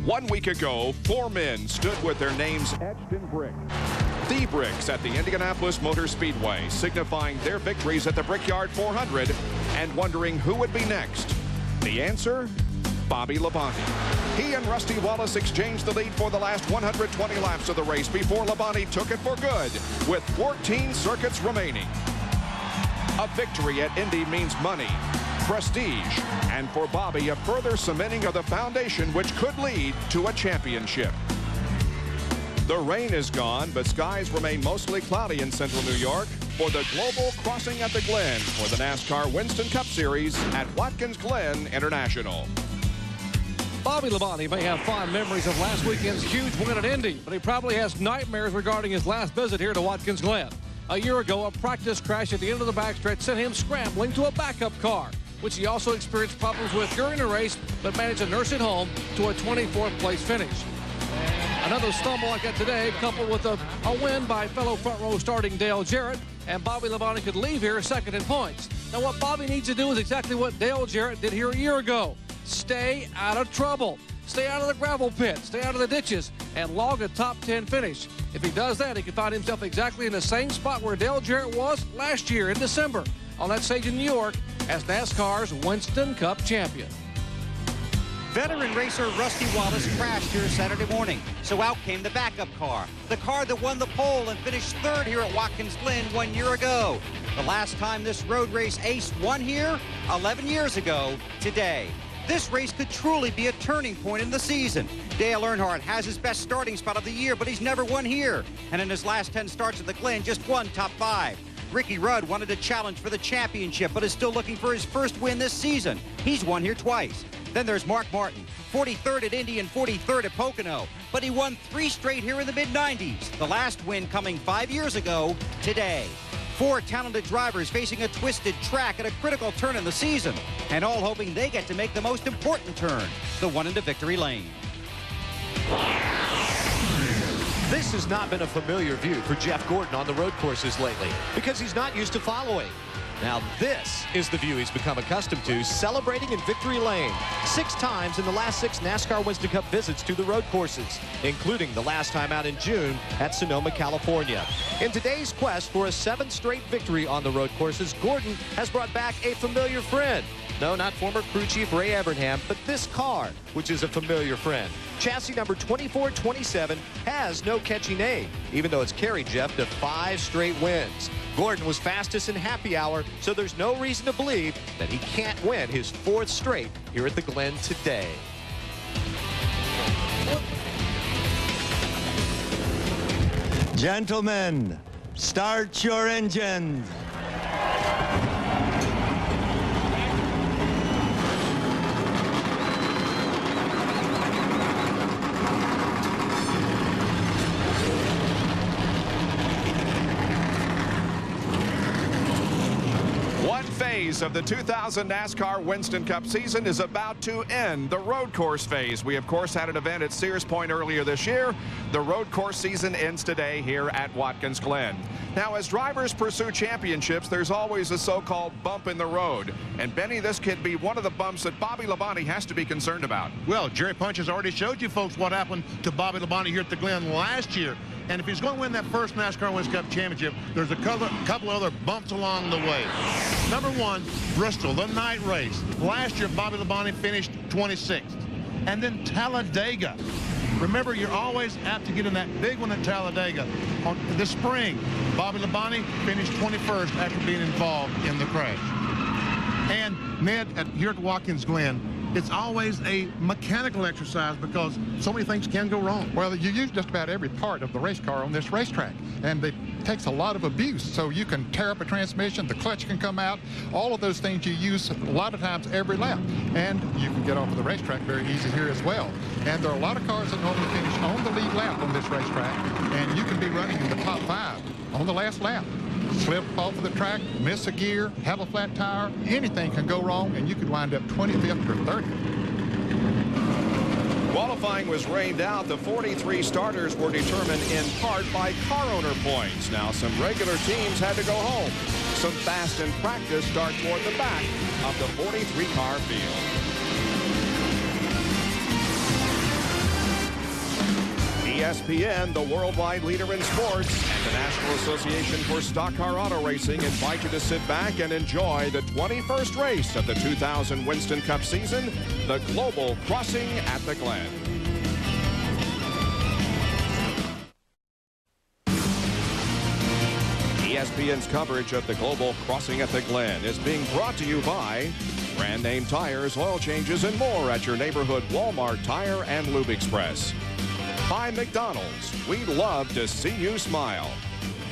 1 week ago, 4 men stood with their names etched in bricks. The bricks at the Indianapolis Motor Speedway, signifying their victories at the Brickyard 400 and wondering who would be next. The answer? Bobby Labonte. He and Rusty Wallace exchanged the lead for the last 120 laps of the race before Labonte took it for good with 14 circuits remaining. A victory at Indy means money, prestige, and for Bobby, a further cementing of the foundation which could lead to a championship. The rain is gone, but skies remain mostly cloudy in central New York for the global Crossing at the Glen for the NASCAR Winston Cup Series at Watkins Glen International. Bobby Labonte may have fond memories of last weekend's huge win at Indy, but he probably has nightmares regarding his last visit here to Watkins Glen. A year ago, a practice crash at the end of the backstretch sent him scrambling to a backup car, which he also experienced problems with during the race, but managed to nurse it home to a 24th place finish. Another stumble like that today, coupled with a win by fellow front row starting Dale Jarrett, and Bobby Labonte could leave here second in points. Now what Bobby needs to do is exactly what Dale Jarrett did here a year ago. Stay out of trouble. Stay out of the gravel pit, stay out of the ditches, and log a top 10 finish. If he does that, he can find himself exactly in the same spot where Dale Jarrett was last year in December on that stage in New York as NASCAR's Winston Cup champion. Veteran racer Rusty Wallace crashed here Saturday morning, so out came the backup car. The car that won the pole and finished third here at Watkins Glen 1 year ago. The last time this road race ace won here, 11 years ago today. This race could truly be a turning point in the season. Dale Earnhardt has his best starting spot of the year, but he's never won here. And in his last 10 starts at the Glen, just won top 5. Ricky Rudd wanted a challenge for the championship, but is still looking for his first win this season. He's won here twice. Then there's Mark Martin, 43rd at Indy and 43rd at Pocono, but he won 3 straight here in the mid-90s. The last win coming 5 years ago today. 4 talented drivers facing a twisted track at a critical turn in the season, and all hoping they get to make the most important turn, the one into victory lane. This has not been a familiar view for Jeff Gordon on the road courses lately because he's not used to following. Now this is the view he's become accustomed to, celebrating in victory lane 6 times in the last 6 NASCAR Winston Cup visits to the road courses, including the last time out in June at Sonoma, California. In today's quest for a 7th straight victory on the road courses, Gordon has brought back a familiar friend. No, not former crew chief Ray Evernham, but this car, which is a familiar friend. Chassis number 2427 has no catchy name, even though it's carried Jeff to 5 straight wins. Gordon was fastest in happy hour, so there's no reason to believe that he can't win his 4th straight here at the Glen today. Gentlemen, start your engines. Phase of the 2000 NASCAR Winston Cup season is about to end. The road course phase. We, of course, had an event at Sears Point earlier this year. The road course season ends today here at Watkins Glen. Now, as drivers pursue championships, there's always a so-called bump in the road. And, Benny, this could be one of the bumps that Bobby Labonte has to be concerned about. Well, Jerry Punch has already showed you folks what happened to Bobby Labonte here at the Glen last year. And if he's going to win that first NASCAR Winston Cup championship, there's a couple other bumps along the way. Number 1, Bristol, the night race. Last year, Bobby Labonte finished 26th. And then Talladega. Remember, you're always apt to get in that big one at Talladega. On this spring, Bobby Labonte finished 21st after being involved in the crash. And Ned, here at Watkins Glen, it's always a mechanical exercise because so many things can go wrong. Well, you use just about every part of the race car on this racetrack, and it takes a lot of abuse. So you can tear up a transmission, the clutch can come out, all of those things you use a lot of times every lap. And you can get off of the racetrack very easy here as well. And there are a lot of cars that normally finish on the lead lap on this racetrack, and you can be running in the top 5 on the last lap. Slip off of the track, miss a gear, have a flat tire, anything can go wrong, and you could wind up 25th or 30th. Qualifying was rained out. The 43 starters were determined in part by car owner points. Now, some regular teams had to go home. Some fast in practice start toward the back of the 43-car field. ESPN, the worldwide leader in sports, and the National Association for Stock Car Auto Racing invite you to sit back and enjoy the 21st race of the 2000 Winston Cup season, the Global Crossing at the Glen. ESPN's coverage of the Global Crossing at the Glen is being brought to you by brand name tires, oil changes, and more at your neighborhood Walmart Tire and Lube Express. By McDonald's, we love to see you smile.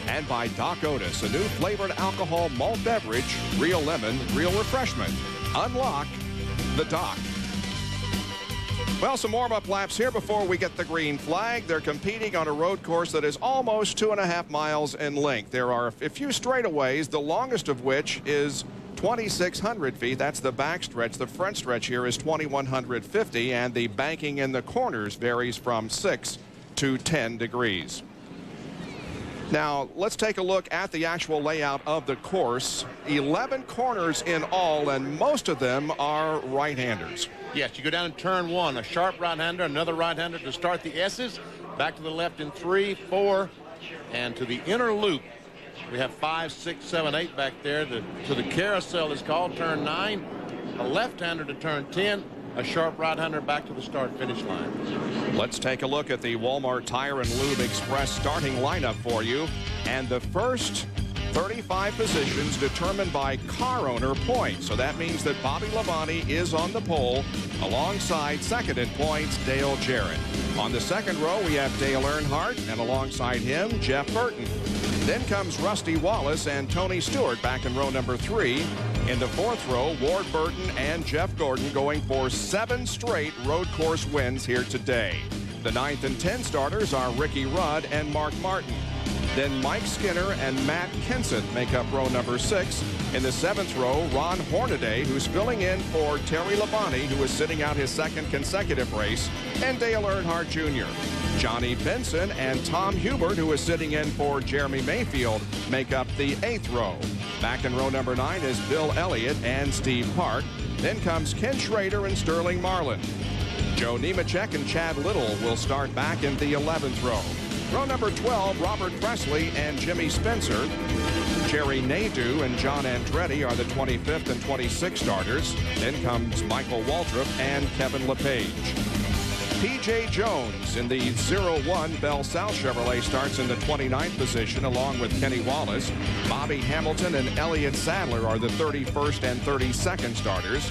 And by Doc Otis, a new flavored alcohol malt beverage, real lemon, real refreshment. Unlock the Doc. Well, some warm-up laps here before we get the green flag. They're competing on a road course that is almost 2.5 miles in length. There are a few straightaways, the longest of which is 2,600 feet. That's the back stretch. The front stretch here is 2,150, and the banking in the corners varies from 6 to 10 degrees. Now, let's take a look at the actual layout of the course. 11 corners in all, and most of them are right-handers. Yes, you go down in turn one, a sharp right-hander, another right-hander to start the S's, back to the left in 3, 4, and to the inner loop. We have 5, 6, 7, 8 back there. To the carousel is called turn 9. A left-hander to turn 10. A sharp right-hander back to the start-finish line. Let's take a look at the Walmart Tire and Lube Express starting lineup for you. And the first 35 positions determined by car owner points. So that means that Bobby Labonte is on the pole alongside second in points, Dale Jarrett. On the second row, we have Dale Earnhardt, and alongside him, Jeff Burton. Then comes Rusty Wallace and Tony Stewart back in row number 3. In the fourth row, Ward Burton and Jeff Gordon going for 7 straight road course wins here today. The 9th and 10 starters are Ricky Rudd and Mark Martin. Then Mike Skinner and Matt Kenseth make up row number 6. In the 7th row, Ron Hornaday, who's filling in for Terry Labonte, who is sitting out his second consecutive race, and Dale Earnhardt Jr. Johnny Benson and Tom Hubert, who is sitting in for Jeremy Mayfield, make up the 8th row. Back in row number 9 is Bill Elliott and Steve Park. Then comes Ken Schrader and Sterling Marlin. Joe Nemechek and Chad Little will start back in the 11th row. Row number 12, Robert Presley and Jimmy Spencer. Jerry Nadeau and John Andretti are the 25th and 26th starters. Then comes Michael Waltrip and Kevin LePage. P.J. Jones in the 01 Bell South Chevrolet starts in the 29th position along with Kenny Wallace. Bobby Hamilton and Elliott Sadler are the 31st and 32nd starters.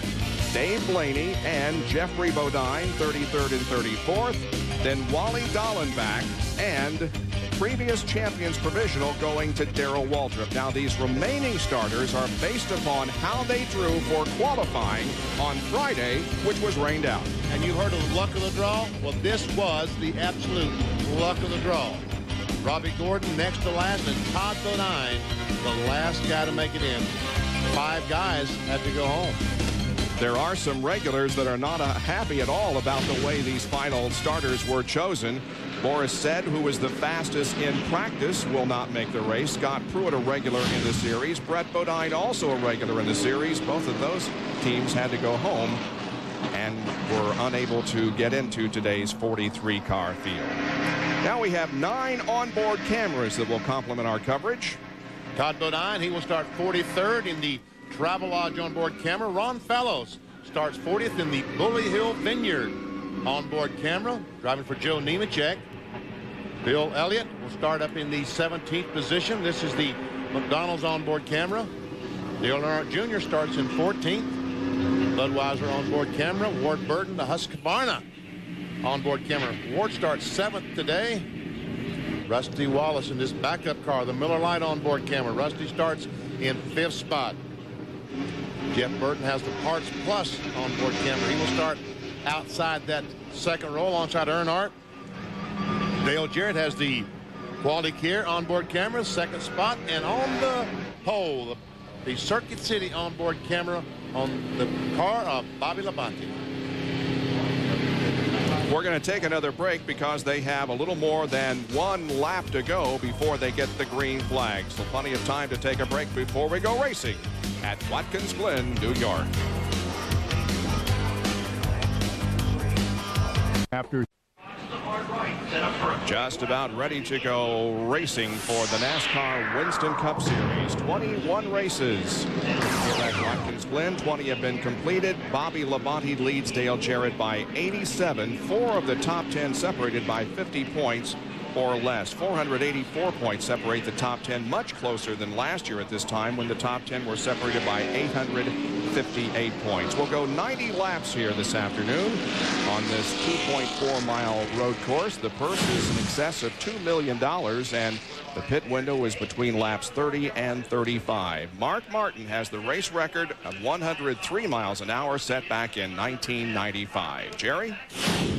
Dave Blaney and Jeffrey Bodine, 33rd and 34th. Then Wally Dallenbach and previous champions provisional going to Darrell Waltrip. Now, these remaining starters are based upon how they drew for qualifying on Friday, which was rained out. And you heard of the luck of the draw? Well, this was the absolute luck of the draw. Robbie Gordon next to last, and Todd Bodine, the last guy to make it in. 5 guys had to go home. There are some regulars that are not happy at all about the way these final starters were chosen. Boris Said, who was the fastest in practice, will not make the race. Scott Pruitt, a regular in the series. Brett Bodine, also a regular in the series. Both of those teams had to go home and were unable to get into today's 43-car field. Now we have 9 onboard cameras that will complement our coverage. Todd Bodine, he will start 43rd in the Travelodge onboard camera. Ron Fallows starts 40th in the Bully Hill Vineyard onboard camera, driving for Joe Nemechek. Bill Elliott will start up in the 17th position. This is the McDonald's onboard camera. Dale Earnhardt Jr. starts in 14th. Budweiser onboard camera. Ward Burton, the Husqvarna onboard camera. Ward starts 7th today. Rusty Wallace in this backup car, the Miller Lite onboard camera. Rusty starts in 5th spot. Jeff Burton has the Parts Plus onboard camera. He will start outside that second row alongside Earnhardt. Dale Jarrett has the Quality Care onboard camera, 2nd spot, and on the pole, the Circuit City onboard camera on the car of Bobby Labonte. We're going to take another break because they have a little more than 1 lap to go before they get the green flag. So plenty of time to take a break before we go racing at Watkins Glen, New York. After Just about ready to go racing for the NASCAR Winston Cup Series. 21 races here at Watkins Glen. 20 have been completed. Bobby Labonte leads Dale Jarrett by 87. 4 of the top 10 separated by 50 points or less. 484 points separate the top 10, much closer than last year at this time when the top 10 were separated by 858 points. We'll go 90 laps here this afternoon on this 2.4-mile road course. The purse is in excess of $2 million, and the pit window is between laps 30 and 35. Mark Martin has the race record of 103 miles an hour set back in 1995. Jerry?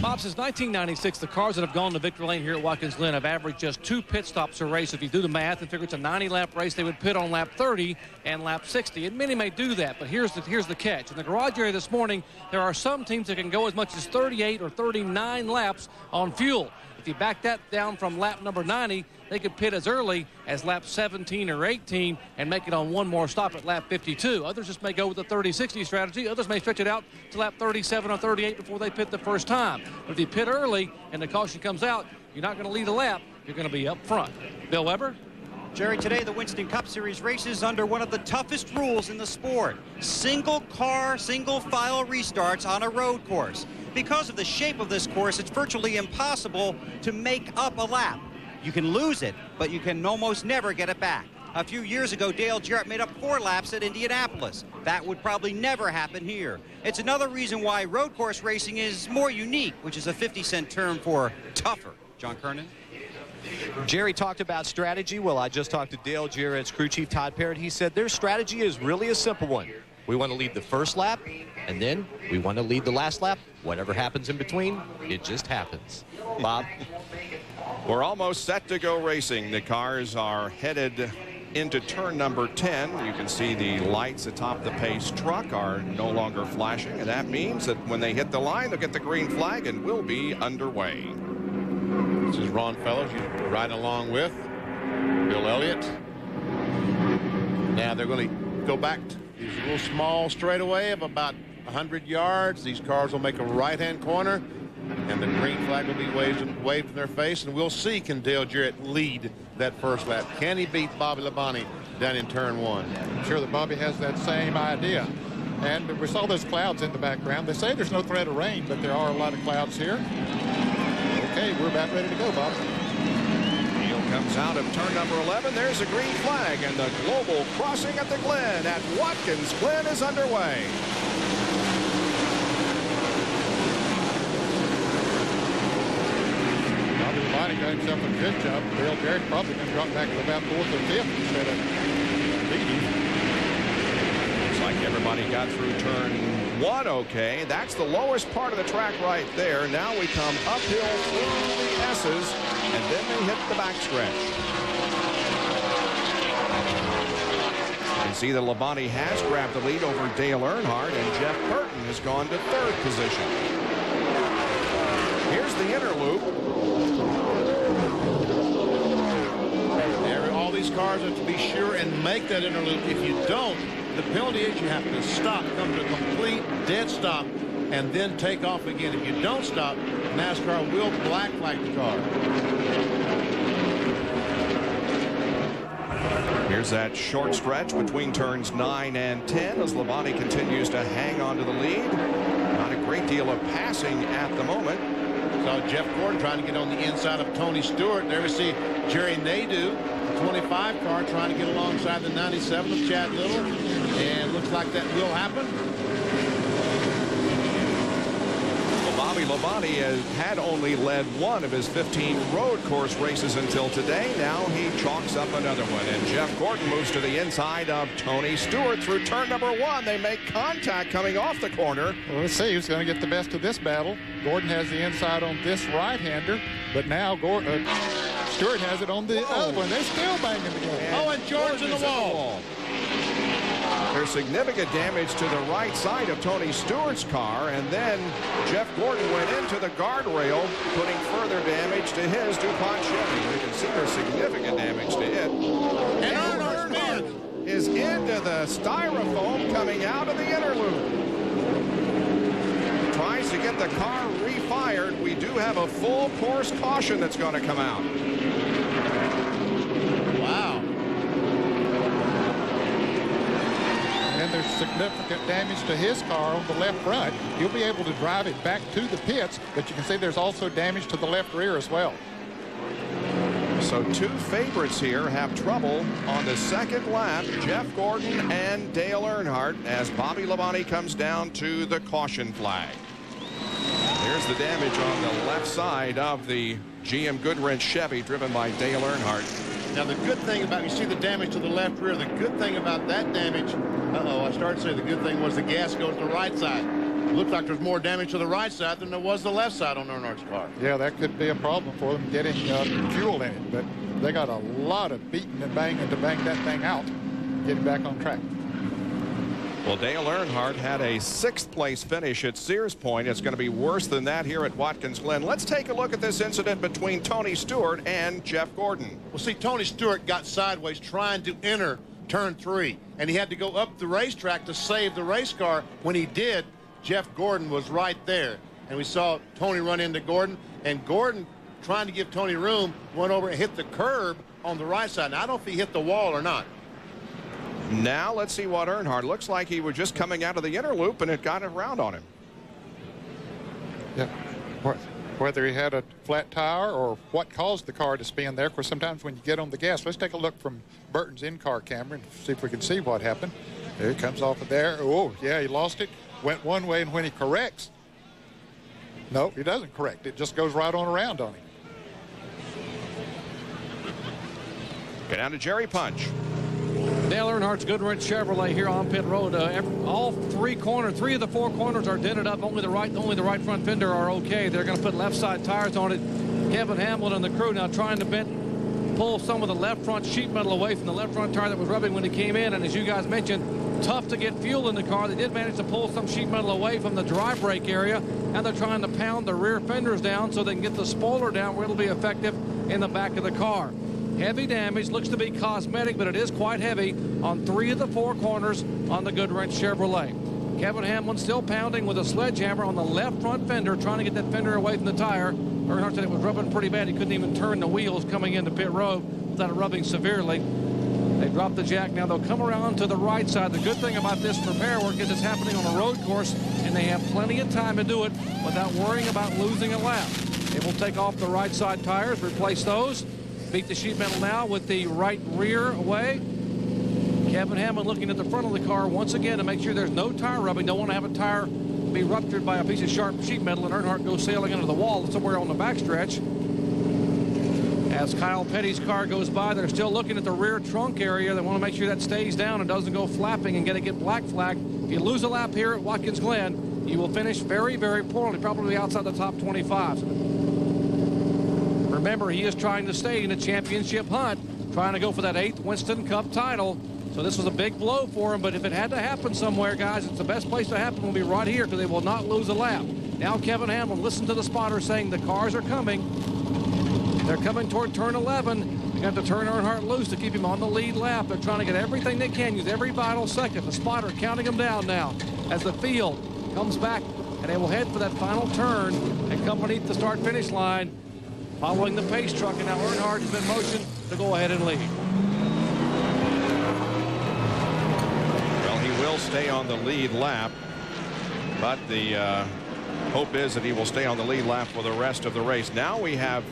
Bob, since 1996, the cars that have gone to victory lane here at Watkins Glen have averaged just 2 pit stops a race. If you do the math and figure it's a 90-lap race, they would pit on lap 30 and lap 60. And many may do that, but here's the catch. In the garage area this morning, there are some teams that can go as much as 38 or 39 laps on fuel. If you back that down from lap number 90, they could pit as early as lap 17 or 18 and make it on one more stop at lap 52. Others just may go with the 30-60 strategy. Others may stretch it out to lap 37 or 38 before they pit the first time. But if you pit early and the caution comes out, you're not going to lead a lap. You're going to be up front. Bill Weber? Jerry, today the Winston Cup Series races under one of the toughest rules in the sport. Single car, single file restarts on a road course. Because of the shape of this course, it's virtually impossible to make up a lap. You can lose it, but you can almost never get it back. A few years ago, Dale Jarrett made up 4 laps at Indianapolis. That would probably never happen here. It's another reason why road course racing is more unique, which is a 50-cent term for tougher. John Kernan? Jerry talked about strategy. Well, I just talked to Dale Jarrett's crew chief, Todd Parrott. He said their strategy is really a simple one. We want to lead the first lap, and then we want to lead the last lap. Whatever happens in between, it just happens. Bob? We're almost set to go racing. The cars are headed into turn number 10. You can see the lights atop the pace truck are no longer flashing, and that means that when they hit the line, they'll get the green flag and we'll be underway. This is Ron Fellows, you're riding along with Bill Elliott. Now they're going to go back to these little small straightaway of about 100 yards. These cars will make a right-hand corner, and the green flag will be waved in their face, and we'll see, can Dale Jarrett lead that first lap? Can he beat Bobby Labonte down in turn 1? I'm sure that Bobby has that same idea. And we saw those clouds in the background. They say there's no threat of rain, but there are a lot of clouds here. Okay, we're about ready to go, Bob. Heel comes out of turn number 11. There's a green flag, and the global crossing at the Glen at Watkins Glen is underway. Bobby Labonte got himself a good job. Dale Jarrett probably going to drop back to about 4th or 5th instead of leading. Looks like everybody got through turn 1 okay. That's the lowest part of the track right there. Now we come uphill through the S's, and then they hit the backstretch. You can see that Labonte has grabbed the lead over Dale Earnhardt, and Jeff Burton has gone to 3rd position. Here's the inner loop. All these cars have to be sure and make that inner loop. If you don't, the penalty is you have to stop, come to a complete dead stop, and then take off again. If you don't stop, NASCAR will black flag the car. Here's that short stretch between turns 9 and 10 as Labonte continues to hang on to the lead. Not a great deal of passing at the moment. So Jeff Gordon trying to get on the inside of Tony Stewart. There we see Jerry Nadeau, the 25 car, trying to get alongside the 97 of Chad Little. And looks like that will happen. Well, Bobby Labonte had only led one of his 15 road course races until today. Now he chalks up another one. And Jeff Gordon moves to the inside of Tony Stewart through turn number 1. They make contact coming off the corner. Well, let's see who's going to get the best of this battle. Gordon has the inside on this right-hander, but now Stewart has it on the other one. They're still banging together. And George in the wall. There's significant damage to the right side of Tony Stewart's car, and then Jeff Gordon went into the guardrail, putting further damage to his DuPont Chevy. You can see there's significant damage to it. And Earnhardt is into the styrofoam coming out of the inner loop. Tries chance to get the car refired. We do have a full course caution that's going to come out. Wow. And there's significant damage to his car on the left front. He'll be able to drive it back to the pits, but you can see there's also damage to the left rear as well. So two favorites here have trouble on the second lap, Jeff Gordon and Dale Earnhardt, as Bobby Labonte comes down to the caution flag. There's the damage on the left side of the GM Goodwrench Chevy driven by Dale Earnhardt. Now, the good thing about, you see the damage to the left rear, the good thing about that damage, I started to say the good thing was the gas goes to the right side. It looks like there's more damage to the right side than there was the left side on Earnhardt's car. Yeah, that could be a problem for them getting fuel in it, but they got a lot of beating and banging to bang that thing out, get it back on track. Well, Dale Earnhardt had a 6th place finish at Sears Point. It's going to be worse than that here at Watkins Glen. Let's take a look at this incident between Tony Stewart and Jeff Gordon. Well, see, Tony Stewart got sideways trying to enter turn 3, and he had to go up the racetrack to save the race car. When he did, Jeff Gordon was right there, and we saw Tony run into Gordon, and Gordon, trying to give Tony room, went over and hit the curb on the right side. Now, I don't know if he hit the wall or not. Now let's see what Earnhardt looks like. He was just coming out of the inner loop and it got around on him. Yeah, whether he had a flat tire or what caused the car to spin there. Of course, sometimes when you get on the gas, let's take a look from Burton's in-car camera and see if we can see what happened. There he comes off of there. Oh, yeah, he lost it. Went one way, and when he corrects, no, he doesn't correct. It just goes right on around on him. Get down to Jerry Punch. Dale Earnhardt's Goodwrench Chevrolet here on pit road. All three of the 4 corners are dented up. Only the right front fender are okay. They're going to put left side tires on it. Kevin Hamlin and the crew now trying to pull some of the left front sheet metal away from the left front tire that was rubbing when he came in. And as you guys mentioned, tough to get fuel in the car. They did manage to pull some sheet metal away from the dry brake area, and they're trying to pound the rear fenders down so they can get the spoiler down where it'll be effective in the back of the car. Heavy damage, looks to be cosmetic, but it is quite heavy on 3 of the 4 corners on the Goodwrench Chevrolet. Kevin Hamlin still pounding with a sledgehammer on the left front fender, trying to get that fender away from the tire. Earnhardt said it was rubbing pretty bad. He couldn't even turn the wheels coming into pit road without it rubbing severely. They dropped the jack. Now they'll come around to the right side. The good thing about this repair work is it's happening on a road course, and they have plenty of time to do it without worrying about losing a lap. They will take off the right side tires, replace those. Beat the sheet metal now with the right rear away. Kevin Hamlin looking at the front of the car once again to make sure there's no tire rubbing. Don't want to have a tire be ruptured by a piece of sharp sheet metal and Earnhardt goes sailing into the wall somewhere on the backstretch. As Kyle Petty's car goes by, they're still looking at the rear trunk area. They want to make sure that stays down and doesn't go flapping and get black flag. If you lose a lap here at Watkins Glen, you will finish very, very poorly, probably outside the top 25. Remember, he is trying to stay in the championship hunt, trying to go for that 8th Winston Cup title. So this was a big blow for him, but if it had to happen somewhere, guys, it's the best place to happen will be right here because they will not lose a lap. Now Kevin Hamlin, listen to the spotter saying the cars are coming. They're coming toward turn 11. They got to turn Earnhardt loose to keep him on the lead lap. They're trying to get everything they can, use every vital second. The spotter counting them down now as the field comes back, and they will head for that final turn and come beneath the start-finish line, following the pace truck, and now Earnhardt has been motioned to go ahead and lead. Well, he will stay on the lead lap, but the hope is that he will stay on the lead lap for the rest of the race. Now we have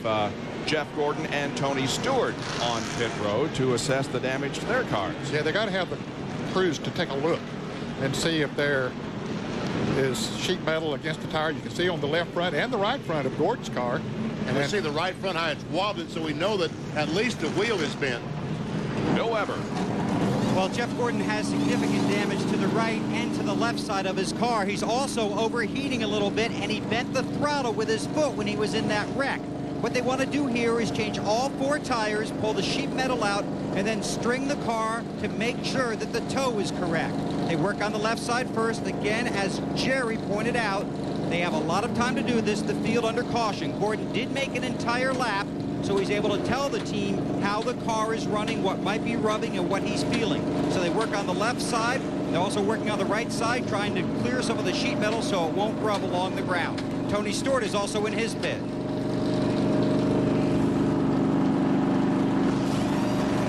Jeff Gordon and Tony Stewart on pit road to assess the damage to their cars. Yeah, they got to have the crews to take a look and see if there is sheet metal against the tire. You can see on the left front and the right front of Gordon's car. And we see the right front how it's wobbling, so we know that at least the wheel is bent. Bill Weber. Well, Jeff Gordon has significant damage to the right and to the left side of his car. He's also overheating a little bit, and he bent the throttle with his foot when he was in that wreck. What they want to do here is change all 4 tires, pull the sheet metal out, and then string the car to make sure that the toe is correct. They work on the left side first. Again, as Jerry pointed out, they have a lot of time to do this, the field under caution. Gordon did make an entire lap, so he's able to tell the team how the car is running, what might be rubbing, and what he's feeling. So they work on the left side, They're also working on the right side, trying to clear some of the sheet metal so it won't rub along the ground. Tony Stewart is also in his pit.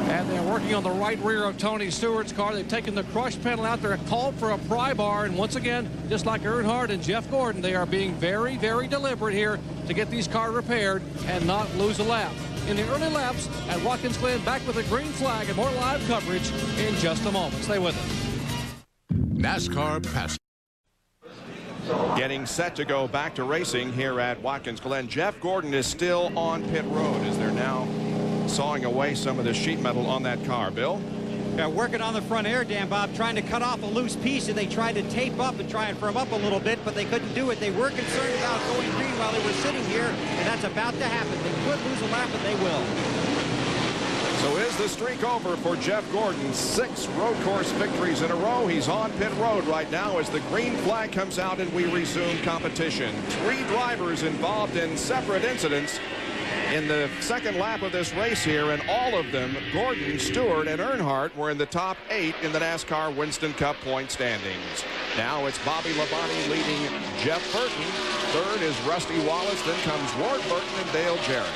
And they're working on the right rear of Tony Stewart's car. They've taken the crush panel out there and called for a pry bar. And once again, just like Earnhardt and Jeff Gordon, they are being very, very deliberate here to get these cars repaired and not lose a lap. In the early laps at Watkins Glen, back with a green flag and more live coverage in just a moment. Stay with us. NASCAR Pass. Getting set to go back to racing here at Watkins Glen. Jeff Gordon is still on pit road as they're now sawing away some of the sheet metal on that car. Bill? Yeah, working on the front air dam, Bob, trying to cut off a loose piece, and they tried to tape up and try and firm up a little bit, but they couldn't do it. They were concerned about going green while they were sitting here, and that's about to happen. They could lose a lap, but they will. So is the streak over for Jeff Gordon? 6 road course victories in a row. He's on pit road right now as the green flag comes out and we resume competition. 3 drivers involved in separate incidents in the second lap of this race here, and all of them, Gordon, Stewart, and Earnhardt, were in the top 8 in the NASCAR Winston Cup point standings. Now it's Bobby Labonte leading Jeff Burton. Third is Rusty Wallace. Then comes Ward Burton and Dale Jarrett.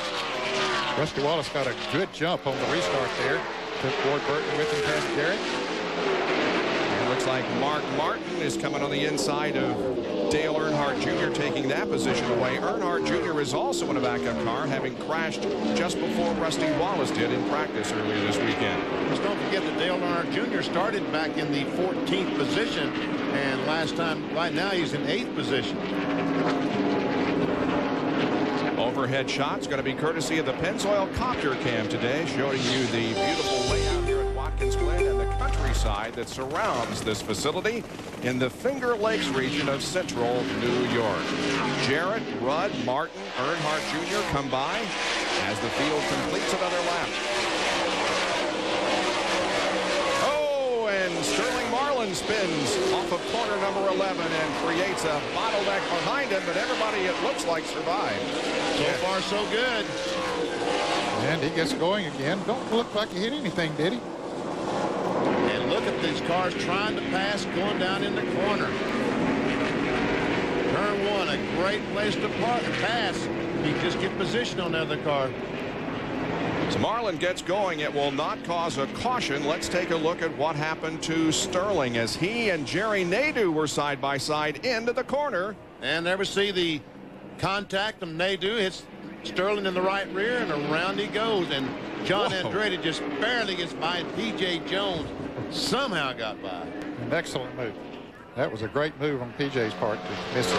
Rusty Wallace got a good jump on the restart there. Took Ward Burton with him past Jarrett. It looks like Mark Martin is coming on the inside of Dale Earnhardt Jr. taking that position away. Earnhardt Jr. is also in a backup car, having crashed just before Rusty Wallace did in practice earlier this weekend. Just don't forget that Dale Earnhardt Jr. started back in the 14th position, and last time, right now, he's in 8th position. Overhead shot's going to be courtesy of the Pennzoil Copter Cam today, showing you the beautiful layout here at Watkins Glen and the countryside that surrounds this facility in the Finger Lakes region of central New York. Jarrett, Rudd, Martin, Earnhardt Jr. come by as the field completes another lap. Oh, and Sterling Marlin spins off of corner number 11 and creates a bottleneck behind him, but everybody, it looks like, survived. So far, so good. And he gets going again. Don't look like he hit anything, did he? And look at these cars trying to pass, going down in the corner. Turn 1, a great place to pass. You just get position on the other car. So Marlin gets going. It will not cause a caution. Let's take a look at what happened to Sterling as he and Jerry Nadeau were side by side into the corner. And there we see the contact of Nadeau hits Sterling in the right rear, and around he goes. And John Andretti just barely gets by, and P.J. Jones somehow got by. An excellent move. That was a great move on P.J.'s part to miss it.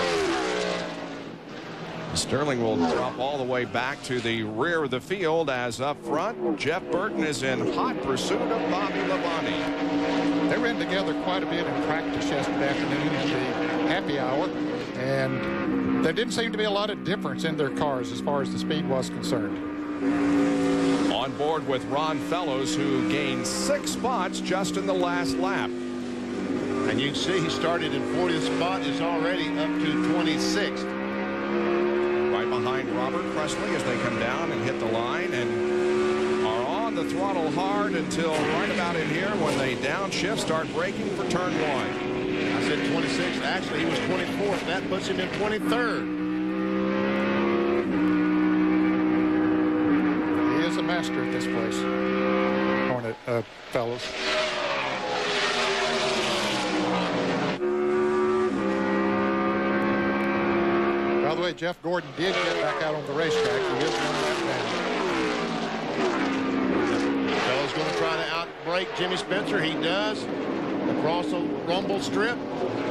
Sterling will drop all the way back to the rear of the field as up front, Jeff Burton is in hot pursuit of Bobby Labonte. They ran together quite a bit in practice yesterday afternoon in the happy hour, and there didn't seem to be a lot of difference in their cars as far as the speed was concerned. On board with Ron Fellows, who gained 6 spots just in the last lap. And you can see he started in 40th spot, is already up to 26th. Right behind Robert Presley as they come down and hit the line and are on the throttle hard until right about in here when they downshift, start braking for turn 1. I said 26th. Actually, he was 24th. That puts him in 23rd. He is a master at this place, fellows. By the way, Jeff Gordon did get back out on the racetrack. He is one lap down. Fellows going to try to outbrake Jimmy Spencer. He does. Across the rumble strip,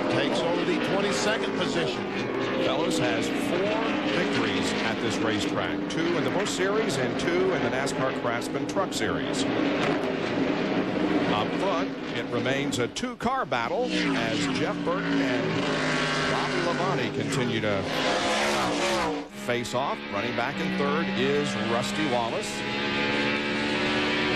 takes over the 22nd position. Fellows has 4 victories at this racetrack, 2 in the Busch Series and 2 in the NASCAR Craftsman Truck Series. Up front, it remains a 2-car battle as Jeff Burton and Bobby Labonte continue to face off. Running back in third is Rusty Wallace.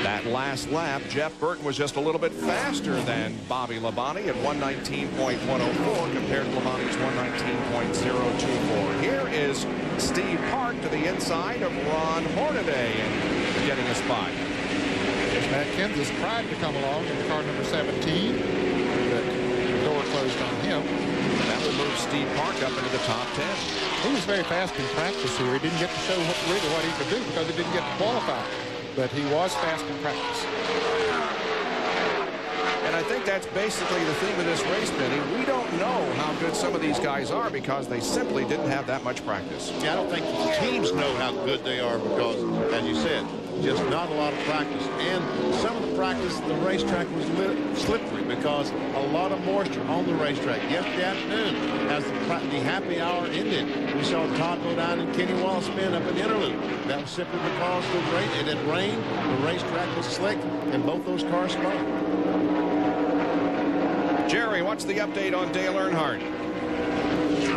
That last lap, Jeff Burton was just a little bit faster than Bobby Labonte at 119.104 compared to Labonte's 119.024. Here is Steve Park to the inside of Ron Hornaday and getting a spot. Matt Kenseth tried to come along in car number 17, but imposed on him. That would move Steve Park up into the top 10. He was very fast in practice here. He didn't get to show really what he could do because he didn't get to qualify. But he was fast in practice. And I think that's basically the thing with this race, Benny. We don't know how good some of these guys are because they simply didn't have that much practice. Yeah, I don't think the teams know how good they are because, as you said, just not a lot of practice. And some of the practice, the racetrack was slippery because a lot of moisture on the racetrack. Yesterday afternoon, as the happy hour ended, we saw Todd go down and Kenny Wallace spin up an interlude. That was simply because it had rained, the racetrack was slick, and both those cars spun. Jerry, what's the update on Dale Earnhardt?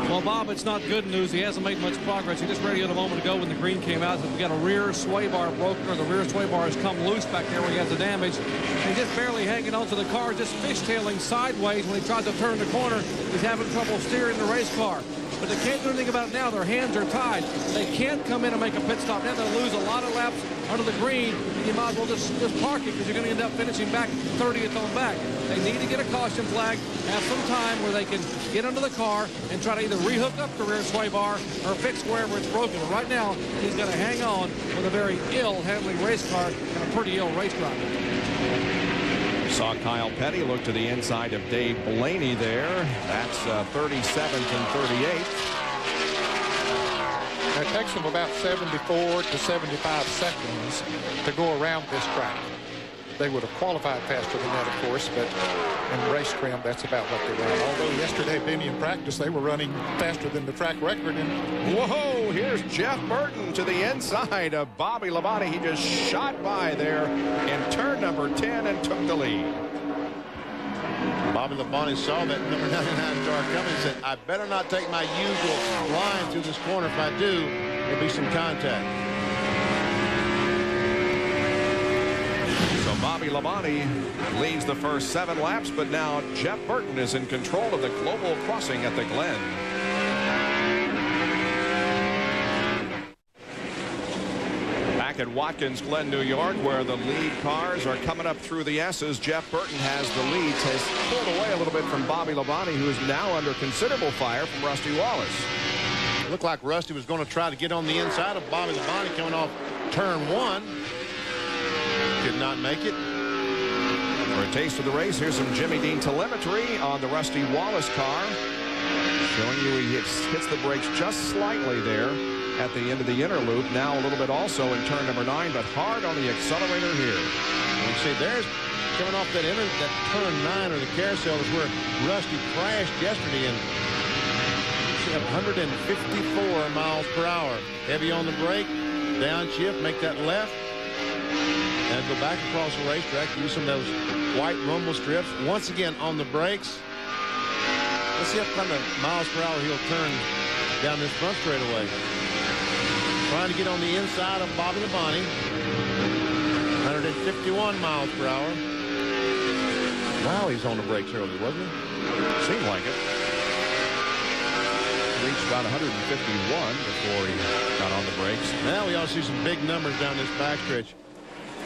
Well, Bob, it's not good news. He hasn't made much progress. He just radioed a moment ago when the green came out that we got a rear sway bar broken, or the rear sway bar has come loose back there where he has the damage. And just barely hanging onto the car, just fishtailing sideways when he tried to turn the corner. He's having trouble steering the race car. But they can't do anything about it now. Their hands are tied. They can't come in and make a pit stop. Now they'll lose a lot of laps under the green. And you might as well just park it because you're going to end up finishing back 30th on back. They need to get a caution flag, have some time where they can get under the car and try to either rehook up the rear sway bar or fix wherever it's broken. But right now, he's got to hang on with a very ill-handling race car and a pretty ill race driver. Saw Kyle Petty look to the inside of Dave Blaney there. That's 37th and 38th. It takes them about 74 to 75 seconds to go around this track. They would have qualified faster than that, of course, but in race trim, that's about what they run. Although yesterday, Benny, in practice, they were running faster than the track record. And whoa, here's Jeff Burton to the inside of Bobby Labonte. He just shot by there in turn number 10 and took the lead. Bobby Labonte saw that number 99 car coming and said, I better not take my usual line through this corner. If I do, there'll be some contact. So Bobby Labonte leads the first 7 laps, but now Jeff Burton is in control of the global crossing at the Glen. Back at Watkins Glen, New York, where the lead cars are coming up through the S's, Jeff Burton has the lead, has pulled away a little bit from Bobby Labonte, who is now under considerable fire from Rusty Wallace. It looked like Rusty was going to try to get on the inside of Bobby Labonte coming off turn 1. Did not make it. For a taste of the race, here's some Jimmy Dean telemetry on the Rusty Wallace car, showing you he hits the brakes just slightly there at the end of the inner loop. Now a little bit also in turn number 9, but hard on the accelerator here. You see, there's coming off that turn 9 or the carousel is where Rusty crashed yesterday and 154 miles per hour. Heavy on the brake, downshift, make that left. And go back across the racetrack, use some of those white rumble strips. Once again on the brakes. Let's see what kind of miles per hour he'll turn down this front straightaway. Trying to get on the inside of Bobby Labonte. 151 miles per hour. Wow, he's on the brakes early, wasn't he? Seemed like it. Reached about 151 before he got on the brakes. Now we ought to see some big numbers down this backstretch.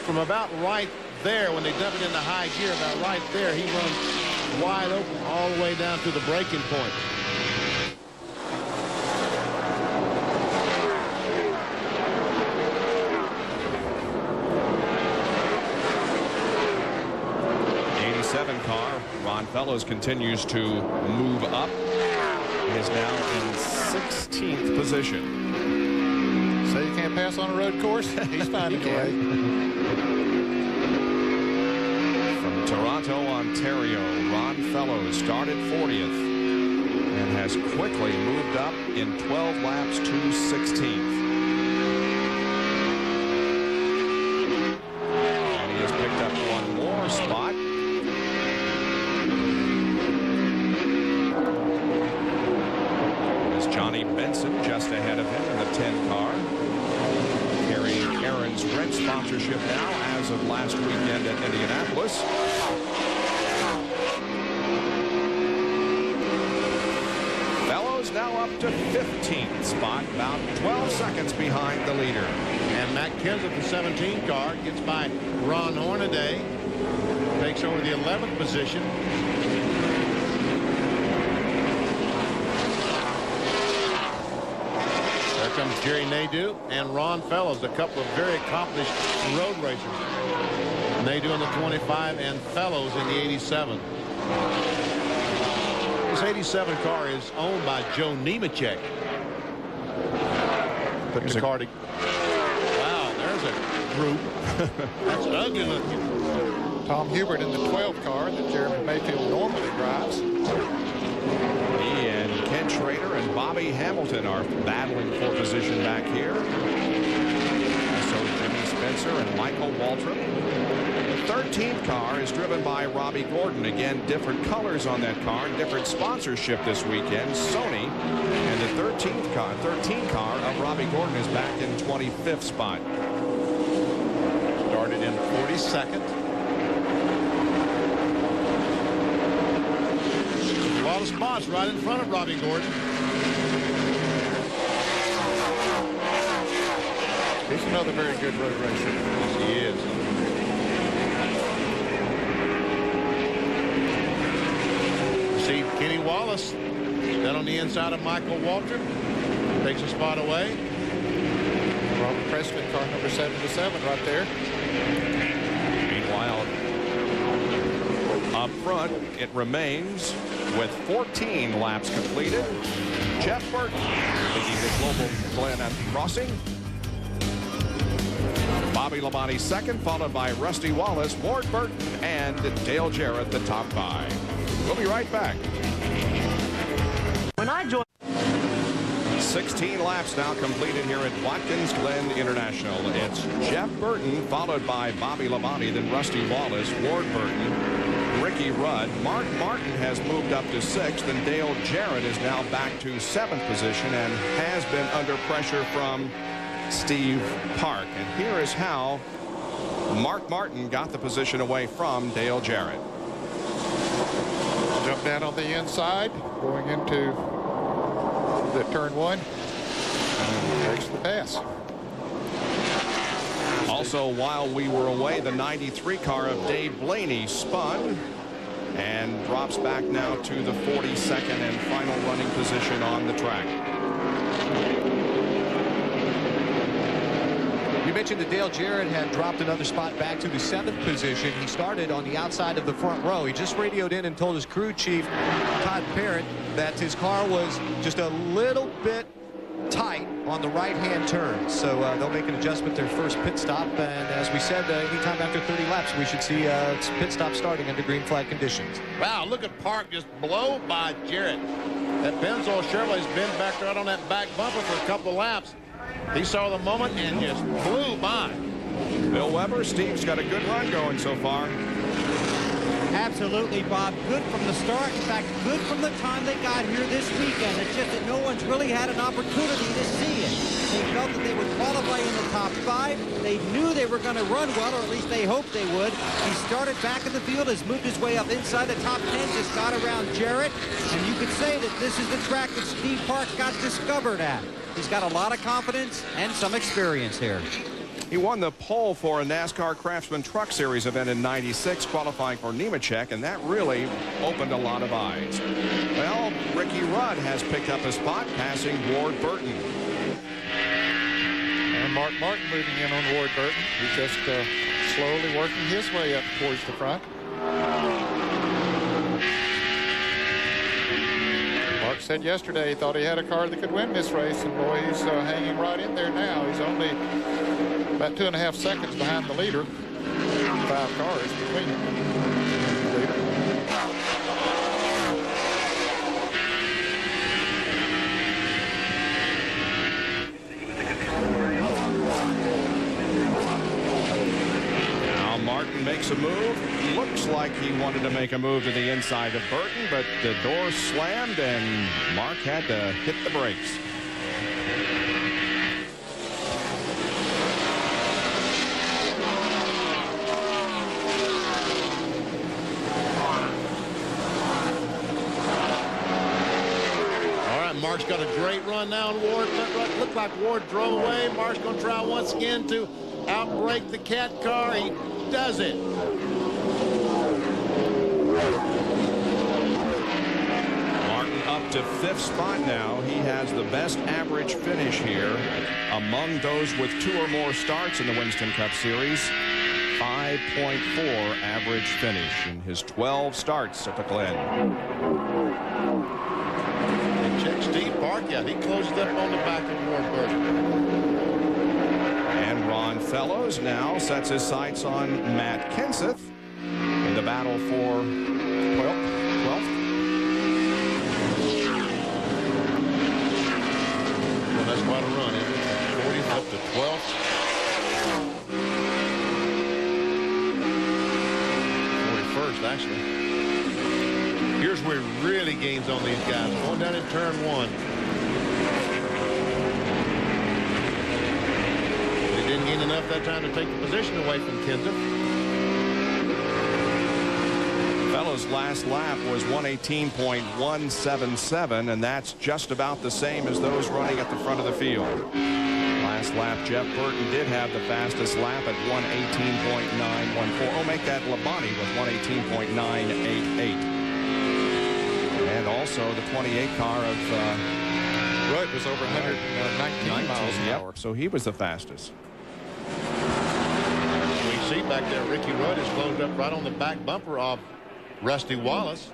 From about right there, when they dump it into high gear, about right there, he runs wide open all the way down to the braking point. Car. Ron Fellows continues to move up. He is now in 16th position. so you can't pass on a road course? He's finding a way. From Toronto, Ontario, Ron Fellows started 40th and has quickly moved up in 12 laps to 16th. And he has picked up one more spot. Johnny Benson just ahead of him in the 10 car, carrying Aaron's Rent sponsorship now as of last weekend at Indianapolis. Fellows now up to 15th spot, about 12 seconds behind the leader. And Matt Kenseth, the 17 car, gets by Ron Hornaday, takes over the 11th position. comes Jerry Nadeau and Ron Fellows, a couple of very accomplished road racers. Nadeau in the 25 and Fellows in the 87. This 87 car is owned by Joe Nemechek. Put the car to... Wow, there's a group. That's ugly looking. Tom Hubert in the 12 car that Jeremy Mayfield normally drives. He and Ken Schrader and Bobby Hamilton are battling for position back here. So Jimmy Spencer and Michael Waltrip. The 13th car is driven by Robbie Gordon. Again, different colors on that car, different sponsorship this weekend. Sony. And the 13th car of Robbie Gordon is back in 25th spot. Started in 42nd. A lot of spots right in front of Robbie Gordon. He's another very good road racer. Yes, he is. See Kenny Wallace then on the inside of Michael Waltrip. Takes a spot away. Robert Preston, car number 77 right there. Meanwhile, up front, it remains with 14 laps completed. Jeff Burton leading the Global Glen at the Crossing. Bobby Labonte second, followed by Rusty Wallace, Ward Burton, and Dale Jarrett, the top 5. We'll be right back. When I joined... 16 laps now completed here at Watkins Glen International. It's Jeff Burton, followed by Bobby Labonte, then Rusty Wallace, Ward Burton, Ricky Rudd. Mark Martin has moved up to 6th, and Dale Jarrett is now back to 7th position and has been under pressure from Steve Park. And here is how Mark Martin got the position away from Dale Jarrett. Jump down on the inside, going into the turn 1, and takes the pass. Also, while we were away, the 93 car of Dave Blaney spun and drops back now to the 42nd and final running position on the track. You mentioned that Dale Jarrett had dropped another spot back to the 7th position. He started on the outside of the front row. He just radioed in and told his crew chief, Todd Parrott, that his car was just a little bit tight on the right-hand turn. So they'll make an adjustment their first pit stop. And as we said, anytime after 30 laps, we should see pit stop starting under green flag conditions. Wow, look at Park just blow by Jarrett. That Pennzoil Chevrolet's been back right on that back bumper for a couple of laps. He saw the moment and just flew by. Bill Weber, Steve's got a good run going so far. Absolutely, Bob. Good from the start. In fact, good from the time they got here this weekend. It's just that no one's really had an opportunity to see it. They felt that they would qualify in the top 5. They knew they were going to run well, or at least they hoped they would. He started back in the field, has moved his way up inside the top 10, just got around Jarrett. And you could say that this is the track that Steve Park got discovered at. He's got a lot of confidence and some experience here. He won the pole for a NASCAR Craftsman Truck Series event in '96, qualifying for Nemechek, and that really opened a lot of eyes. Well, Ricky Rudd has picked up a spot, passing Ward Burton. And Mark Martin moving in on Ward Burton. He's just slowly working his way up towards the front. Mark said yesterday he thought he had a car that could win this race, and boy, he's hanging right in there now. He's only about 2.5 seconds behind the leader. 5 cars between them. Now Martin makes a move. Looks like he wanted to make a move to the inside of Burton, but the door slammed and Mark had to hit the brakes. Mark's got a great run now on Ward. Looked like Ward drove away. Mark's going to try once again to outbrake the cat car. He does it. Martin up to 5th spot now. He has the best average finish here among those with 2 or more starts in the Winston Cup Series. 5.4 average finish in his 12 starts at the Glen. And check Steve Park out. He closed up on the back of Warburton. And Ron Fellows now sets his sights on Matt Kenseth in the battle for 12th. Well, that's quite a run, isn't it? 40th up to 12th. 41st, actually. Here's where he really gains on these guys. Going down in turn 1. He didn't gain enough that time to take the position away from Kenseth. Fellows' last lap was 1:18.177, and that's just about the same as those running at the front of the field. Last lap, Jeff Burton did have the fastest lap at 1:18.914. Oh, make that Labonte with 1:18.988. And also the 28 car of Rudd was over 119 miles an hour. So he was the fastest. We see back there Ricky Rudd is closed up right on the back bumper of Rusty Wallace.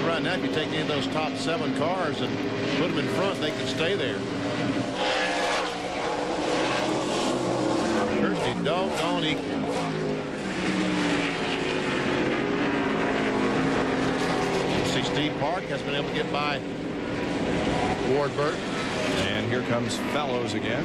Right now, if you take any of those top 7 cars and put them in front, they can stay there. Pretty doggone equal. See, Steve Park has been able to get by Ward Burton. And here comes Fellows again.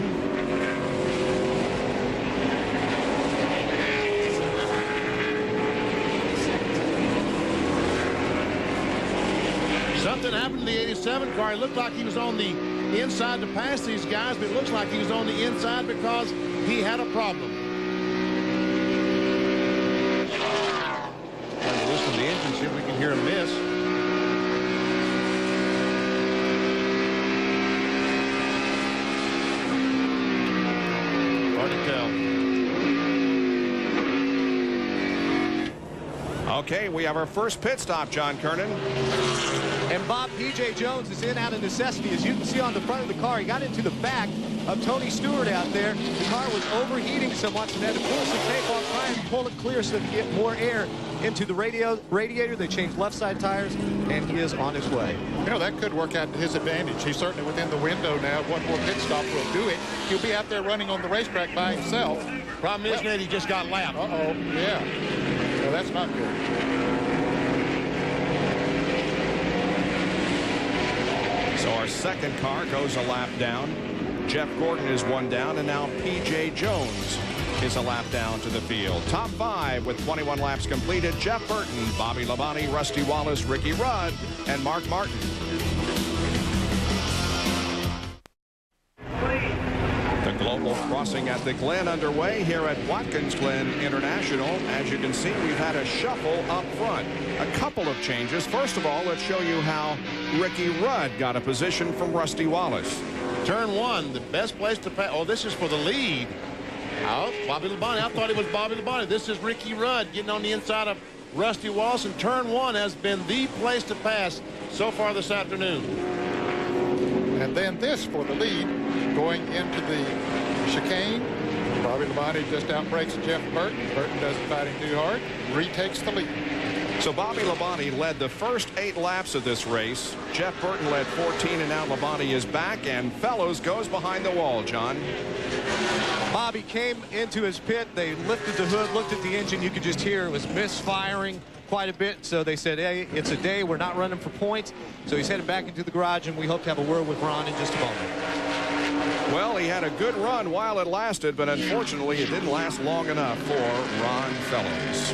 Something happened to the 87 car. It looked like he was on the inside to pass these guys, but it looks like he was on the inside because he had a problem. Let's listen to the engine, see if we can hear him miss. Hard to tell. Okay, we have our first pit stop, John Kernan. And Bob, P.J. Jones is in out of necessity. As you can see on the front of the car, he got into the back of Tony Stewart out there. The car was overheating so much and had to pull some tape off, try and pull it clear so they could get more air into the radiator. They changed left side tires, and he is on his way. You know, that could work out to his advantage. He's certainly within the window now. One more pit stop will do it. He'll be out there running on the racetrack by himself. Problem is, Nate, he just got lapped. Uh-oh, yeah. So that's not good. So our second car goes a lap down. Jeff Gordon is 1 down, and now P.J. Jones is a lap down to the field. Top 5 with 21 laps completed. Jeff Burton, Bobby Labonte, Rusty Wallace, Ricky Rudd, and Mark Martin. The global crossing at the Glen underway here at Watkins Glen International. As you can see, we've had a shuffle up front. A couple of changes. First of all, let's show you how Ricky Rudd got a position from Rusty Wallace. Turn 1, the best place to pass. Oh, this is for the lead. Oh, Bobby Labonte. I thought it was Bobby Labonte. This is Ricky Rudd getting on the inside of Rusty Wallace, and turn 1 has been the place to pass so far this afternoon. And then this for the lead going into the chicane. Bobby Labonte just outbreaks Jeff Burton. Burton doesn't fight him too hard. Retakes the lead. So Bobby Labonte led the first 8 laps of this race. Jeff Burton led 14, and now Labonte is back, and Fellows goes behind the wall, John. Bobby came into his pit. They lifted the hood, looked at the engine. You could just hear it was misfiring quite a bit. So they said, hey, it's a day. We're not running for points. So he's headed back into the garage, and we hope to have a word with Ron in just a moment. Well, he had a good run while it lasted, but unfortunately it didn't last long enough for Ron Fellows.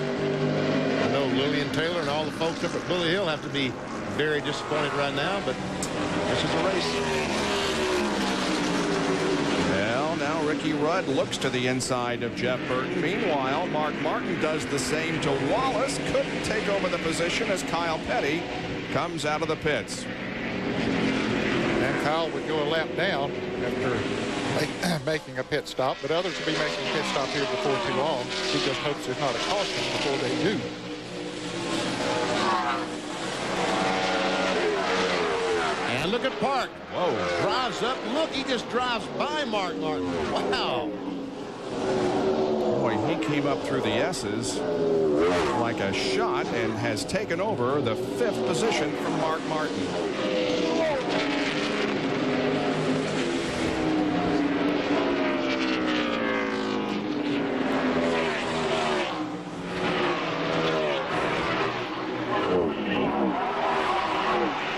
I know Lillian Taylor and all the folks up at Bully Hill have to be very disappointed right now, but this is a race. Well, now Ricky Rudd looks to the inside of Jeff Burton. Meanwhile, Mark Martin does the same to Wallace. Couldn't take over the position as Kyle Petty comes out of the pits. And Kyle would go a lap down after making a pit stop, but others will be making a pit stop here before too long. He just hopes there's not a caution before they do. And look at Park. Whoa. Drives up. Look, he just drives by Mark Martin. Wow. Boy, he came up through the S's like a shot and has taken over the 5th position from Mark Martin.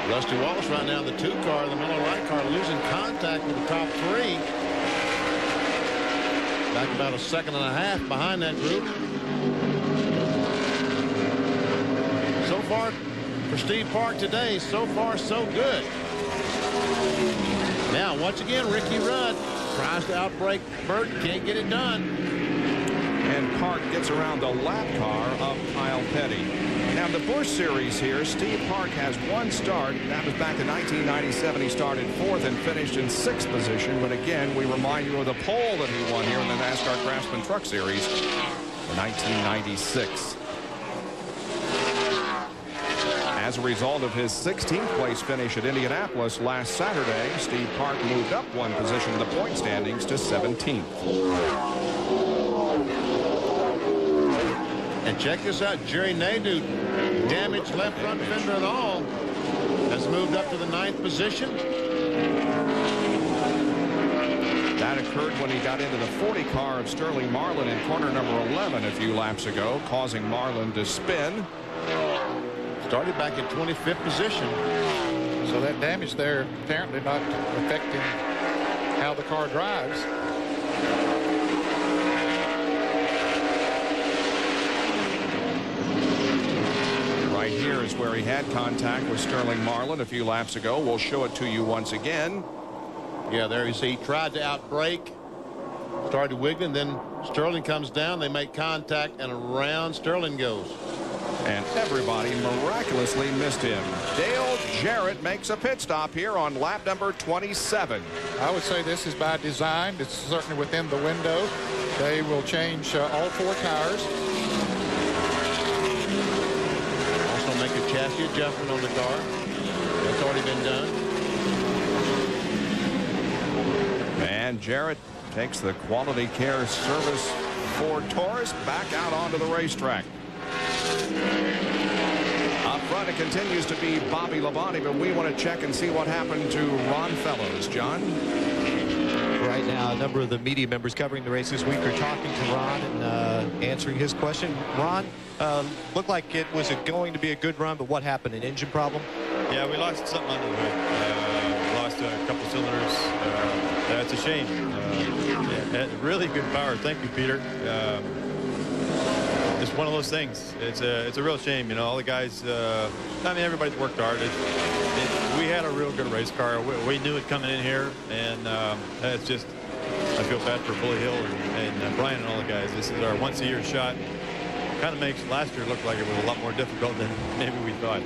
Rusty Wallace right now in the 2 car, the Miller Lite car, losing contact with the top 3. Back about a second and a half behind that group. So far for Steve Park today, so far so good. Now once again Ricky Rudd tries to outbrake Burton, can't get it done. And Park gets around the lap car of Kyle Petty. Now the Busch Series here, Steve Park has 1 start. That was back in 1997. He started 4th and finished in 6th position. But again, we remind you of the pole that he won here in the NASCAR Craftsman Truck Series in 1996. As a result of his 16th place finish at Indianapolis last Saturday, Steve Park moved up 1 position in the point standings to 17th. And check this out, Jerry Nadeau, damaged left front fender and all, has moved up to the 9th position. That occurred when he got into the 40 car of Sterling Marlin in corner number 11 a few laps ago, causing Marlin to spin. Started back in 25th position. So that damage there apparently not affecting how the car drives. Right here is where he had contact with Sterling Marlin a few laps ago. We'll show it to you once again. Yeah, there you see, he tried to outbrake, started wiggling, then Sterling comes down, they make contact, and around Sterling goes. And everybody miraculously missed him. Dale Jarrett makes a pit stop here on lap number 27. I would say this is by design. It's certainly within the window. They will change all 4 tires. Also make a chassis adjustment on the car. That's already been done. And Jarrett takes the quality care service Ford Taurus back out onto the racetrack. Up front, it continues to be Bobby Labonte, but we want to check and see what happened to Ron Fellows. John? Right now, a number of the media members covering the race this week are talking to Ron and answering his question. Ron, looked like it was going to be a good run, but what happened? An engine problem? Yeah, we lost something under the hood. Lost a couple cylinders. That's a shame. Had really good power. Thank you, Peter. It's one of those things. It's a real shame, you know. All the guys, I mean, everybody's worked hard. We had a real good race car. We knew it coming in here, and it's just, I feel bad for Bully Hill and Brian and all the guys. This is our once-a-year shot. Kind of makes last year look like it was a lot more difficult than maybe we thought.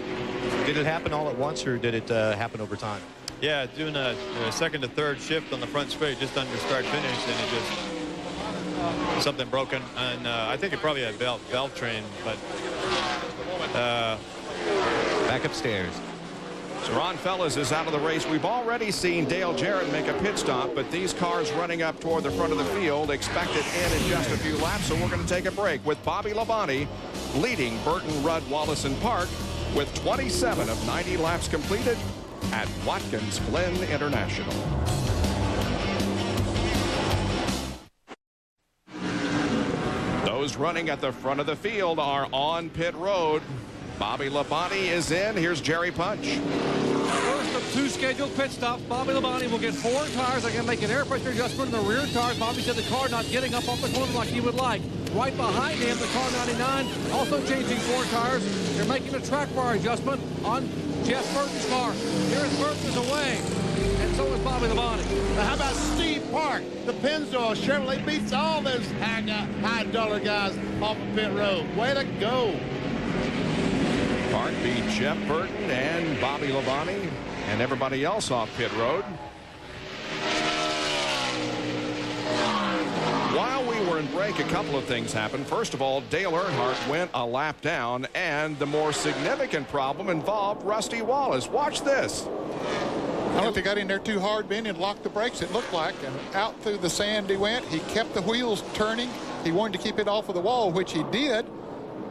Did it happen all at once, or did it happen over time? Yeah, doing a second to third shift on the front straight, just under start finish, and it just something broken, and I think it probably had valve train, but back upstairs. So Ron Fellows is out of the race. We've already seen Dale Jarrett make a pit stop, but these cars running up toward the front of the field expect it in just a few laps, so we're going to take a break with Bobby Labonte leading Burton, Rudd, Wallace, and Park with 27 of 90 laps completed at Watkins Glen International. Those running at the front of the field are on pit road. Bobby Labonte is in. Here's Jerry Punch. First of 2 scheduled pit stops. Bobby Labonte will get 4 tires. They're going to make an air pressure adjustment in the rear tires. Bobby said the car not getting up off the corner like he would like. Right behind him, the car 99 also changing 4 tires. They're making a track bar adjustment on Jeff Burton's car. Here's Burton's away, and so is Bobby Labonte. Now, how about Steve Park? The Pennzoil Chevrolet beats all those high-dollar guys off of pit road. Way to go. Park beat Jeff Burton and Bobby Labonte and everybody else off pit road. and break, a couple of things happened. First of all, Dale Earnhardt went a lap down, and the more significant problem involved Rusty Wallace. Watch this. I don't know if he got in there too hard, Ben, and locked the brakes, it looked like, and out through the sand he went. He kept the wheels turning. He wanted to keep it off of the wall, which he did,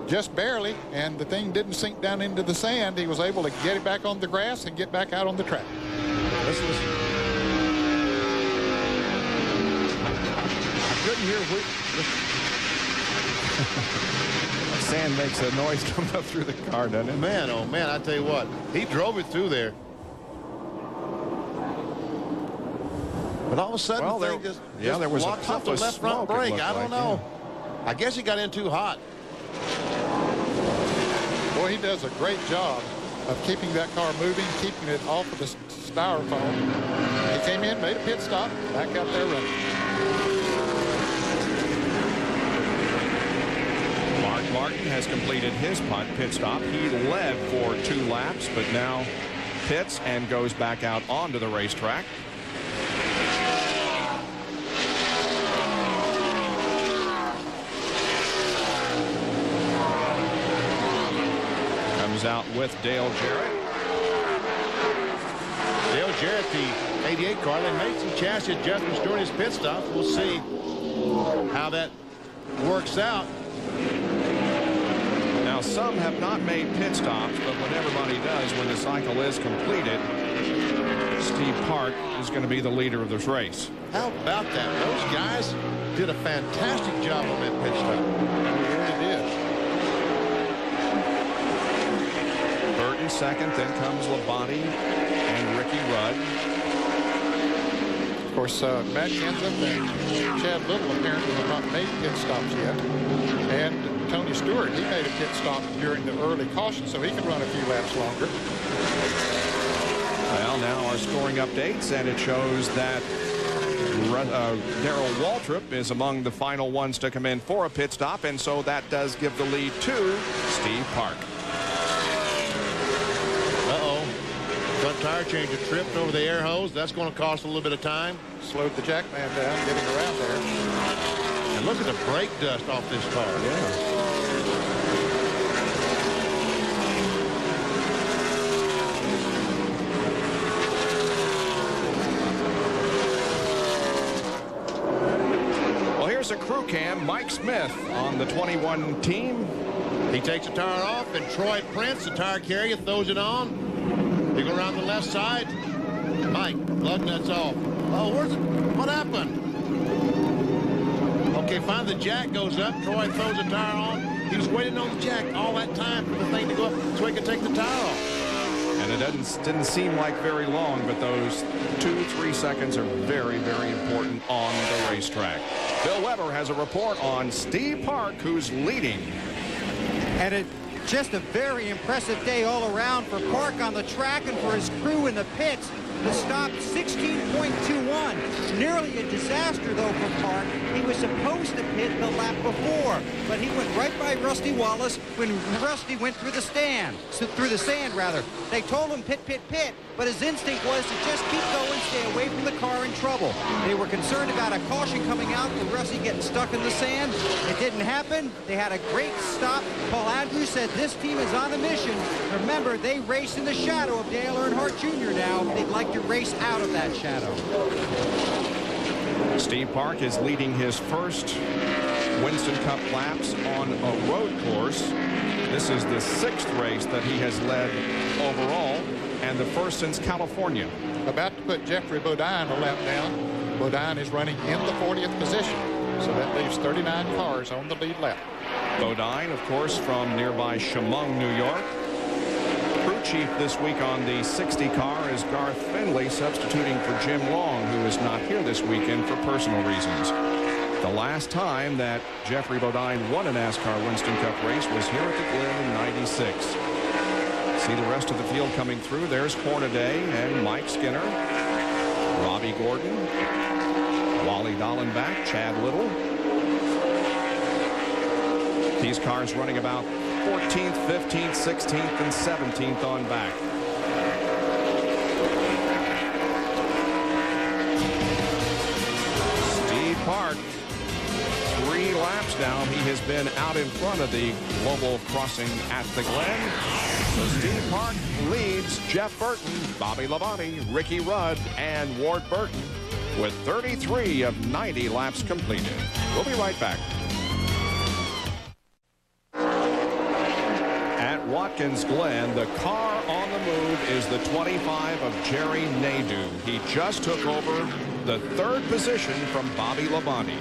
just barely, and the thing didn't sink down into the sand. He was able to get it back on the grass and get back out on the track. Let's listen. I couldn't hear sand makes a noise coming up through the car, doesn't it? Man, oh man, I tell you what, he drove it through there. But all of a sudden, Well, the thing just there was a locks up the puff of left front smoke, it brake. looked I don't like, know. I guess he got in too hot. Boy, he does a great job of keeping that car moving, keeping it off of the styrofoam. He came in, made a pit stop, back out there running. Mark Martin has completed his pit stop. He led for 2 laps, but now pits and goes back out onto the racetrack. Comes out with Dale Jarrett. Dale Jarrett, the 88 car, they made some chassis adjustments during his pit stop. We'll see how that works out. Now, some have not made pit stops, but when everybody does, when the cycle is completed, Steve Park is going to be the leader of this race. How about that? Those guys did a fantastic job on that pit stop. They really did. Burton second, then comes Labonte and Ricky Rudd. Of course, Matt Kenseth and Chad Little apparently have not made pit stops yet. And Tony Stewart, he made a pit stop during the early caution, so he can run a few laps longer. Well, now our scoring updates, and it shows that Darrell Waltrip is among the final ones to come in for a pit stop, and so that does give the lead to Steve Park. Front tire changer tripped over the air hose. That's going to cost a little bit of time. Slowed the jackman down, getting around there. And look at the brake dust off this car. Well, here's a crew cam. Mike Smith on the 21 team. He takes the tire off, and Troy Prince, the tire carrier, throws it on. They go around the left side. Mike, lug nuts off. Oh, where's it? What happened? Okay, finally the jack goes up. Troy throws the tire on. He was waiting on the jack all that time for the thing to go up so he could take the tire off. And it didn't seem like very long, but those 2-3 seconds are very, very important on the racetrack. Bill Weber has a report on Steve Park, who's leading. And just a very impressive day all around for Park on the track and for his crew in the pits. The stop 16.21. Nearly a disaster, though, for Park. He was supposed to pit the lap before, but he went right by Rusty Wallace when Rusty went through the sand. They told him pit, pit, pit, but his instinct was to just keep going, stay away from the car in trouble. They were concerned about a caution coming out for Rusty getting stuck in the sand. It didn't happen. They had a great stop. Paul Andrews said this team is on a mission. Remember, they race in the shadow of Dale Earnhardt Jr. now. They'd like to race out of that shadow. Steve Park is leading his first Winston Cup laps on a road course. This is the 6th race that he has led overall, and the first since California. About to put Jeffrey Bodine a lap down. Bodine is running in the 40th position, so that leaves 39 cars on the lead lap. Bodine, of course, from nearby Chemung, New York. Crew chief this week on the 60 car is Garth Finley, substituting for Jim Long, who is not here this weekend for personal reasons. The last time that Jeffrey Bodine won a NASCAR Winston Cup race was here at the Glen in '96. See the rest of the field coming through. There's Hornaday and Mike Skinner, Robbie Gordon, Wally Dallenbach, Chad Little. These cars running about 14th, 15th, 16th, and 17th on back. Steve Park, 3 now he has been out in front of the global crossing at the Glen. So Steve Park leads Jeff Burton, Bobby Labonte, Ricky Rudd, and Ward Burton with 33 of 90 laps completed. We'll be right back. At Watkins Glen, the car on the move is the 25 of Jerry Nadeau. He just took over the third position from Bobby Labonte.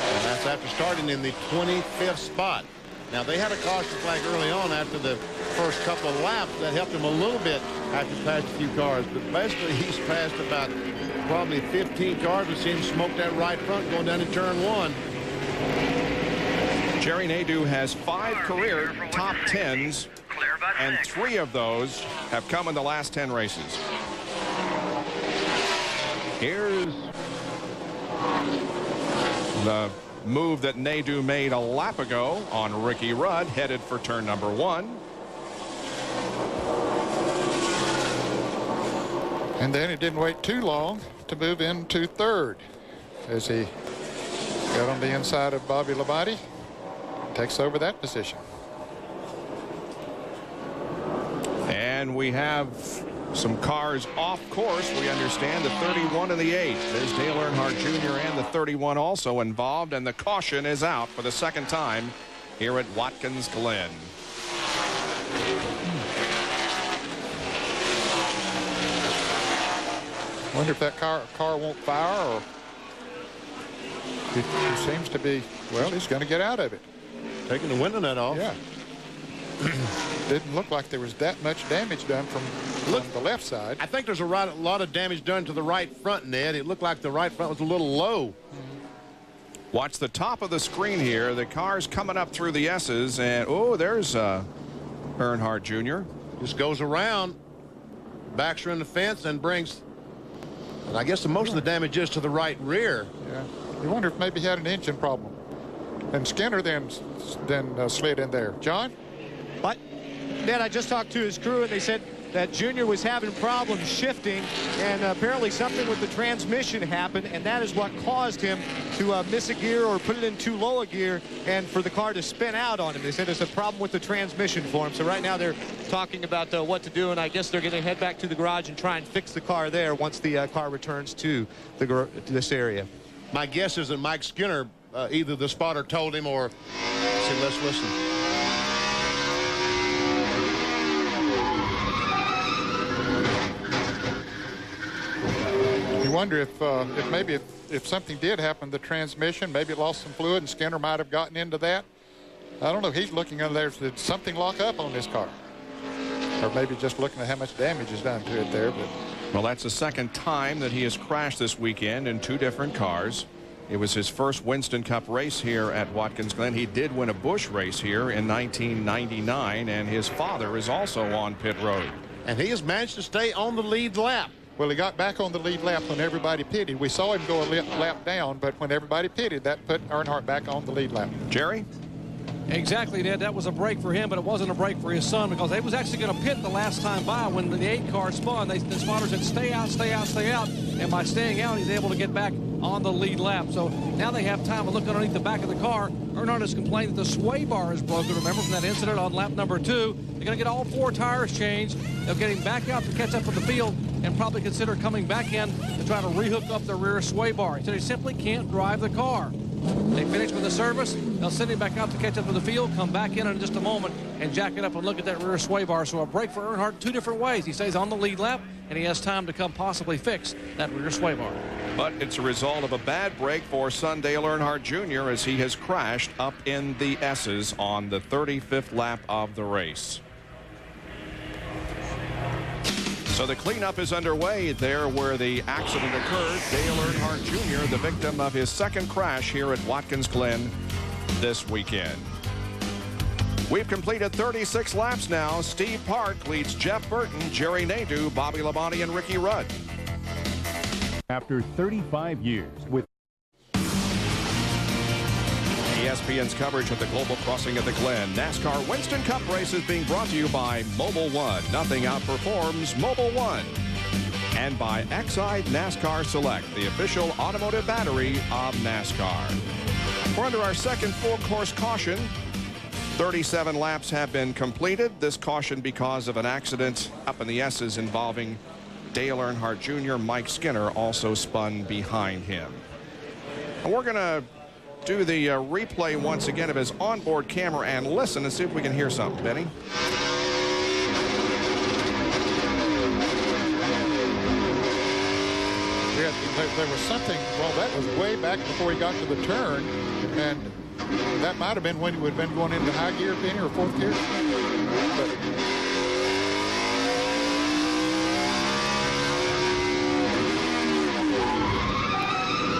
And that's after starting in the 25th spot. Now, they had a caution flag early on after the first couple of laps. That helped him a little bit after he passed a few cars. But basically, he's passed about probably 15 cars. We've seen him smoke that right front going down to turn 1. Jerry Nadeau has 5 career top 10s, and 3 of those have come in the last 10 races. Here's the move that Nadeau made a lap ago on Ricky Rudd, headed for turn number 1. And then it didn't wait too long to move into third as he got on the inside of Bobby Labonte. Takes over that position. And we have some cars off course. We understand the 31 and the 8. There's Dale Earnhardt Jr. and the 31 also involved, and the caution is out for the second time here at Watkins Glen. Wonder if that car won't fire, or it seems to be, well, he's going to get out of it. Taking the window net off. Yeah. Didn't look like there was that much damage done from the left side. I think there's a lot of damage done to the right front, Ned. It looked like the right front was a little low. Watch the top of the screen here. The car's coming up through the S's, and oh, there's Earnhardt Jr. Just goes around, backs her in the fence, and brings, and I guess most of the damage is to the right rear. Yeah. You wonder if maybe he had an engine problem. And Skinner then slid in there. John? But, Ned, I just talked to his crew, and they said that Junior was having problems shifting, and apparently something with the transmission happened, and that is what caused him to miss a gear or put it in too low a gear and for the car to spin out on him. They said there's a problem with the transmission for him. So right now they're talking about what to do, and I guess they're going to head back to the garage and try and fix the car there once the car returns to this area. My guess is that Mike Skinner, either the spotter told him or, let's listen. You wonder if something did happen to the transmission, maybe it lost some fluid, and Skinner might have gotten into that. I don't know. He's looking under there. Did something lock up on this car? Or maybe just looking at how much damage is done to it there. But well, that's the second time that he has crashed this weekend in 2 different cars. It was his first Winston Cup race here at Watkins Glen. He did win a Busch race here in 1999, and his father is also on pit road. And he has managed to stay on the lead lap. Well, he got back on the lead lap when everybody pitted. We saw him go a lap down, but when everybody pitted, that put Earnhardt back on the lead lap. Jerry? Exactly, Ned. That was a break for him, but it wasn't a break for his son, because they was actually going to pit the last time by when the 8 car spun. The spotters said, stay out, stay out, stay out. And by staying out, he's able to get back on the lead lap. So now they have time to look underneath the back of the car. Earnhardt has complained that the sway bar is broken. Remember from that incident on lap number 2. They're going to get all 4 tires changed. They'll get him back out to catch up with the field and probably consider coming back in to try to rehook up the rear sway bar. He said he simply can't drive the car. They finish with the service. They'll send him back out to catch up with the field, come back in just a moment, and jack it up and look at that rear sway bar. So a break for Earnhardt 2 different ways. He stays on the lead lap, and he has time to come possibly fix that rear sway bar. But it's a result of a bad break for son Dale Earnhardt Jr. as he has crashed up in the S's on the 35th lap of the race. So the cleanup is underway there where the accident occurred. Dale Earnhardt Jr., the victim of his second crash here at Watkins Glen this weekend. We've completed 36 laps now. Steve Park leads Jeff Burton, Jerry Nadeau, Bobby Labonte, and Ricky Rudd. After 35 years with ESPN's coverage of the Global Crossing at the Glen NASCAR Winston Cup race is being brought to you by Mobil 1. Nothing outperforms Mobil 1. And by Exide NASCAR Select, the official automotive battery of NASCAR. We're under our second full-course caution. 37 laps have been completed. This caution because of an accident up in the S's involving Dale Earnhardt Jr. Mike Skinner also spun behind him. And we're going to do the replay once again of his onboard camera and listen and see if we can hear something. Benny? Yeah, there was something, well, that was way back before he got to the turn, and that might have been when he would have been going into high gear, Penny, or fourth gear. But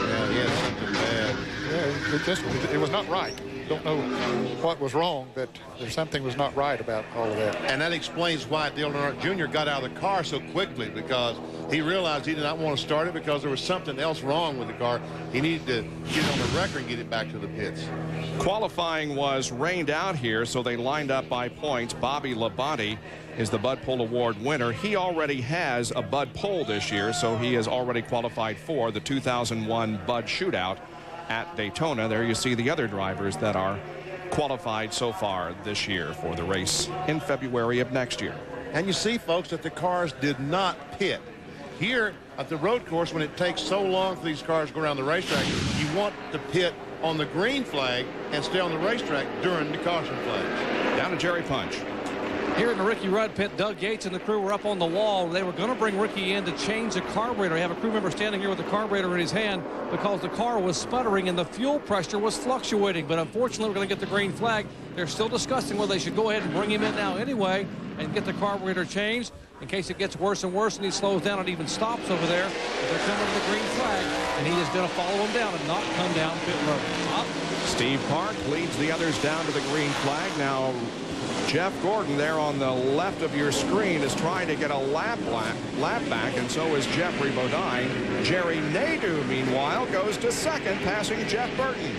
Yeah, he had something bad. yeah, it was not right. Don't know what was wrong, but something was not right about all of that. And that explains why Dale Earnhardt Jr. got out of the car so quickly, because he realized he did not want to start it because there was something else wrong with the car. He needed to get it on the record and get it back to the pits. Qualifying was rained out here, so they lined up by points. Bobby Labonte is the Bud Pole Award winner. He already has a Bud Pole this year, so he has already qualified for the 2001 Bud Shootout at Daytona. There you see the other drivers that are qualified so far this year for the race in February of next year. And you see, folks, that the cars did not pit. Here at the road course, when it takes so long for these cars to go around the racetrack, you want to pit on the green flag and stay on the racetrack during the caution flags. Down to Jerry Punch. Here in the Ricky Rudd pit, Doug Yates and the crew were up on the wall. They were going to bring Ricky in to change the carburetor. I have a crew member standing here with the carburetor in his hand because the car was sputtering and the fuel pressure was fluctuating. But unfortunately, we're going to get the green flag. They're still discussing whether they should go ahead and bring him in now anyway and get the carburetor changed in case it gets worse and worse and he slows down and even stops over there. But they're coming to the green flag, and he is going to follow him down and not come down pit road. Steve Park leads the others down to the green flag. Now, Jeff Gordon there on the left of your screen is trying to get a lap back, and so is Jeffrey Bodine. Jerry Nadeau, meanwhile, goes to second, passing Jeff Burton.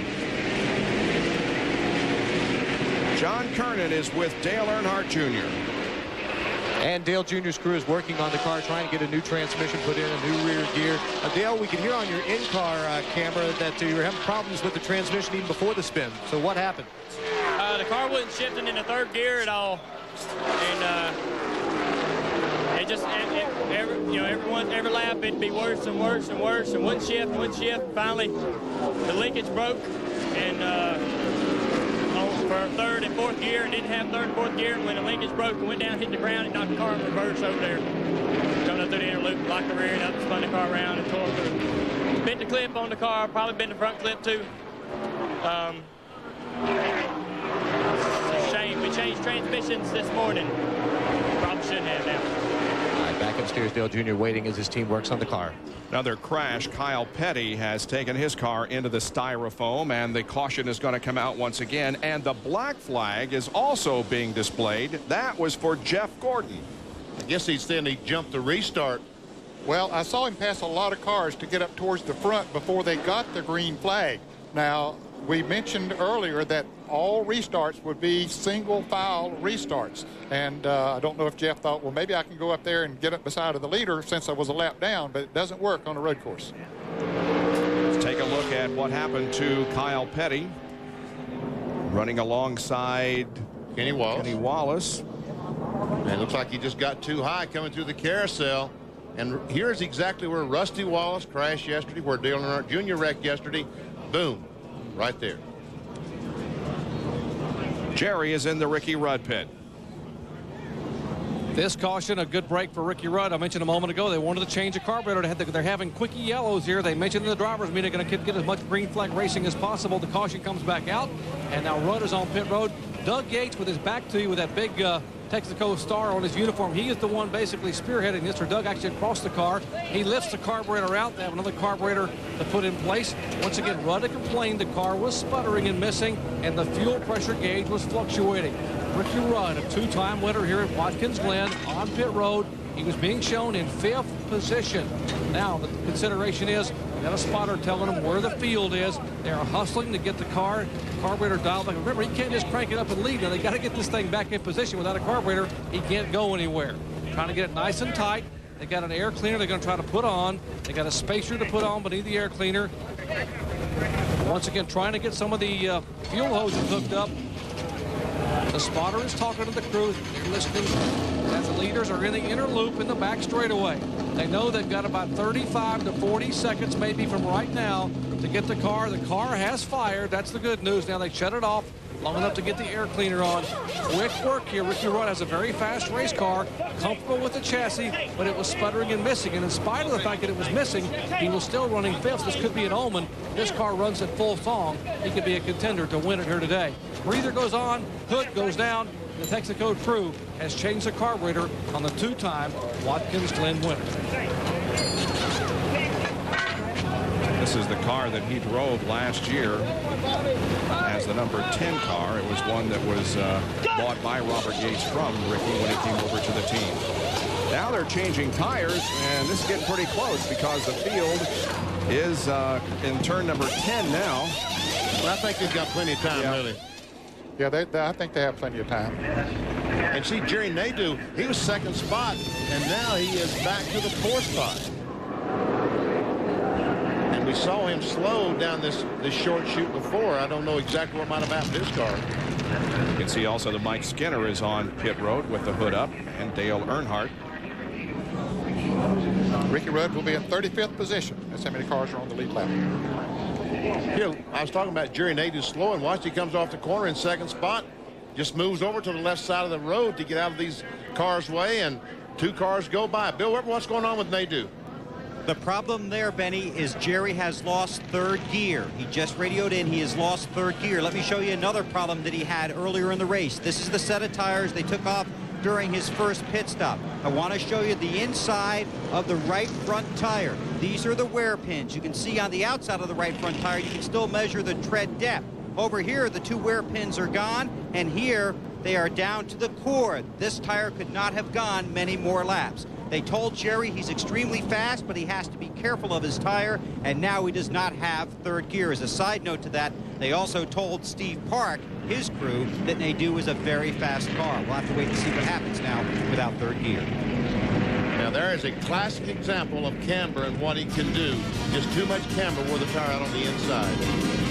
John Kernan is with Dale Earnhardt Jr. And Dale Jr.'s crew is working on the car, trying to get a new transmission put in, a new rear gear. Dale, we can hear on your in-car camera that you were having problems with the transmission even before the spin. So what happened? The car wasn't shifting in the third gear at all, and it just every lap it'd be worse and worse and worse, and wouldn't shift. Finally, the linkage broke, and for third and fourth gear, and didn't have third and fourth gear. And when the linkage broke and went down, hit the ground, and knocked the car in reverse over there. Coming up through the inner loop, locked the rear end up, spun the car around, and tore through. Bent the clip on the car, probably bent the front clip too. It's a shame. We changed transmissions this morning. Probably shouldn't have now. All right, back upstairs, Dale Jr. waiting as his team works on the car. Another crash. Kyle Petty has taken his car into the styrofoam, and the caution is going to come out once again. And the black flag is also being displayed. That was for Jeff Gordon. I guess he's saying he jumped the restart. Well, I saw him pass a lot of cars to get up towards the front before they got the green flag. Now, we mentioned earlier that all restarts would be single file restarts. And I don't know if Jeff thought, well, maybe I can go up there and get up beside of the leader since I was a lap down, but it doesn't work on a road course. Let's take a look at what happened to Kyle Petty running alongside Kenny Wallace. And it looks like he just got too high coming through the carousel. And here's exactly where Rusty Wallace crashed yesterday, where Dale Earnhardt Jr. wrecked yesterday. Boom. Right there. Jerry is in the Ricky Rudd pit. This caution, a good break for Ricky Rudd. I mentioned a moment ago they wanted to change the carburetor. They're having quickie yellows here. They mentioned in the driver's meeting they're going to get as much green flag racing as possible. The caution comes back out, and now Rudd is on pit road. Doug Yates with his back to you with that big Texaco star on his uniform. He is the one basically spearheading this. For Doug actually across the car. He lifts the carburetor out. They have another carburetor to put in place. Once again, Rudd had complained the car was sputtering and missing, and the fuel pressure gauge was fluctuating. Ricky Rudd, a two-time winner here at Watkins Glen on pit road. He was being shown in 5th position. Now the consideration is we got a spotter telling him where the field is. They are hustling to get the carburetor dialed back. Remember, he can't just crank it up and leave. Now they got to get this thing back in position. Without a carburetor, he can't go anywhere. Trying to get it nice and tight. They got an air cleaner they're going to try to put on. They got a spacer to put on beneath the air cleaner. Once again, trying to get some of the fuel hoses hooked up. The spotter is talking to the crew. They're listening as the leaders are in the inner loop in the back straightaway. They know they've got about 35 to 40 seconds maybe from right now to get the car. The car has fired. That's the good news. Now they shut it off long enough to get the air cleaner on. Quick work here. Ricky Rudd has a very fast race car, comfortable with the chassis, but it was sputtering and missing. And in spite of the fact that it was missing, he was still running fifth. This could be an omen. This car runs at full song. He could be a contender to win it here today. Breather goes on, hood goes down. The Texaco crew has changed the carburetor on the two-time Watkins Glen winner. This is the car that he drove last year as the number 10 car. It was one that was bought by Robert Yates from Ricky when he came over to the team. Now they're changing tires, and this is getting pretty close because the field is in turn number 10 now. Well, I think they've got plenty of time, really. Yeah, I think they have plenty of time. And see, Jerry Nadeau, he was second spot, and now he is back to the fourth spot. And we saw him slow down this short chute before. I don't know exactly what might have happened to his car. You can see also that Mike Skinner is on pit road with the hood up, and Dale Earnhardt. Ricky Rudd will be in 35th position. That's how many cars are on the lead lap. Here, I was talking about Jerry Nadeau slow, and watch, he comes off the corner in second spot, just moves over to the left side of the road to get out of these cars' way, and two cars go by. Bill, what's going on with Nadeau? The problem there, Benny, is Jerry has lost third gear. He just radioed in. He has lost third gear. Let me show you another problem that he had earlier in the race. This is the set of tires they took off during his first pit stop. I want to show you the inside of the right front tire. These are the wear pins. You can see on the outside of the right front tire, you can still measure the tread depth. Over here, the two wear pins are gone, and here they are down to the core. This tire could not have gone many more laps. They told Jerry he's extremely fast, but he has to be careful of his tire, and now he does not have third gear. As a side note to that, they also told Steve Park, his crew, that Nadeau is a very fast car. We'll have to wait and see what happens now without third gear. Now, there is a classic example of camber and what he can do. Just too much camber wore the tire out on the inside.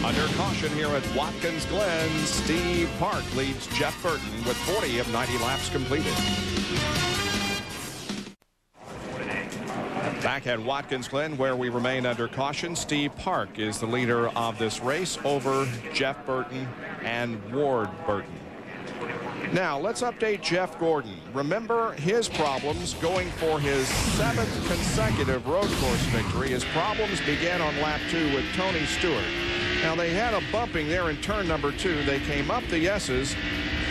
Under caution here at Watkins Glen, Steve Park leads Jeff Burton with 40 of 90 laps completed. Back at Watkins Glen, where we remain under caution, Steve Park is the leader of this race over Jeff Burton and Ward Burton. Now, let's update Jeff Gordon. Remember his problems going for his 7th consecutive road course victory. His problems began on lap 2 with Tony Stewart. Now, they had a bumping there in turn number 2. They came up the S's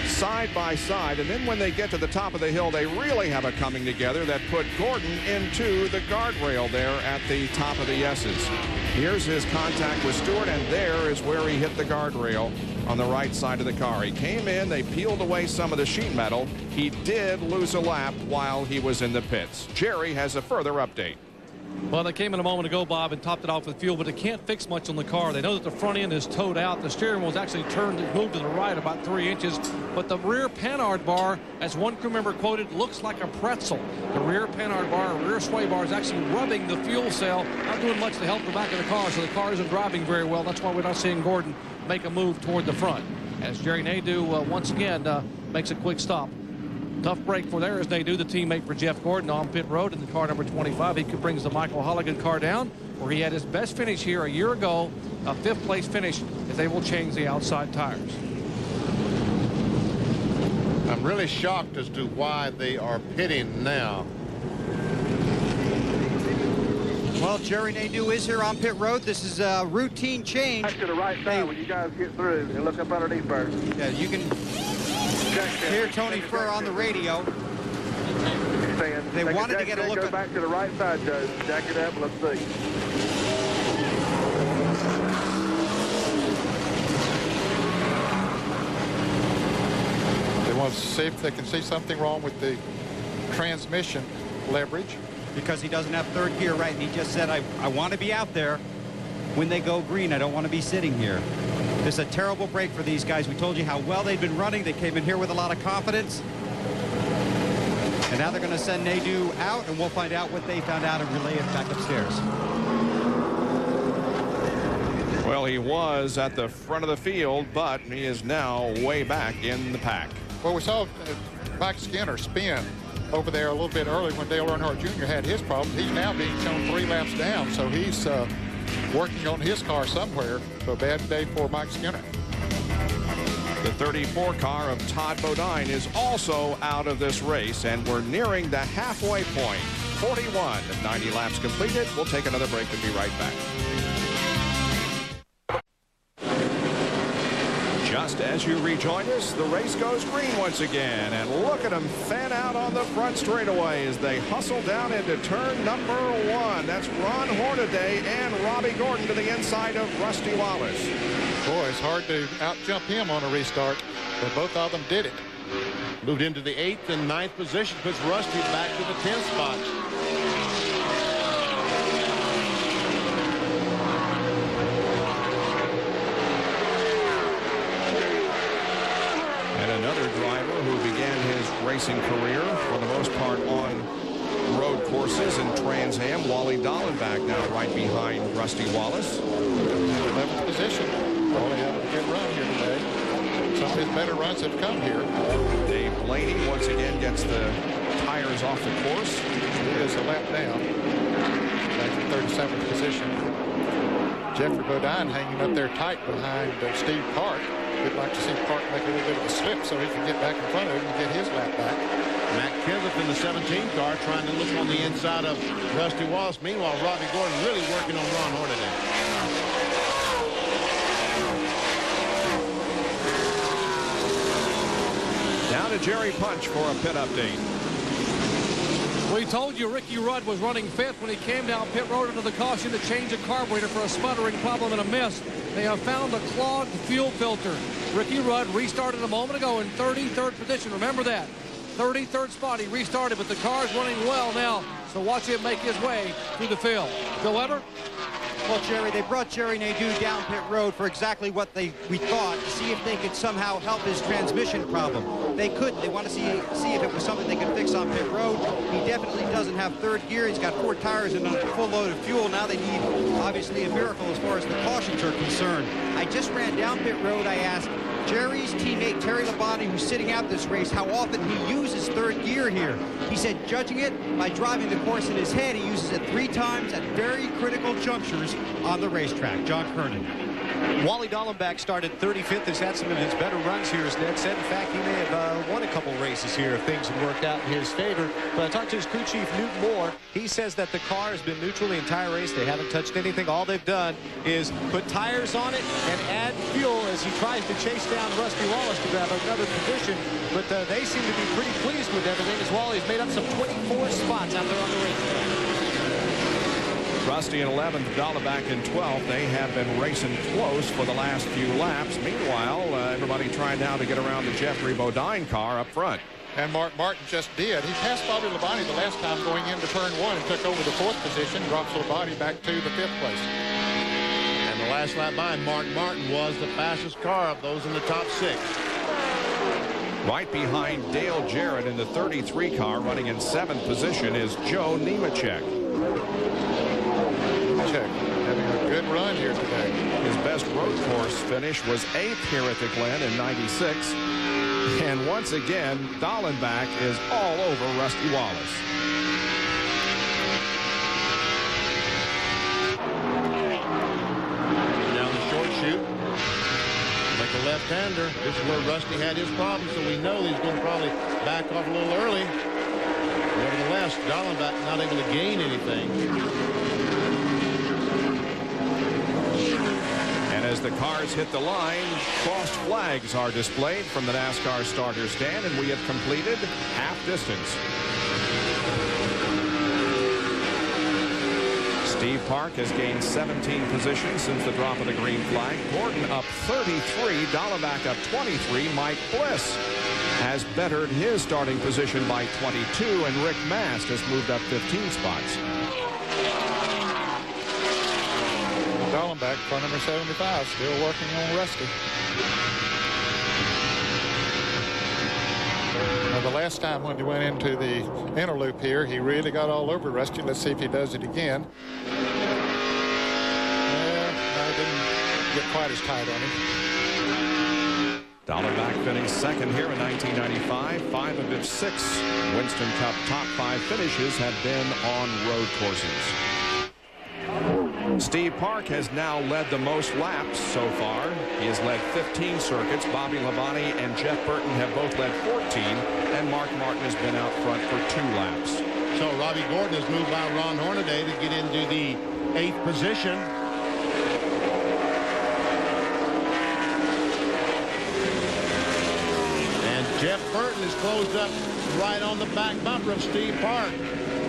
side by side, and then when they get to the top of the hill, they really have a coming together that put Gordon into the guardrail there at the top of the S's. Here's his contact with Stewart, and there is where he hit the guardrail on the right side of the car. He came in, they peeled away some of the sheet metal. He did lose a lap while he was in the pits. Jerry has a further update. Well, they came in a moment ago, Bob, and topped it off with fuel, but they can't fix much on the car. They know that the front end is towed out. The steering wheel is actually moved to the right about 3 inches, but the rear panhard bar, as one crew member quoted, looks like a pretzel. The rear panhard bar, rear sway bar, is actually rubbing the fuel cell, not doing much to help the back of the car, so the car isn't driving very well. That's why we're not seeing Gordon make a move toward the front. As Jerry Nadeau once again makes a quick stop. Tough break for there is Nadeau, the teammate for Jeff Gordon on pit road in the car number 25. He brings the Michael Holligan car down, where he had his best finish here a year ago, a 5th place finish, as they will change the outside tires. I'm really shocked as to why they are pitting now. Well, Jerry Nadeau is here on pit road. This is a routine change. Back to the right side when you guys get through and look up underneath first. Yeah, you can hear Tony Furr on the radio. They wanted to get a look Go at... back to the right side, Joe. Jack it up. Let's see. They want to see if they can see something wrong with the transmission leverage. Because he doesn't have third gear, right? And he just said, I want to be out there when they go green. I don't want to be sitting here. This is a terrible break for these guys. We told you how well they've been running. They came in here with a lot of confidence. And now they're going to send Nadeau out, and we'll find out what they found out and relay it back upstairs. Well, he was at the front of the field, but he is now way back in the pack. Well, we saw Mike Skinner spin over there a little bit early when Dale Earnhardt Jr. had his problem. He's now being shown 3 laps down, so he's working on his car somewhere. So a bad day for Mike Skinner. The 34 car of Todd Bodine is also out of this race, and we're nearing the halfway point. 41 of 90 laps completed. We'll take another break and be right back. Just as you rejoin us, the race goes green once again, and look at them fan out on the front straightaway as they hustle down into turn number 1. That's Ron Hornaday and Robbie Gordon to the inside of Rusty Wallace. Boy, it's hard to out-jump him on a restart, but both of them did it. Moved into the 8th and 9th position, puts Rusty back to the 10th spot. And another driver who began his racing career for the most part on road courses in Trans Am, Wally Dallenbach, now right behind Rusty Wallace. 11th position. Wally had a good run here today. Some of his better runs have come here. Dave Blaney once again gets the tires off the course. He is a lap down. Back in 37th position. Jeffrey Bodine hanging up there tight behind Steve Park. We'd like to see Park make a little bit of a slip so he can get back in front of him and get his lap back. Matt Kenseth in the 17 car trying to look on the inside of Rusty Wallace. Meanwhile, Robbie Gordon really working on Ron Hornaday. Down to Jerry Punch for a pit update. We told you Ricky Rudd was running 5th when he came down pit road into the caution to change a carburetor for a sputtering problem and a miss. They have found a clogged fuel filter. Ricky Rudd restarted a moment ago in 33rd position. Remember that. 33rd spot. He restarted, but the car's running well now. So watch him make his way through the field. Bill Weber? Well, Jerry, they brought Jerry Nadeau down pit road for exactly what we thought, to see if they could somehow help his transmission problem. They couldn't. They want to see if it was something they could fix on pit road. He definitely doesn't have 3rd gear. He's got 4 tires and a full load of fuel. Now they need, obviously, a miracle as far as the cautions are concerned. I just ran down pit road. I asked Jerry's teammate, Terry Labonte, who's sitting out this race, how often he uses 3rd gear here. He said, judging it by driving the course in his head, he uses it 3 times at very critical junctures on the racetrack. John Kernan. Wally Dallenbach started 35th, has had some of his better runs here, as Ned said. In fact, he may have won a couple races here if things had worked out in his favor. But I talked to his crew chief, Newton Moore. He says that the car has been neutral the entire race. They haven't touched anything. All they've done is put tires on it and add fuel as he tries to chase down Rusty Wallace to grab another position. But they seem to be pretty pleased with everything, as Wally's made up some 24 spots out there on the racetrack. Rusty in 11th, Dallenbach in 12th. They have been racing close for the last few laps. Meanwhile, everybody trying now to get around the Jeffrey Bodine car up front. And Mark Martin just did. He passed Bobby Labonte the last time going into turn 1 and took over the 4th position, drops Labonte back to the 5th place. And the last lap by Mark Martin was the fastest car of those in the top 6. Right behind Dale Jarrett in the 33 car, running in 7th position, is Joe Nemechek. Having a good run here today. His best road course finish was 8th here at the Glen in 96. And once again, Dallenbach is all over Rusty Wallace. Down the short chute. Like a left-hander. This is where Rusty had his problem, so we know he's going to probably back off a little early. Nevertheless, Dallenbach not able to gain anything. As the cars hit the line, crossed flags are displayed from the NASCAR starter stand, and we have completed half distance. Steve Park has gained 17 positions since the drop of the green flag. Gordon up 33, Dallenbach up 23. Mike Bliss has bettered his starting position by 22, and Rick Mast has moved up 15 spots. Dallenbach, car number 75, still working on Rusty. Now, the last time when he went into the inner loop here, he really got all over Rusty. Let's see if he does it again. get quite as tight on him. Dollarback finished second here in 1995. 5 of his 6 Winston Cup top 5 finishes have been on road courses. Steve Park has now led the most laps so far. He has led 15 circuits. Bobby Labonte and Jeff Burton have both led 14, and Mark Martin has been out front for 2 laps. So Robbie Gordon has moved by Ron Hornaday to get into the 8th position. Jeff Burton is closed up right on the back bumper of Steve Park.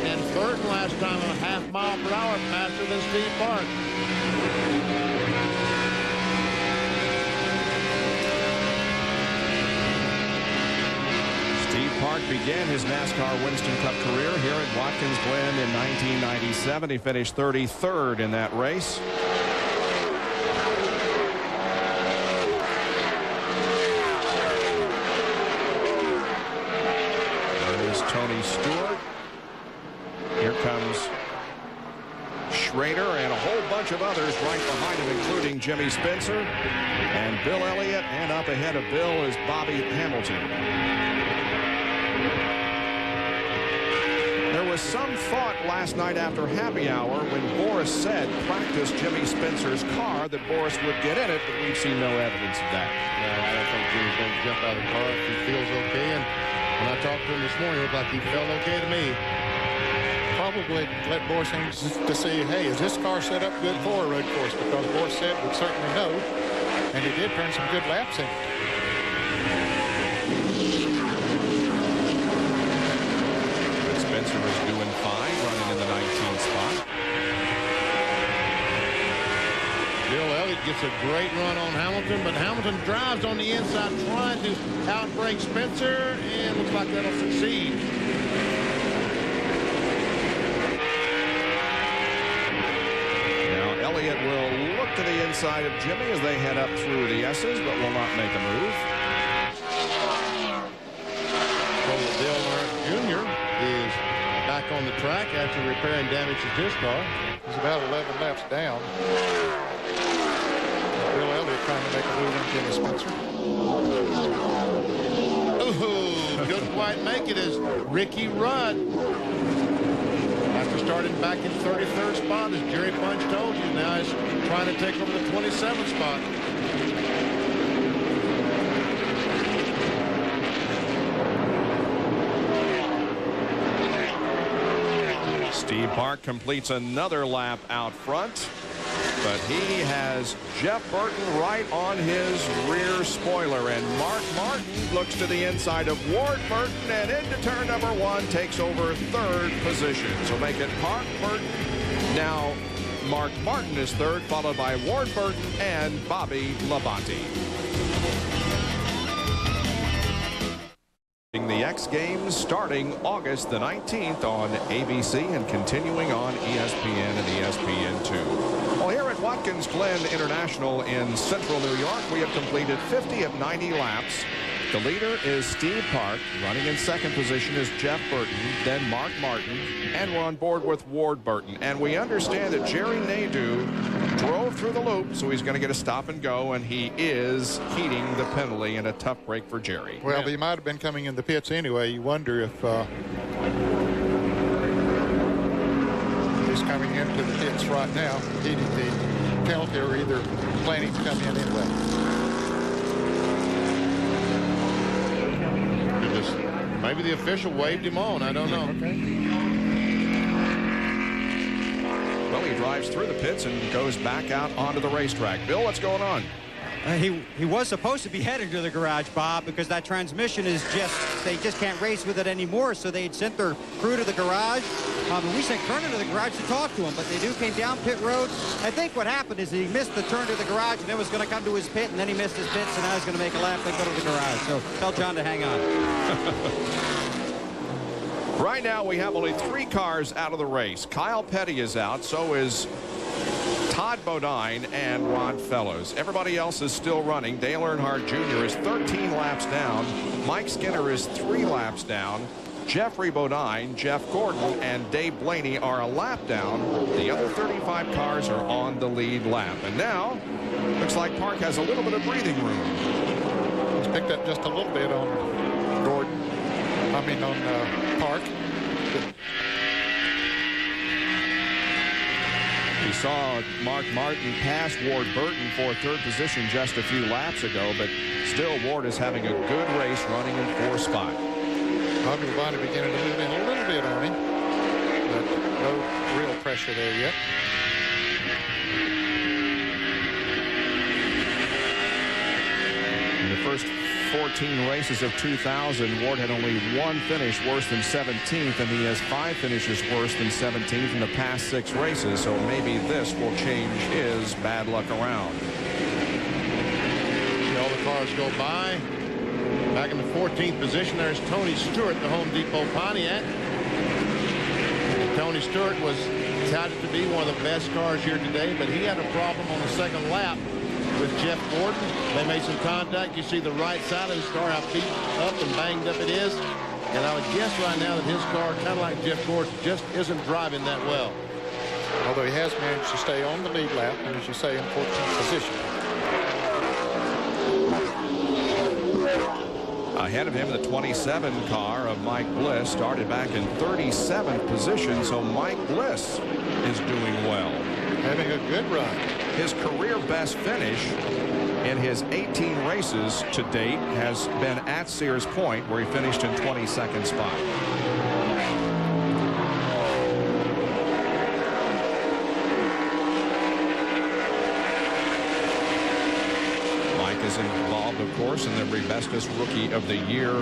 And Burton last time a half mile per hour faster than Steve Park. Steve Park began his NASCAR Winston Cup career here at Watkins Glen in 1997. He finished 33rd in that race. Tony Stewart. Here comes Schrader and a whole bunch of others right behind him, including Jimmy Spencer and Bill Elliott, and up ahead of Bill is Bobby Hamilton. There was some thought last night after happy hour when Boris said practice Jimmy Spencer's car that Boris would get in it, but we've seen no evidence of that. No, I don't think Jimmy's going to jump out of the car if he feels okay. And when I talked to him this morning, it looked like he felt okay to me. Probably let Boris to see, hey, is this car set up good for a road course? Because Boris said would certainly know, and he did turn some good laps in. Spencer is doing fine, running in the 19th spot. Bill Elliott gets a great run on Hamilton, but Hamilton drives on the inside trying to outbrake Spencer, and looks like that'll succeed. Now Elliott will look to the inside of Jimmy as they head up through the S's, but will not make a move. So Dale Earnhardt Jr. is back on the track after repairing damage to his car. He's about 11 laps down. Bill Elliott trying to make a move on Jimmy Spencer. Oh, couldn't quite make it as Ricky Rudd, after starting back in 33rd spot, as Jerry Punch told you, now he's trying to take over the 27th spot. Steve Park completes another lap out front, but he has Jeff Burton right on his rear spoiler, and Mark Martin looks to the inside of Ward Burton and into turn number 1, takes over 3rd position. So make it Park, Burton. Now Mark Martin is 3rd, followed by Ward Burton and Bobby Labonte. The X Games starting August the 19th on ABC and continuing on ESPN and ESPN2. Well, here at Watkins Glen International in central New York, we have completed 50 of 90 laps. The leader is Steve Park. Running in 2nd position is Jeff Burton, then Mark Martin, and we're on board with Ward Burton. And we understand that Jerry Nadeau drove through the loop, so he's going to get a stop and go, and he is heeding the penalty and a tough break for Jerry. Well, he might have been coming in the pits anyway. You wonder if he's coming into the pits right now, heeding the penalty, or either planning to come in anyway. Maybe the official waved him on. I don't know. Okay. Well, he drives through the pits and goes back out onto the racetrack. Bill, what's going on? He was supposed to be headed to the garage, Bob, because that transmission is they just can't race with it anymore. So they'd sent their crew to the garage. And we sent Kernan to the garage to talk to him, but they came down pit road. I think what happened is he missed the turn to the garage, and then was going to come to his pit, and then he missed his pit, so now he's going to make a lap and go to the garage. So tell John to hang on. Right now, we have only 3 cars out of the race. Kyle Petty is out, so is Todd Bodine and Rod Fellows. Everybody else is still running. Dale Earnhardt Jr. is 13 laps down. Mike Skinner is 3 laps down. Jeffrey Bodine, Jeff Gordon, and Dave Blaney are a lap down. The other 35 cars are on the lead lap. And now, the Looks like Park has a little bit of breathing room. He's picked up just a little bit on Gordon. I mean on Park. We saw Mark Martin pass Ward Burton for third position just a few laps ago, but still Ward is having a good race running in fourth spot. Bobby Labonte beginning to move in a little bit on him, but no real pressure there yet. In the first 14 races of 2000, Ward had only one finish worse than 17th, and he has 5 finishes worse than 17th in the past 6 races, so maybe this will change his bad luck around. All the cars go by. Back in the 14th position, there's Tony Stewart, the Home Depot Pontiac. Tony Stewart was touted to be one of the best cars here today, but he had a problem on the second lap with Jeff Gordon. They made some contact. You see the right side of his car, how beat up and banged up it is. And I would guess right now that his car, kind of like Jeff Gordon, just isn't driving that well. Although he has managed to stay on the lead lap, and as you say, in 14th position. Ahead of him, the 27 car of Mike Bliss started back in 37th position, so Mike Bliss is doing well. Having a good run. His career best finish in his 18 races to date has been at Sears Point, where he finished in 22nd spot. Mike is involved, of course, in the Rebestos Rookie of the Year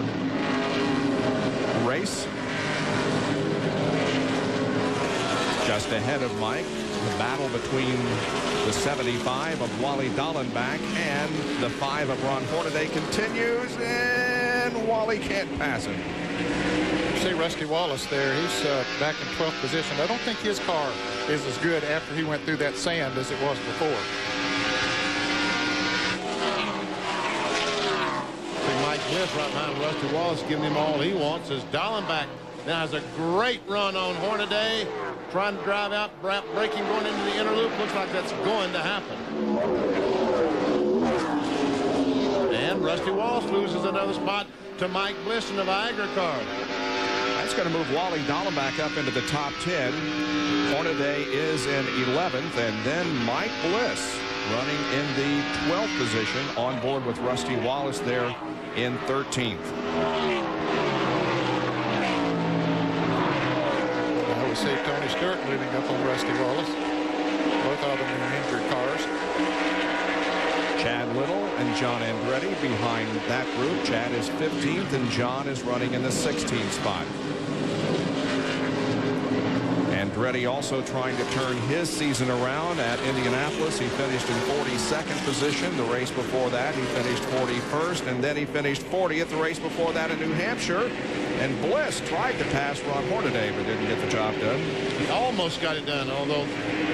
race. Just ahead of Mike, the battle between the 75 of Wally Dallenbach and the 5 of Ron Hornaday continues, and Wally can't pass him. You see Rusty Wallace there. He's back in 12th position. I don't think his car is as good after he went through that sand as it was before. Mike Bliss right behind Rusty Wallace, giving him all he wants, as Dallenbach now has a great run on Hornaday, trying to drive out, braking, going into the inner loop. Looks like that's going to happen. And Rusty Wallace loses another spot to Mike Bliss in the Viagra car. That's going to move Wally Dallenbach up into the top 10. Hornaday is in 11th, and then Mike Bliss running in the 12th position on board with Rusty Wallace there in 13th. Now we see Tony Stewart moving up on Rusty Wallace. Both of them in injured cars. Chad Little and John Andretti behind that group. Chad is 15th, and John is running in the 16th spot. Andretti also trying to turn his season around at Indianapolis. He finished in 42nd position. The race before that, he finished 41st, and then he finished 40th. The race before that in New Hampshire. And Bliss tried to pass Ron Hornaday, but didn't get the job done. He almost got it done, although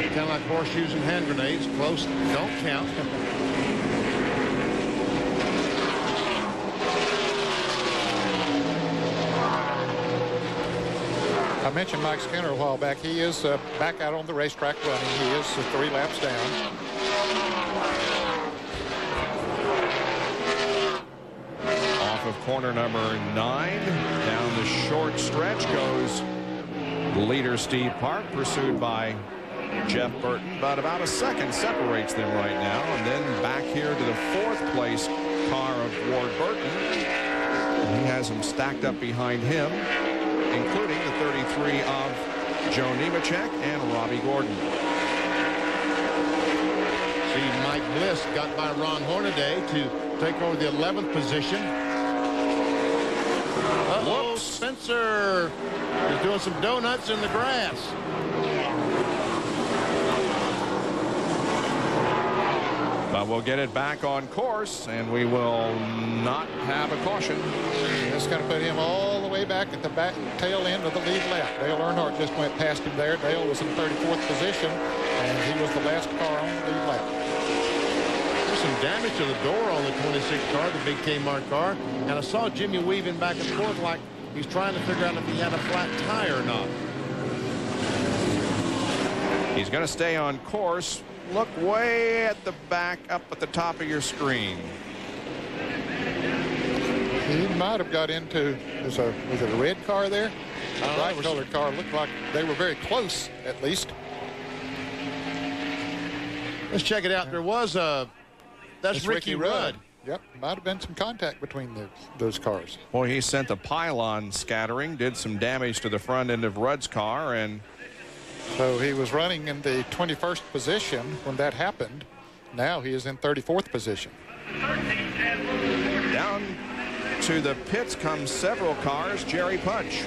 kind of like horseshoes and hand grenades. Close, don't count. I mentioned Mike Skinner a while back. He is back out on the racetrack running. He is 3 laps down. Off of corner number 9, down the short stretch goes leader Steve Park, pursued by Jeff Burton, but about a second separates them right now. And then back here to the 4th place car of Ward Burton. He has them stacked up behind him, including the 33 of Joe Nemechek and Robbie Gordon. See, Mike Bliss got by Ron Hornaday to take over the 11th position. Uh-oh, Spencer is doing some donuts in the grass. But we'll get it back on course, and we will not have a caution. That's going to put him all the way back at the tail end of the lead lap. Dale Earnhardt just went past him there. Dale was in 34th position, and he was the last car on the lead lap. There's some damage to the door on the 26 car, the big Kmart car. And I saw Jimmy weaving back and forth like he's trying to figure out if he had a flat tire or not. He's going to stay on course look way at the back up at the top of your screen. He might have got into, was it a red car there? A bright colored car. Looked like they were very close, at least. Let's check it out. There was that's Ricky Rudd. Yep, might have been some contact between those cars. Boy, he sent the pylon scattering, did some damage to the front end of Rudd's car, and so he was running in the 21st position when that happened. Now he is in 34th position. down to the pits come several cars. Jerry Punch.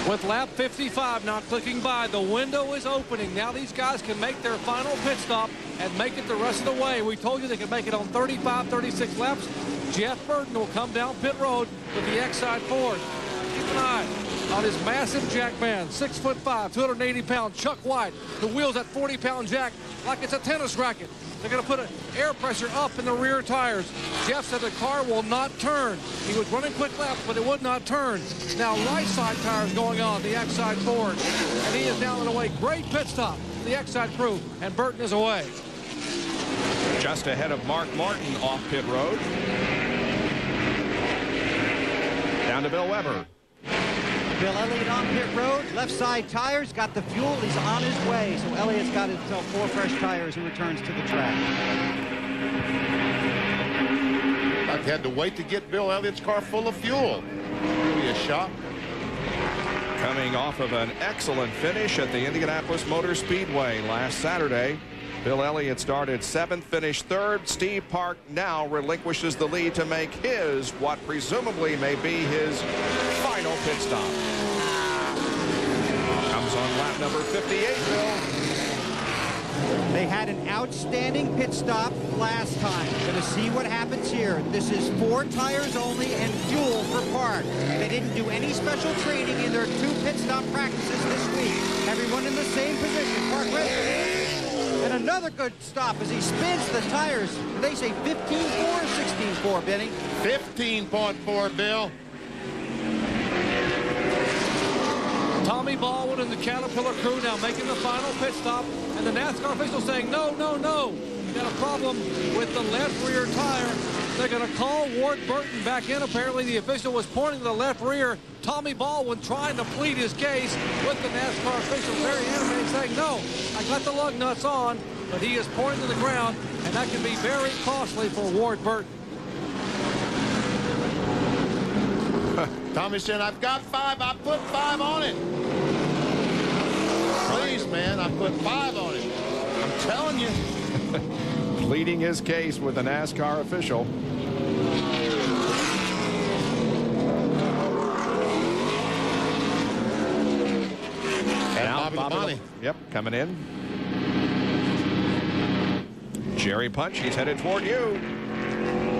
With lap 55 now clicking by, the window is opening. Now these guys can make their final pit stop and make it the rest of the way. We told you they could make it on 35, 36 laps. Jeff Burton will come down pit road with the Exide Ford. Keep an eye on his massive jack man, 6'5", 280-pound Chuck White. The wheels at 40-pound jack like it's a tennis racket. They're going to put an air pressure up in the rear tires. Jeff said the car will not turn. He was running quick laps, but it would not turn. Now right side tires going on, the Exide Ford. And he is down and away. Great pit stop for the Exide crew, and Burton is away. Just ahead of Mark Martin off pit road. Down to Bill Weber. Bill Elliott on pit road, left side tires, got the fuel, he's on his way. So Elliott's got himself 4 fresh tires and returns to the track. I've had to wait to get Bill Elliott's car full of fuel. Give me a shot. Coming off of an excellent finish at the Indianapolis Motor Speedway last Saturday. Bill Elliott started 7th, finished 3rd. Steve Park now relinquishes the lead to make his, what presumably may be his final pit stop. Comes on lap number 58, Bill. They had an outstanding pit stop last time. Going to see what happens here. This is 4 tires only and fuel for Park. They didn't do any special training in their 2 pit stop practices this week. Everyone in the same position. Park ready. And another good stop as he spins the tires. They say 15.4 or 16.4, Benny? 15.4, Bill. Tommy Baldwin and the Caterpillar crew now making the final pit stop. And the NASCAR official saying, no, no, no. You got a problem with the left rear tire. They're going to call Ward Burton back in. Apparently the official was pointing to the left rear. Tommy Baldwin trying to plead his case with the NASCAR official. Very animated, saying, no, I got the lug nuts on. But he is pointing to the ground, and that can be very costly for Ward Burton. Tommy said, I've got 5. I put 5 on it. Please, man, I put 5 on it. I'm telling you. Pleading his case with the NASCAR official. And now Bobby. Yep, coming in. Jerry Punch, he's headed toward you.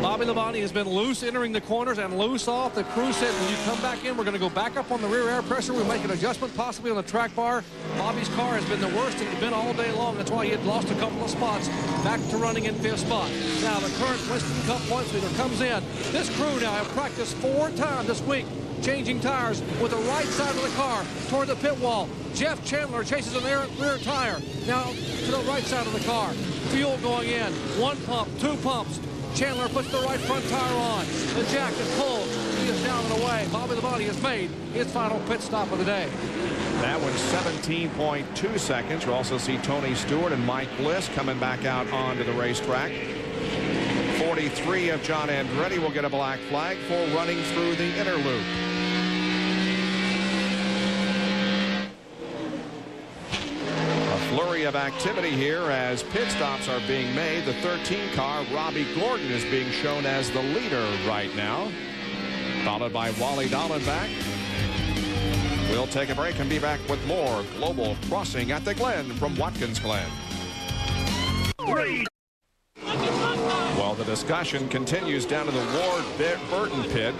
Bobby Labonte has been loose entering the corners and loose off. The crew said, when you come back in, we're going to go back up on the rear air pressure. We'll make an adjustment possibly on the track bar. Bobby's car has been the worst it had been all day long. That's why he had lost a couple of spots. Back to running in 5th spot. Now the current Winston Cup points leader comes in. This crew now have practiced 4 times this week, changing tires with the right side of the car toward the pit wall. Jeff Chandler chases an rear tire. Now to the right side of the car. Fuel going in. 1 pump, 2 pumps. Chandler puts the right front tire on. The jack is pulled. He is down and away. Bobby Labonte has made his final pit stop of the day. That was 17.2 seconds. You'll also see Tony Stewart and Mike Bliss coming back out onto the racetrack. 43 of John Andretti will get a black flag for running through the inner loop. Flurry of activity here as pit stops are being made. The 13 car, Robbie Gordon, is being shown as the leader right now, followed by Wally Dallenbach. We'll take a break and be back with more Global Crossing at the Glen from Watkins Glen. Well, the discussion continues down to the Ward Burton pit.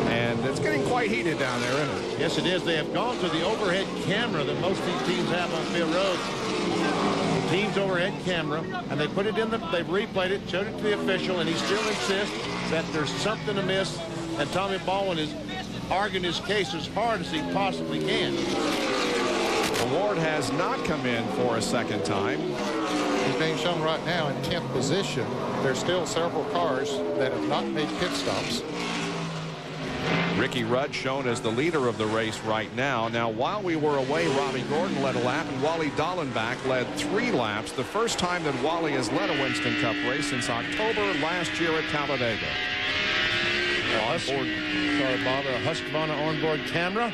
And it's getting quite heated down there, isn't it? Yes, it is. They have gone to the overhead camera that most of these teams have on pit road. The team's overhead camera, and they put it in they've replayed it, showed it to the official, and he still insists that there's something amiss, and Tommy Baldwin is arguing his case as hard as he possibly can. Ward has not come in for a second time. He's being shown right now in 10th position. There's still several cars that have not made pit stops. Ricky Rudd shown as the leader of the race right now. Now, while we were away, Robbie Gordon led a lap, and Wally Dallenbach led 3 laps. The first time that Wally has led a Winston Cup race since October last year at Talladega. Sorry, Bob, a Husqvarna onboard camera.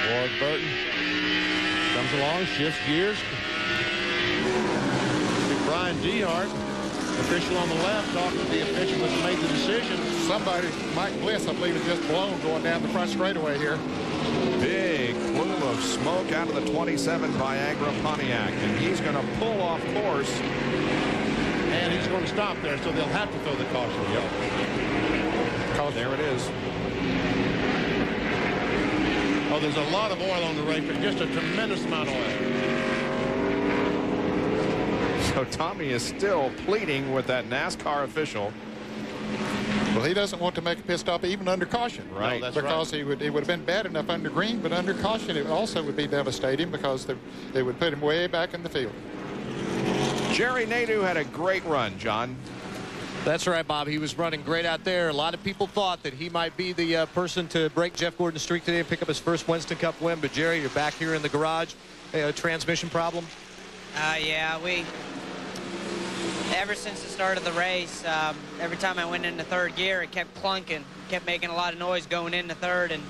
Ward Burton comes along, shifts gears. Brian Dehart, official on the left, talking to the official that's made the decision. Somebody, Mike Bliss, I believe, has just blown going down the front straightaway here. Big plume of smoke out of the 27 Viagra Pontiac, and he's going to pull off course. And he's going to stop there, so they'll have to throw the caution. Yep. There it is. Oh, there's a lot of oil on the racetrack, just a tremendous amount of oil. So Tommy is still pleading with that NASCAR official. Well, he doesn't want to make a pit stop even under caution. Right. No, that's because right. it would have been bad enough under green, but under caution it also would be devastating because they would put him way back in the field. Jerry Nadeau had a great run, John. That's right, Bob. He was running great out there. A lot of people thought that he might be the person to break Jeff Gordon's streak today and pick up his first Winston Cup win. But, Jerry, you're back here in the garage. Transmission problem? Yeah, ever since the start of the race, every time I went into third gear, it kept clunking, kept making a lot of noise going into third, and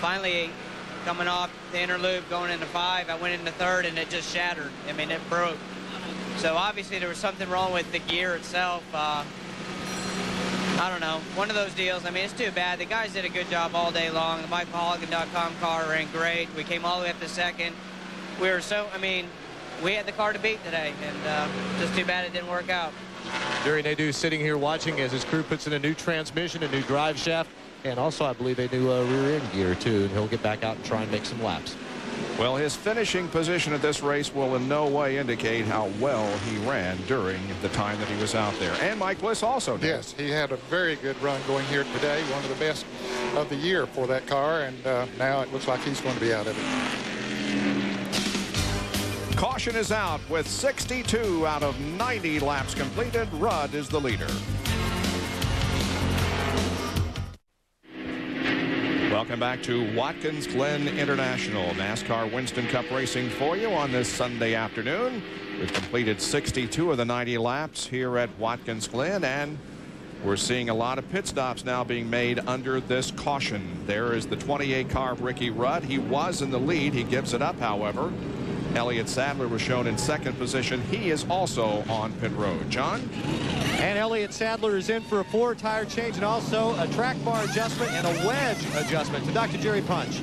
finally, coming off the inner loop, going into 5, I went into third, and it just shattered. I mean, it broke. So obviously there was something wrong with the gear itself. I don't know, one of those deals. I mean, it's too bad. The guys did a good job all day long. The MikeMulligan.com car ran great. We came all the way up to second. We were we had the car to beat today, and just too bad it didn't work out. Jerry Nadeau sitting here watching as his crew puts in a new transmission, a new drive shaft, and also I believe a new rear end gear too, and he'll get back out and try and make some laps. Well, his finishing position at this race will in no way indicate how well he ran during the time that he was out there. And Mike Bliss also did. Yes, he had a very good run going here today, one of the best of the year for that car, and now it looks like he's going to be out of it. Caution is out with 62 out of 90 laps completed. Rudd is the leader. Welcome back to Watkins Glen International. NASCAR Winston Cup racing for you on this Sunday afternoon. We've completed 62 of the 90 laps here at Watkins Glen, and we're seeing a lot of pit stops now being made under this caution. There is the 28 car of Ricky Rudd. He was in the lead. He gives it up, however. Elliott Sadler was shown in second position. He is also on pit road. John? And Elliott Sadler is in for a 4-tire change and also a track bar adjustment and a wedge adjustment to Dr. Jerry Punch.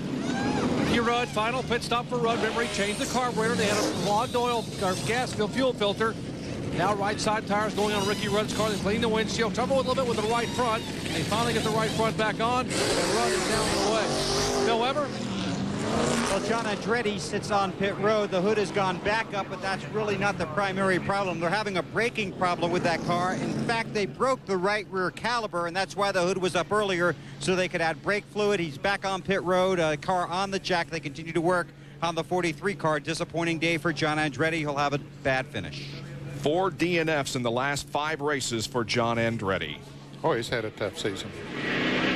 Ricky Rudd, final pit stop for Rudd. Remember, he changed the carburetor. They had a clogged oil or gas fuel filter. Now right side tires going on Ricky Rudd's car. They clean the windshield. Trouble a little bit with the right front. They finally get the right front back on, and Rudd is down the way. Bill Weber? Well, John Andretti sits on pit road. The hood has gone back up, but that's really not the primary problem. They're having a braking problem with that car. In fact, they broke the right rear caliper, and that's why the hood was up earlier, so they could add brake fluid. He's back on pit road, a car on the jack. They continue to work on the 43 car. Disappointing day for John Andretti. He'll have a bad finish. 4 DNFs in the last 5 races for John Andretti. Oh, he's had a tough season.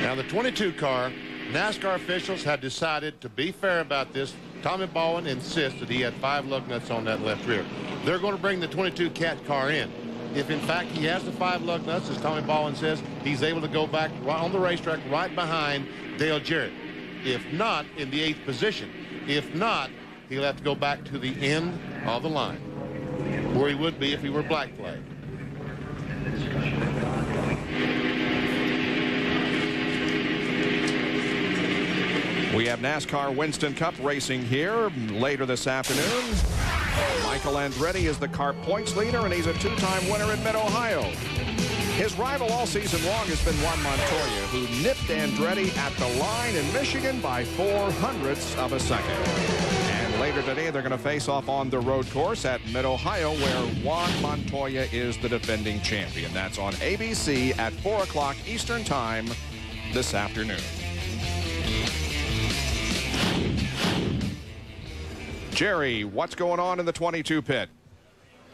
Now, the 22 car, NASCAR officials had decided to be fair about this. Tommy Bowen insists that he had 5 lug nuts on that left rear. They're going to bring the 22 cat car in. If, in fact, he has the 5 lug nuts, as Tommy Bowen says, he's able to go back right on the racetrack right behind Dale Jarrett. If not, in the 8th position. If not, he'll have to go back to the end of the line, where he would be if he were black flag. We have NASCAR Winston Cup racing here later this afternoon. Michael Andretti is the car points leader, and he's a 2-time winner in Mid-Ohio. His rival all season long has been Juan Montoya, who nipped Andretti at the line in Michigan by 0.04 of a second. And later today, they're going to face off on the road course at Mid-Ohio, where Juan Montoya is the defending champion. That's on ABC at 4 o'clock Eastern Time this afternoon. Jerry, what's going on in the 22 pit?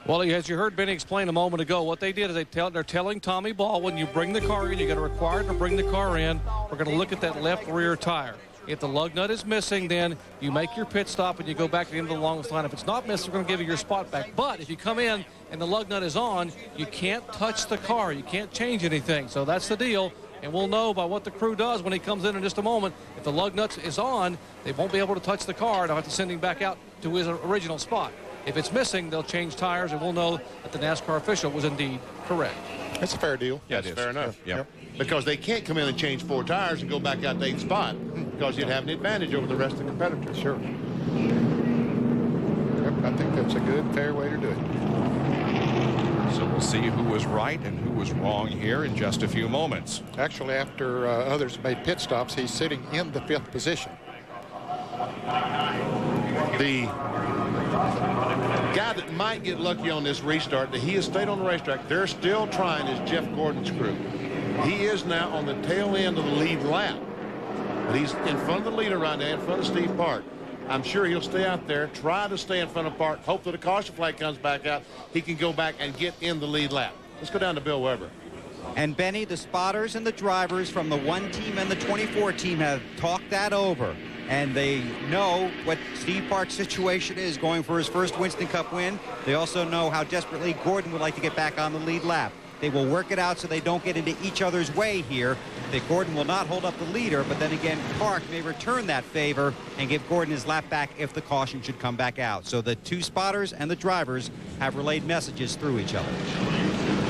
Well, as you heard Benny explain a moment ago, what they did is they're telling Tommy Ball, when you bring the car in, you're going to require to bring the car in. We're going to look at that left rear tire. If the lug nut is missing, then you make your pit stop and you go back to the end of the longest line. If it's not missing, we're going to give you your spot back. But if you come in and the lug nut is on, you can't touch the car. You can't change anything. So that's the deal. And we'll know by what the crew does when he comes in just a moment. If the lug nut is on, they won't be able to touch the car. They'll have to send him back out to his original spot. If it's missing, they'll change tires, and we'll know that the NASCAR official was indeed correct. That's a fair deal. Yeah, that's fair enough. Yep. Because they can't come in and change 4 tires and go back out to 8th spot because you'd have an advantage over the rest of the competitors. Sure. Yep, I think that's a good, fair way to do it. So we'll see who was right and who was wrong here in just a few moments. Actually, after others made pit stops, he's sitting in the 5th position. The guy that might get lucky on this restart, that he has stayed on the racetrack, they're still trying, is Jeff Gordon's crew. He is now on the tail end of the lead lap. But he's in front of the leader right now, in front of Steve Park. I'm sure he'll stay out there, try to stay in front of Park, hope that a caution flag comes back out. He can go back and get in the lead lap. Let's go down to Bill Weber. And Benny, the spotters and the drivers from the 1 team and the 24 team have talked that over. And they know what Steve Park's situation is going for his first Winston Cup win. They also know how desperately Gordon would like to get back on the lead lap. They will work it out so they don't get into each other's way here. That Gordon will not hold up the leader, but then again, Park may return that favor and give Gordon his lap back if the caution should come back out. So the 2 spotters and the drivers have relayed messages through each other.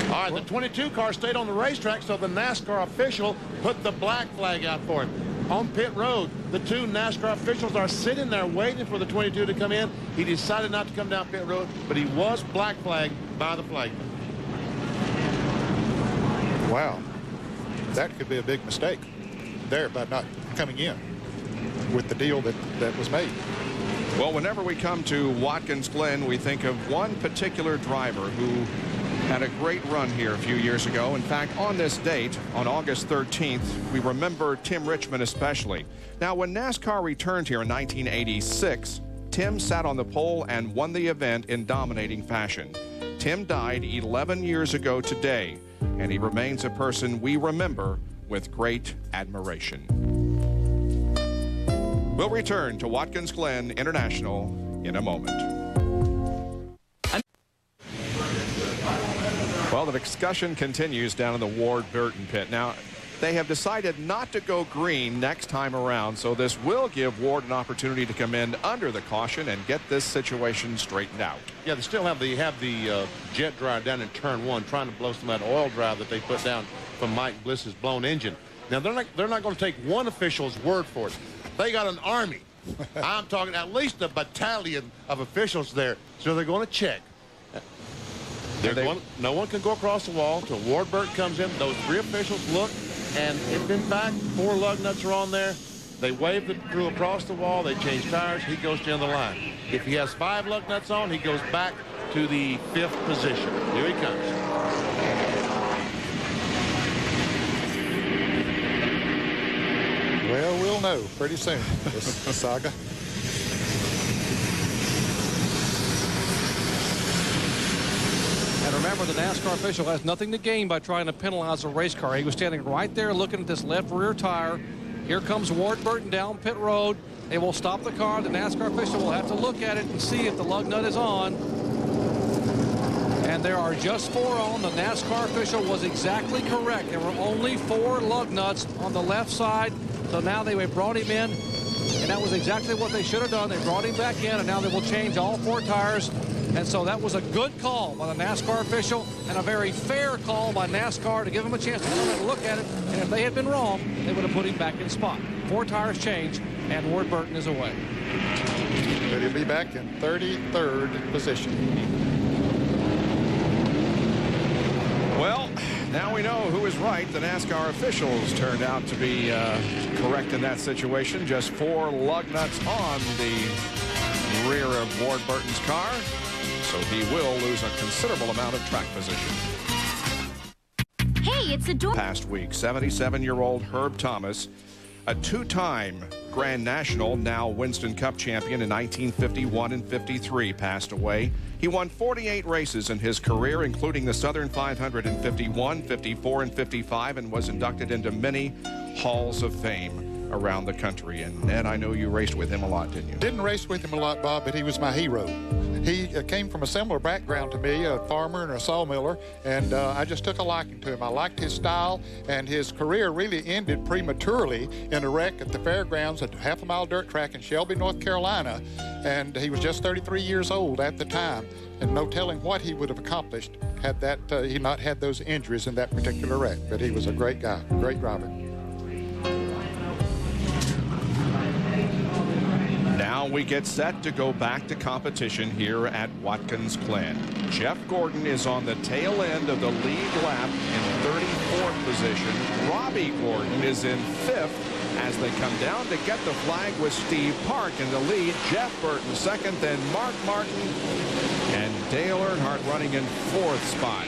All right, the 22 car stayed on the racetrack, so the NASCAR official put the black flag out for him. On pit road, the 2 NASCAR officials are sitting there waiting for the 22 to come in. He decided not to come down pit road, but he was black flagged by the flagman. Wow. That could be a big mistake there by not coming in with the deal that was made. Well, whenever we come to Watkins Glen, we think of one particular driver who had a great run here a few years ago. In fact, on this date, on August 13th, we remember Tim Richmond especially. Now, when NASCAR returned here in 1986, Tim sat on the pole and won the event in dominating fashion. Tim died 11 years ago today, and he remains a person we remember with great admiration. We'll return to Watkins Glen International in a moment. Well, the discussion continues down in the Ward Burton pit. Now, they have decided not to go green next time around, so this will give Ward an opportunity to come in under the caution and get this situation straightened out. Yeah, they still have the jet dryer down in turn 1, trying to blow some of that oil dry that they put down from Mike Bliss's blown engine. Now, they're not going to take one official's word for it. They got an army. I'm talking at least a battalion of officials there, so they're going to check. No one can go across the wall until Ward Burton comes in. Those 3 officials look, and if in fact 4 lug nuts are on there, they wave the crew across the wall, they change tires, he goes to the end of the line. If he has 5 lug nuts on, he goes back to the 5th position. Here he comes. Well, we'll know pretty soon, this saga. And remember, the NASCAR official has nothing to gain by trying to penalize a race car. He was standing right there looking at this left rear tire. Here comes Ward Burton down pit road. They will stop the car. The NASCAR official will have to look at it and see if the lug nut is on. And there are just 4 on. The NASCAR official was exactly correct. There were only 4 lug nuts on the left side. So now they brought him in, and that was exactly what they should have done. They brought him back in, and now they will change all 4 tires. And so that was a good call by the NASCAR official and a very fair call by NASCAR to give him a chance to come and look at it. And if they had been wrong, they would have put him back in spot. 4 tires changed, and Ward Burton is away. But he'll be back in 33rd position. Well, now we know who is right. The NASCAR officials turned out to be correct in that situation. Just 4 lug nuts on the rear of Ward Burton's car. So he will lose a considerable amount of track position. Hey, it's a door. Past week, 77-year-old Herb Thomas, a 2-time Grand National, now Winston Cup champion in 1951 and 53, passed away. He won 48 races in his career, including the Southern 500 in 51, 54, and 55, and was inducted into many halls of fame around the country. And Ned, I know you raced with him a lot, didn't you? Didn't race with him a lot, Bob, but he was my hero. He came from a similar background to me, a farmer and a sawmiller, and I just took a liking to him. I liked his style, and his career really ended prematurely in a wreck at the fairgrounds at half-a-mile dirt track in Shelby, North Carolina, and he was just 33 years old at the time, and no telling what he would have accomplished had that he not had those injuries in that particular wreck. But he was a great guy, great driver. Now we get set to go back to competition here at Watkins Glen. Jeff Gordon is on the tail end of the lead lap in 34th position. Robbie Gordon is in 5th as they come down to get the flag with Steve Park in the lead. Jeff Burton second, then Mark Martin and Dale Earnhardt running in 4th spot.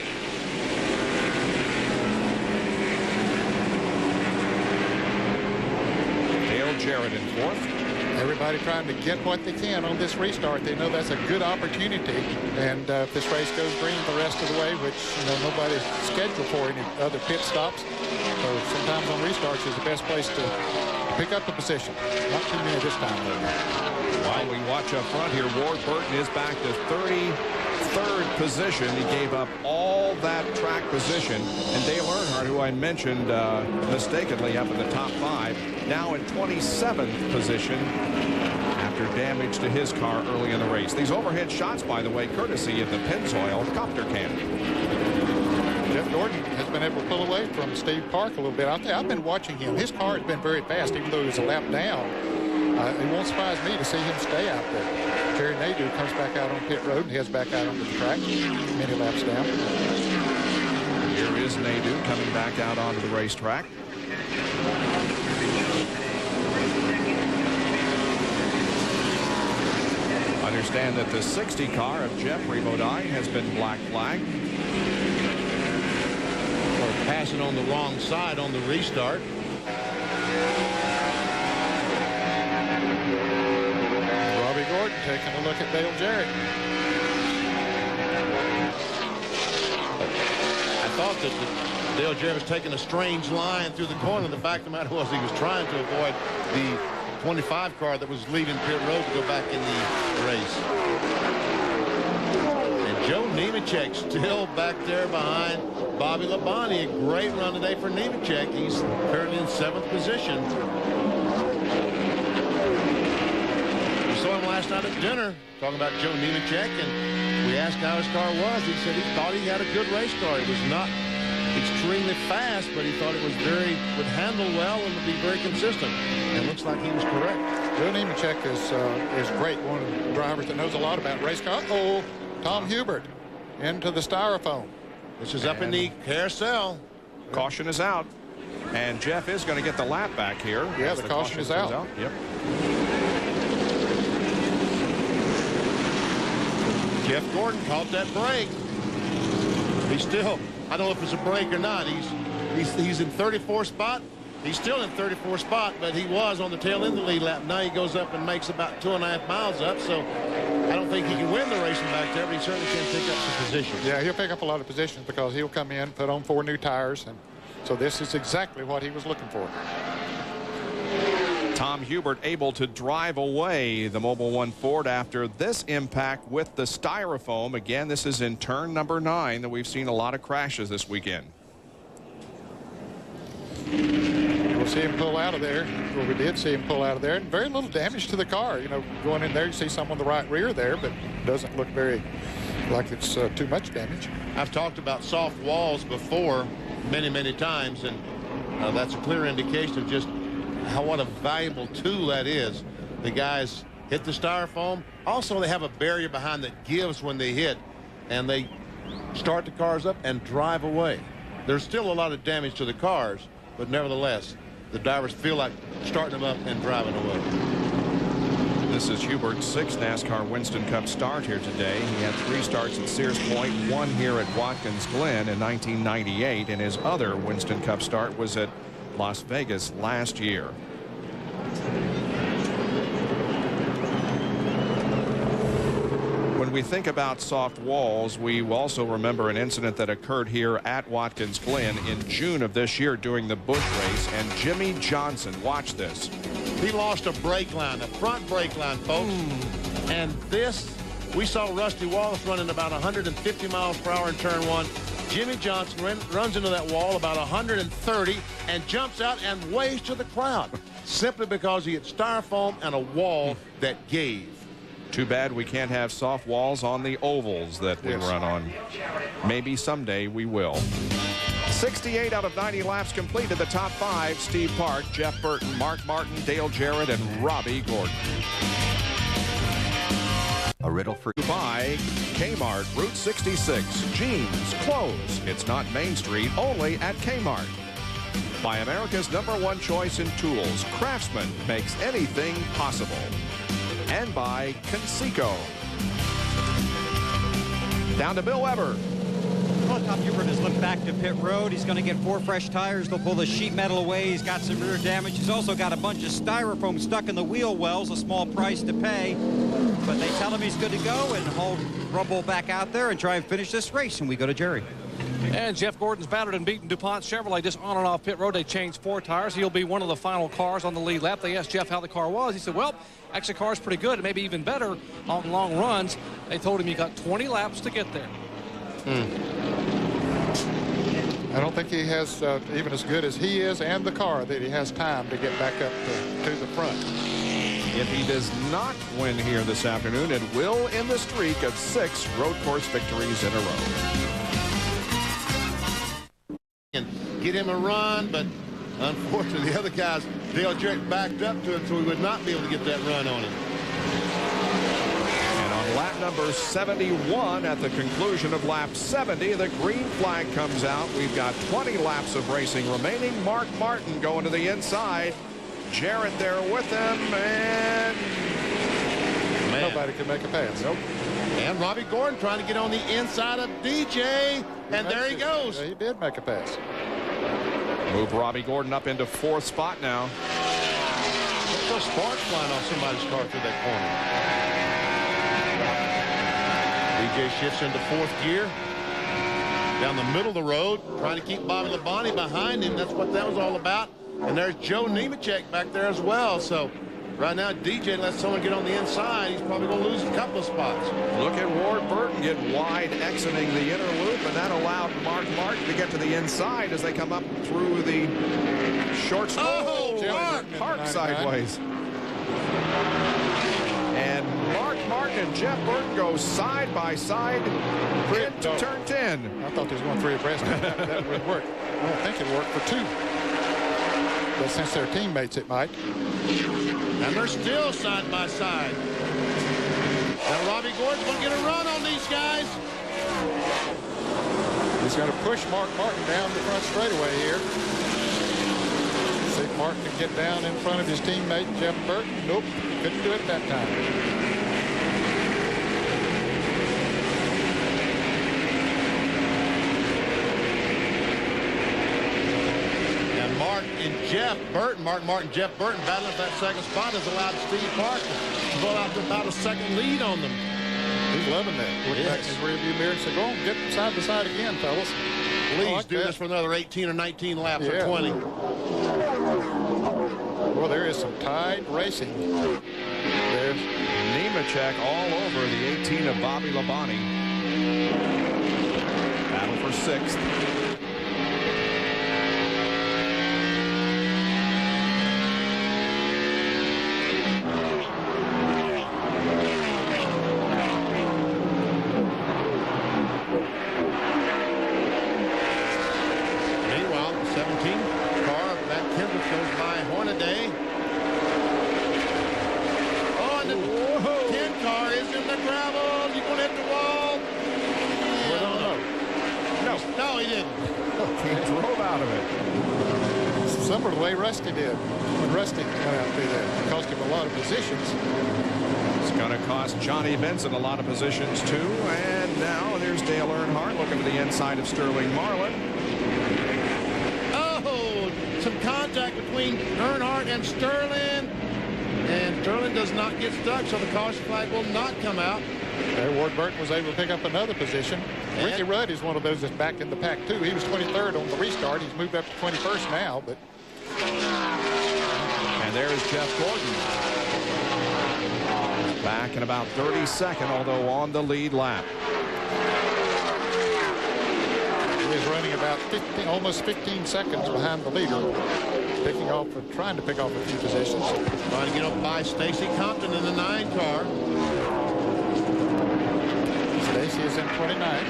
Dale Jarrett in 4th. Everybody trying to get what they can on this restart. They know that's a good opportunity, and if this race goes green the rest of the way, which nobody's scheduled for any other pit stops, so sometimes on restarts is the best place to pick up a position. Not too many this time, though. While we watch up front here, Ward Burton is back to 33rd position. He gave up all that track position, and Dale Earnhardt, who I mentioned mistakenly up in the top 5, now in 27th position after damage to his car early in the race. These overhead shots, by the way, courtesy of the Pennzoil copter cam. Jeff Gordon has been able to pull away from Steve Park a little bit. I've been watching him. His car has been very fast, even though he was a lap down. It won't surprise me to see him stay out there. Jerry Nadeau comes back out on pit road and heads back out onto the track, many laps down. Here is Nadeau coming back out onto the racetrack. Understand that the 60 car of Jeffrey Bodine has been black flagged. Or passing on the wrong side on the restart. Robbie Gordon taking a look at Dale Jarrett. I thought that Dale Jarrett was taking a strange line through the corner. The fact of the matter was he was trying to avoid the 25 car that was leaving pit road to go back in the race. And Joe Nemechek still back there behind Bobby Labonte. A great run today for Nemechek. He's currently in 7th position. We saw him last night at dinner talking about Joe Nemechek, and we asked how his car was. He said he thought he had a good race car. It was not extremely fast, but he thought it would handle well and would be very consistent. And it looks like he was correct. Joe Nemechek is great, one of the drivers that knows a lot about race car. Uh-oh, Tom Hubert into the styrofoam. This is up in the carousel. Caution is out, and Jeff is going to get the lap back here. Yeah, the caution is out. Yep. Jeff Gordon caught that break. He's still, I don't know if it's a break or not. He's in 34th spot. He's still in 34th spot, but he was on the tail end of the lead lap. Now he goes up and makes about 2.5 miles up. So I don't think he can win the racing back there, but he certainly can pick up some positions. Yeah, he'll pick up a lot of positions because he'll come in, put on 4 new tires, and so this is exactly what he was looking for. Tom Hubert able to drive away the Mobil 1 Ford after this impact with the styrofoam. Again, this is in turn number 9 that we've seen a lot of crashes this weekend. We'll see him pull out of there. Well, we did see him pull out of there, and very little damage to the car. Going in there, you see some on the right rear there, but it doesn't look very like it's too much damage. I've talked about soft walls before many, many times, and that's a clear indication of just what a valuable tool that is. The guys hit the styrofoam. Also, they have a barrier behind that gives when they hit, and they start the cars up and drive away. There's still a lot of damage to the cars, but nevertheless, the drivers feel like starting them up and driving away. This is Hubert's 6th NASCAR Winston Cup start here today. He had 3 starts at Sears Point, 1 here at Watkins Glen in 1998, and his other Winston Cup start was at Las Vegas last year. When we think about soft walls, we also remember an incident that occurred here at Watkins Glen in June of this year during the Busch race. And Jimmy Johnson, watch this. He lost a brake line, a front brake line, folks. And this, we saw Rusty Wallace running about 150 miles per hour in turn 1. Jimmy Johnson runs into that wall about 130 and jumps out and waves to the crowd simply because he hit styrofoam and a wall that gave. Too bad we can't have soft walls on the ovals that we run on. Maybe someday we will. 68 out of 90 laps completed. The top 5, Steve Park, Jeff Burton, Mark Martin, Dale Jarrett, and Robbie Gordon. A riddle for by Kmart, Route 66. Jeans, clothes. It's not Main Street, only at Kmart. By America's #1 choice in tools, Craftsman makes anything possible. And by Conseco. Down to Bill Weber. Well, Tom Hubert has looked back to pit road. He's going to get 4 fresh tires. They'll pull the sheet metal away. He's got some rear damage. He's also got a bunch of styrofoam stuck in the wheel wells, a small price to pay. But they tell him he's good to go, and he'll rumble back out there and try and finish this race. And we go to Jerry. And Jeff Gordon's battered and beaten DuPont Chevrolet just on and off pit road. They changed 4 tires. He'll be one of the final cars on the lead lap. They asked Jeff how the car was. He said, well, actually, the car's pretty good, and maybe even better on long runs. They told him he got 20 laps to get there. I don't think he has, even as good as he is and the car, that he has time to get back up to the front. If he does not win here this afternoon, it will end the streak of 6 road course victories in a row. And get him a run, but unfortunately the other guys, Dale Jarrett backed up to him, so he would not be able to get that run on him. And on lap number 71, at the conclusion of lap 70, the green flag comes out. We've got 20 laps of racing remaining. Mark Martin going to the inside. Jarrett there with him, and nobody can make a pass. Nope. And Robbie Gordon trying to get on the inside of DJ, and there he goes. He did make a pass. Move Robbie Gordon up into 4th spot now. There's a spark flying off somebody's car through that corner. DJ shifts into 4th gear. Down the middle of the road, trying to keep Bobby Labonte behind him. That's what that was all about. And there's Joe Nemechek back there as well. So right now, DJ lets someone get on the inside. He's probably going to lose a couple of spots. Look at Ward Burton get wide exiting the inner loop, and that allowed Mark Martin to get to the inside as they come up through the short slope. Oh, Park sideways. And Mark Martin and Jeff Burton go side by side into turn 10. I thought there was going 3 abreast. That would work. I don't think it'd work for 2. But since they're teammates, it might. And they're still side by side. Now Robbie Gordon's going to get a run on these guys. He's going to push Mark Martin down the front straightaway here. See if Mark can get down in front of his teammate, Jeff Burton. Nope, couldn't do it that time. Mark and Jeff Burton, Mark Martin, Jeff Burton battling for that 2nd spot has allowed Steve Park to go out to about a 2nd lead on them. He's loving that. Look back in his rearview mirror and say, go on, get side by side again, fellas. Please do this for another 18 or 19 laps or 20. Well, there is some tight racing. There's Nemechek all over the 18 of Bobby Labonte. Battle for 6th. Similar to the way Rusty did when Rusty went out through there. It cost him a lot of positions. It's going to cost Johnny Benson a lot of positions, too. And now there's Dale Earnhardt looking to the inside of Sterling Marlin. Oh, some contact between Earnhardt and Sterling. And Sterling does not get stuck, so the caution flag will not come out. There, Ward Burton was able to pick up another position. Ricky Rudd is one of those that's back in the pack, too. He was 23rd on the restart. He's moved up to 21st now, but... And there's Jeff Gordon. Back in about 32nd, although on the lead lap. He is running about almost 15 seconds behind the leader, trying to pick off a few positions. Trying to get up by Stacy Compton in the 9 car. Stacy is in 29.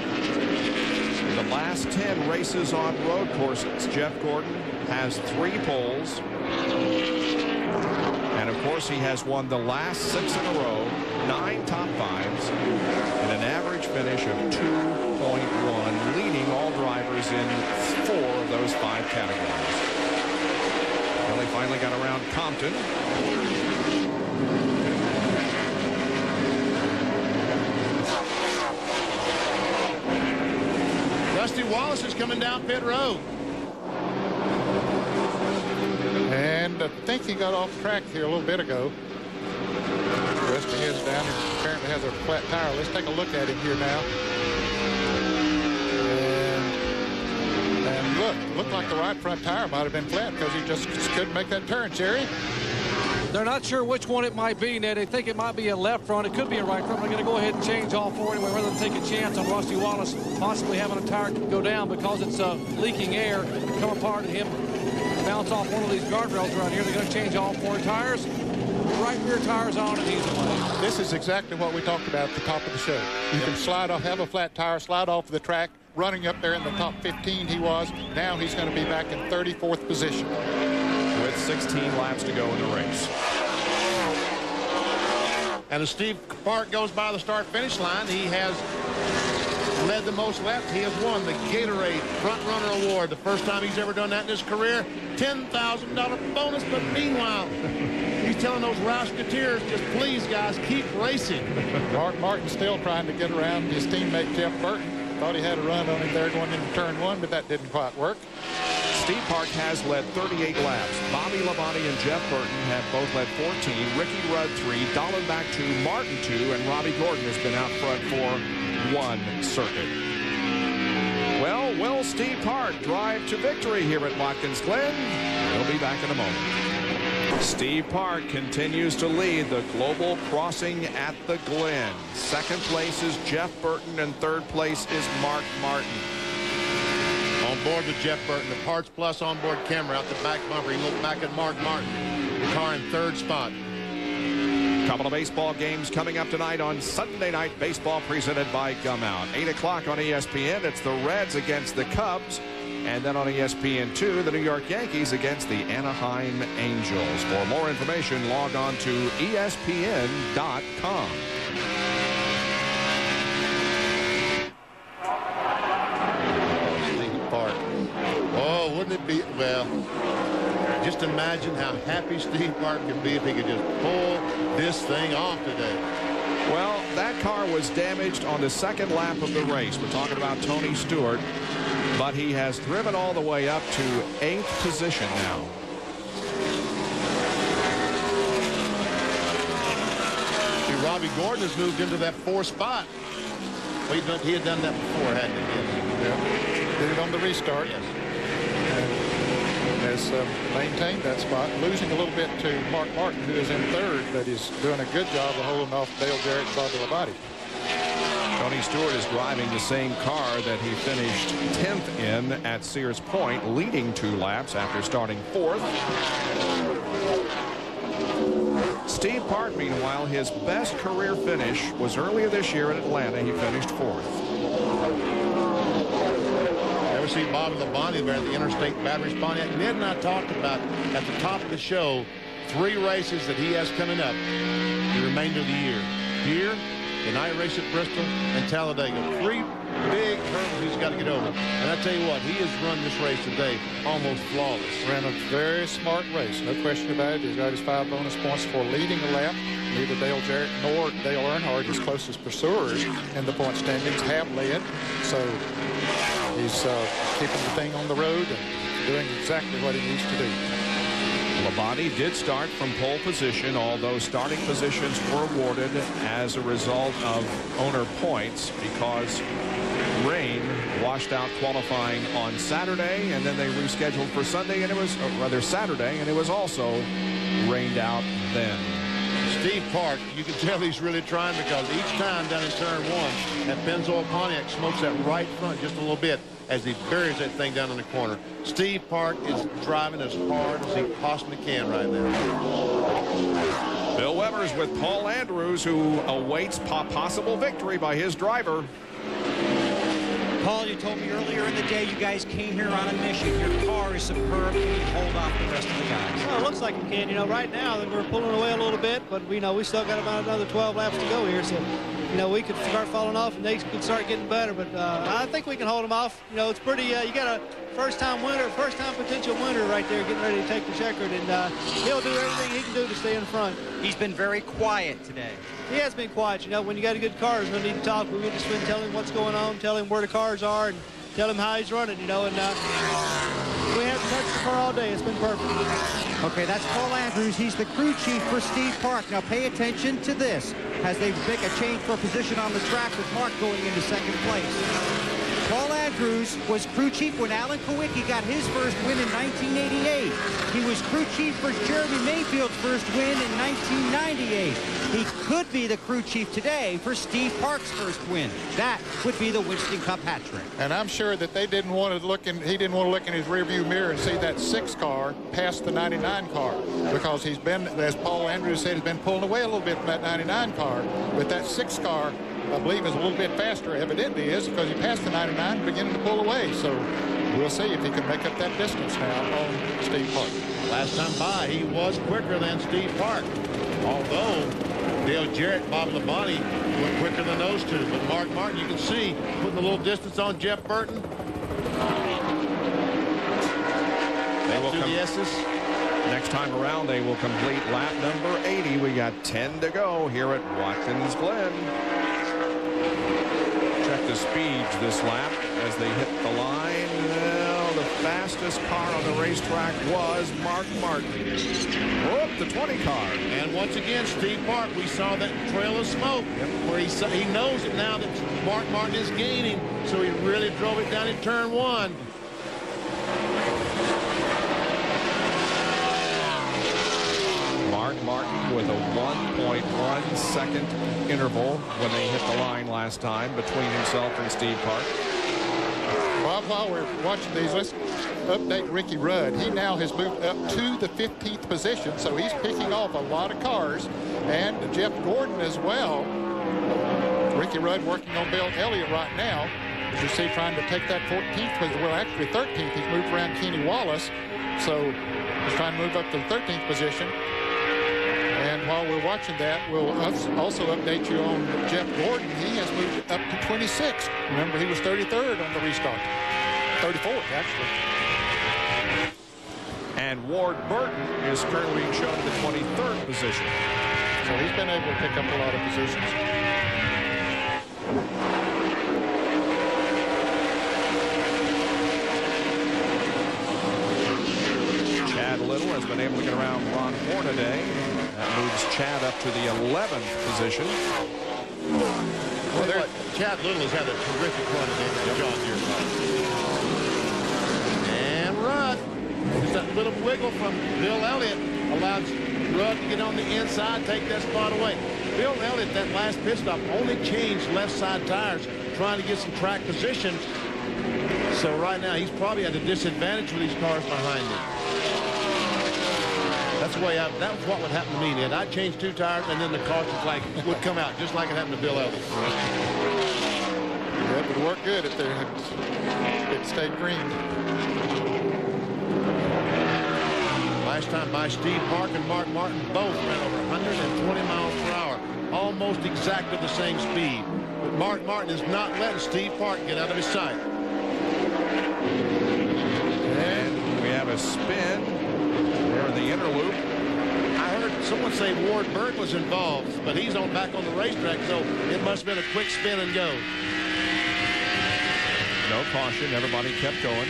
The last 10 races on road courses, Jeff Gordon has 3 poles. And, of course, he has won the last 6 in a row, 9 top 5s, and an average finish of 2.1, leading all drivers in 4 of those 5 categories. Well, they finally got around Compton. Rusty Wallace is coming down pit road. And I think he got off track here a little bit ago. Resting his down. He apparently has a flat tire. Let's take a look at him here now. And looked like the right front tire might have been flat because he just couldn't make that turn, Jerry. They're not sure which one it might be, Ned. They think it might be a left front. It could be a right front. They're going to go ahead and change all 4 anyway, rather than take a chance on Rusty Wallace possibly having a tire go down because it's leaking air, come apart, and him bounce off one of these guardrails right here. They're going to change all 4 tires. Right rear tires on, and he's away. This is exactly what we talked about at the top of the show. You can slide off, have a flat tire, slide off the track, running up there in the top 15 he was. Now he's going to be back in 34th position. With 16 laps to go in the race. And as Steve Park goes by the start-finish line, he has led the most laps. He has won the Gatorade Front Runner Award. The first time he's ever done that in his career. $10,000 bonus, but meanwhile, he's telling those Rouseketeers, just please, guys, keep racing. Mark Martin still trying to get around his teammate Jeff Burton. Thought he had a run on him there going into turn 1, but that didn't quite work. Steve Park has led 38 laps. Bobby Labonte and Jeff Burton have both led 14. Ricky Rudd 3, Dallenbach 2, Martin 2, and Robbie Gordon has been out front for 1 circuit. Well, will Steve Park drive to victory here at Watkins Glen? He'll be back in a moment. Steve Park continues to lead the global crossing at the Glen. Second place is Jeff Burton, and third place is Mark Martin. On board with Jeff Burton, the Parts Plus onboard camera out the back bumper. You look back at Mark Martin, the car in 3rd spot. Couple of baseball games coming up tonight on Sunday Night Baseball presented by Gum Out. 8 o'clock on ESPN. It's the Reds against the Cubs. And then on ESPN2, the New York Yankees against the Anaheim Angels. For more information, log on to ESPN.com. Oh, wouldn't it be, well, just imagine how happy Steve Park could be if he could just pull this thing off today. Well, that car was damaged on the second lap of the race. We're talking about Tony Stewart, but he has driven all the way up to 8th position now. See, Robbie Gordon has moved into that 4th spot. Well, he had done that before, hadn't he? Yeah. Did it on the restart. Yes. Has maintained that spot, losing a little bit to Mark Martin, who is in 3rd, but he's doing a good job of holding off Dale Jarrett and Bobby Labonte. Tony Stewart is driving the same car that he finished 10th in at Sears Point, leading 2 laps after starting 4th. Steve Park, meanwhile, his best career finish was earlier this year in Atlanta. He finished 4th. See Bobby Labonte there at the Interstate Batteries Pontiac. Ned and I talked about at the top of the show 3 races that he has coming up the remainder of the year. Here, the night race at Bristol, and Talladega. 3 big hurdles he's got to get over. And I tell you what, he has run this race today almost flawless. Ran a very smart race, no question about it. He's got his 5 bonus points for leading the lap. Neither Dale Jarrett nor Dale Earnhardt, his closest pursuers in the point standings, have led. So he's keeping the thing on the road and doing exactly what he needs to do. Labonte did start from pole position, although starting positions were awarded as a result of owner points because rain washed out qualifying on Saturday, and then they rescheduled for Sunday, and it was, or rather Saturday, and it was also rained out then. Steve Park, you can tell he's really trying, because each time down in turn 1, that Pennzoil Pontiac smokes that right front just a little bit as he buries that thing down in the corner. Steve Park is driving as hard as he possibly can right now. Bill Weber's with Paul Andrews, who awaits possible victory by his driver. Paul, you told me earlier in the day you guys came here on a mission. Your car is superb. Can you hold off the rest of the guys? Well, it looks like we can. You know, right now we're pulling away a little bit, but we know we still got about another 12 laps to go here. So, you know, we could start falling off and they could start getting better. But I think we can hold them off. You know, it's pretty. You got a first-time winner, first-time potential winner right there, getting ready to take the checkered, and he'll do everything he can do to stay in front. He's been very quiet today. He has been quiet. You know, when you got a good car, there's no need to talk. We just been telling him what's going on, tell him where the cars are, and tell him how he's running, you know, and we haven't touched the car all day. It's been perfect. Okay, that's Paul Andrews. He's the crew chief for Steve Park. Now pay attention to this as they make a change for position on the track with Mark going into second place. Paul Andrews was crew chief when Alan Kowicki got his first win in 1988. He was crew chief for Jeremy Mayfield's first win in 1998. He could be the crew chief today for Steve Park's first win. That would be the Winston Cup hat trick. And I'm sure that they didn't want to look in, he didn't want to look in his rearview mirror and see that 6 car past the 99 car, because he's been, as Paul Andrews said, he's been pulling away a little bit from that 99 car. But that 6 car, I believe, is a little bit faster. Evidently is, because he passed the 99 beginning to pull away. So we'll see if he can make up that distance now on Steve Park. Last time by, he was quicker than Steve Park. Although Dale Jarrett, Bob Labonte went quicker than those two. But Mark Martin, you can see, putting a little distance on Jeff Burton. They will do the S's. Next time around, they will complete lap number 80. We got 10 to go here at Watkins Glen. Check the speeds this lap as they hit the line. Well, the fastest car on the racetrack was Mark Martin. Whoop, the 20 car. And once again, Steve Park, we saw that trail of smoke where he knows it now that Mark Martin is gaining, so he really drove it down in turn 1. Mark Martin with a 1.1 second interval when they hit the line last time between himself and Steve Park. Well, while we're watching these, let's update Ricky Rudd. He now has moved up to the 15th position, so he's picking off a lot of cars. And Jeff Gordon as well. Ricky Rudd working on Bill Elliott right now. As you see, trying to take that 14th, well, actually 13th. He's moved around Kenny Wallace, so he's trying to move up to the 13th position. And while we're watching that, we'll also update you on Jeff Gordon. He has moved up to 26th. Remember, he was 33rd on the restart. 34th, actually. And Ward Burton is currently being shown in the 23rd position. So he's been able to pick up a lot of positions. Chad Little has been able to get around Ron Hornaday. That moves Chad up to the 11th position. Well, Chad Little has had a terrific run in the John Deere car. And Rudd, just that little wiggle from Bill Elliott allows Rudd to get on the inside, take that spot away. Bill Elliott, that last pit stop, only changed left side tires, trying to get some track position. So right now, he's probably at a disadvantage with these cars behind him. That's the way that was what would happen to me, Ned. I'd change 2 tires, and then the caution flag would come out, just like it happened to Bill Elliott. Yeah, it would work good if it stayed green. Last time by, Steve Park and Mark Martin both ran over 120 miles per hour, almost exactly the same speed. But Mark Martin is not letting Steve Park get out of his sight. And we have a spin. We're in the inner loop. I heard someone say Ward Burton was involved, but he's back on the racetrack, so it must have been a quick spin and go. No caution. Everybody kept going.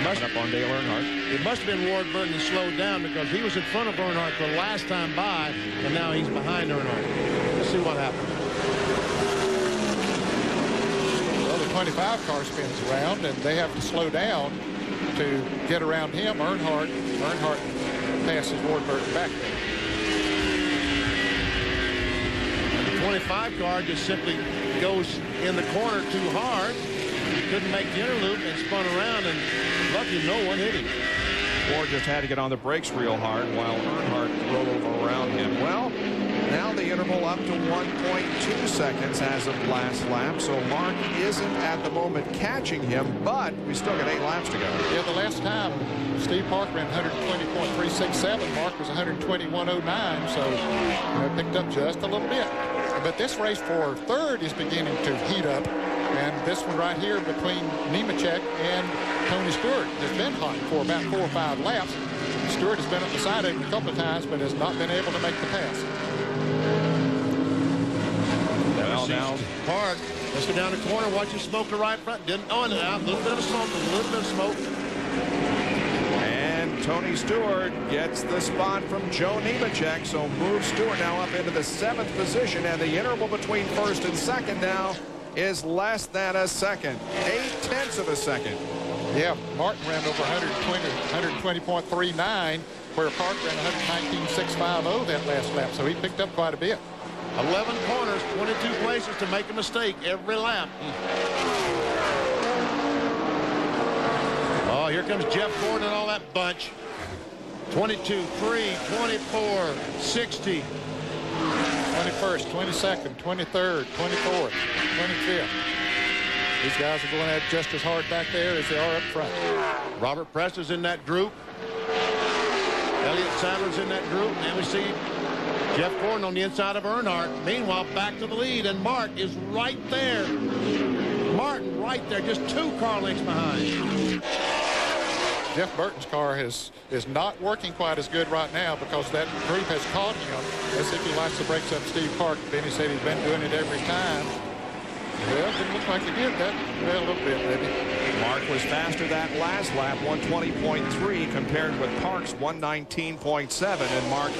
must up on Dale Earnhardt. It must have been Ward Burton that slowed down because he was in front of Earnhardt the last time by, and now he's behind Earnhardt. Let's see what happens. Well, the 25 car spins around, and they have to slow down to get around him. Earnhardt passes Ward Burton back there. The 25 car just simply goes in the corner too hard. He couldn't make the inner loop and spun around, and lucky no one hit him. Ward just had to get on the brakes real hard while Earnhardt rolled over around him. Well, now the interval up to 1.2 seconds as of last lap, so Mark isn't at the moment catching him, but we still got 8 laps to go. Yeah, the last time Steve Park ran 120.367. Mark was 121.09, so picked up just a little bit. But this race for third is beginning to heat up, and this one right here between Nemechek and Tony Stewart has been hot for about 4 or 5 laps. Stewart has been up beside him a couple of times, but has not been able to make the pass. Well, now Park, let's go down the corner, watch him smoke the right front. Didn't on it out, a little bit of smoke, a little bit of smoke. And Tony Stewart gets the spot from Joe Nemechek, so moves Stewart now up into the 7th position, and the interval between first and second now is less than a second, 0.8 of a second. Yeah, Martin ran over 120.39, where Park ran 119.650 that last lap, so he picked up quite a bit. 11 corners, 22 places to make a mistake every lap. Oh, here comes Jeff Gordon and all that bunch. 22, 3, 24, 60. 21st, 22nd, 23rd, 24th, 25th. These guys are going at it just as hard back there as they are up front. Robert Prester's in that group. Elliott Sadler's in that group. And we see Jeff Gordon on the inside of Earnhardt. Meanwhile, back to the lead, and Mark is right there. Martin right there, just 2 car lengths behind. Jeff Burton's car is not working quite as good right now because that group has caught him. Let's see if he likes the brakes up Steve Park. Benny said he's been doing it every time. Well, didn't look like he did that. Well, a little bit, maybe. Mark was faster that last lap, 120.3 compared with Park's 119.7, and Mark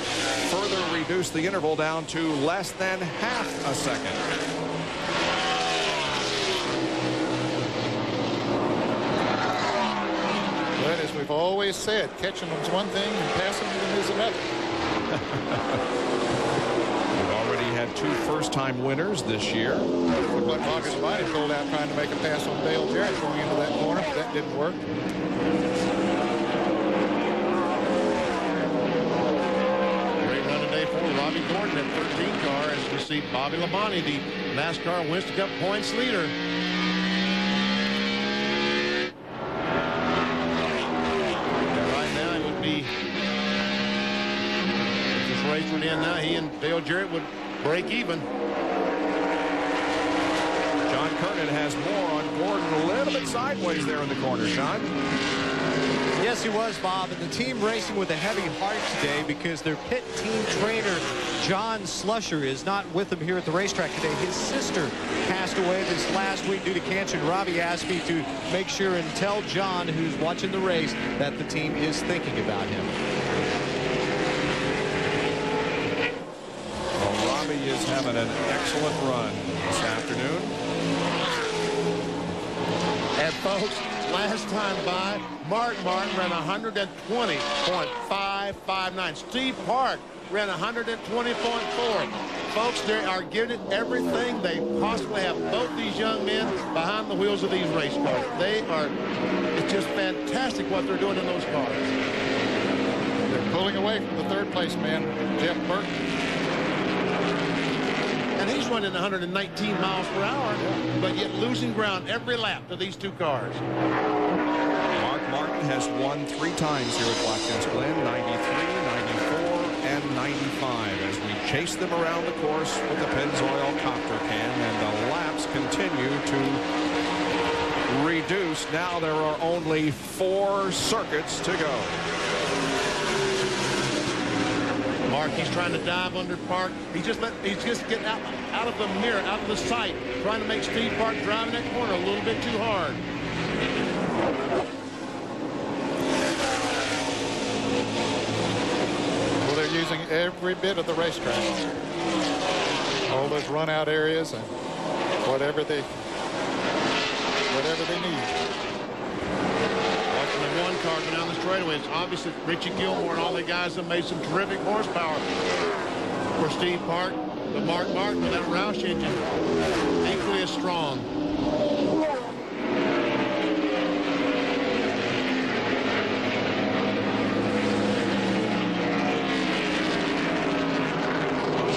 further reduced the interval down to less than half a second. But as we've always said, catching them's one thing and passing them is another. We've already had 2 first-time winners this year. Looked like Bobby Labonte pulled out trying to make a pass on Dale Jarrett going into that corner, but that didn't work. Great run today for Robbie Gordon at 13 car as we see Bobby Labonte, the NASCAR Winston Cup points leader. Race would end now, he and Dale Jarrett would break even. John Kernan has more on Gordon, a little bit sideways there in the corner, Sean. Yes, he was, Bob, and the team racing with a heavy heart today because their pit team trainer, John Slusher, is not with them here at the racetrack today. His sister passed away this last week due to cancer, and Robbie asked me to make sure and tell John, who's watching the race, that the team is thinking about him. Robbie is having an excellent run this afternoon. And folks, last time by, Mark Martin ran 120.559. Steve Park ran 120.4. Folks, they are giving it everything they possibly have. Both these young men behind the wheels of these race cars. It's just fantastic what they're doing in those cars. They're pulling away from the 3rd place man, Jeff Burton. And he's running 119 miles per hour, but yet losing ground every lap to these 2 cars. Mark Martin has won 3 times here at Watkins Glen, 93, 94, and 95, as we chase them around the course with the Pennzoil copter can, and the laps continue to reduce. Now there are only 4 circuits to go. Mark, he's trying to dive under Park. He's just getting out of the mirror, out of the sight, trying to make Steve Park driving that corner a little bit too hard. every bit of the racetrack. All those run-out areas and whatever they need. Watching the one car go down the straightaway, it's obvious that Richie Gilmore and all the guys have made some terrific horsepower for Steve Park. But Mark Martin with that Roush engine, equally as strong.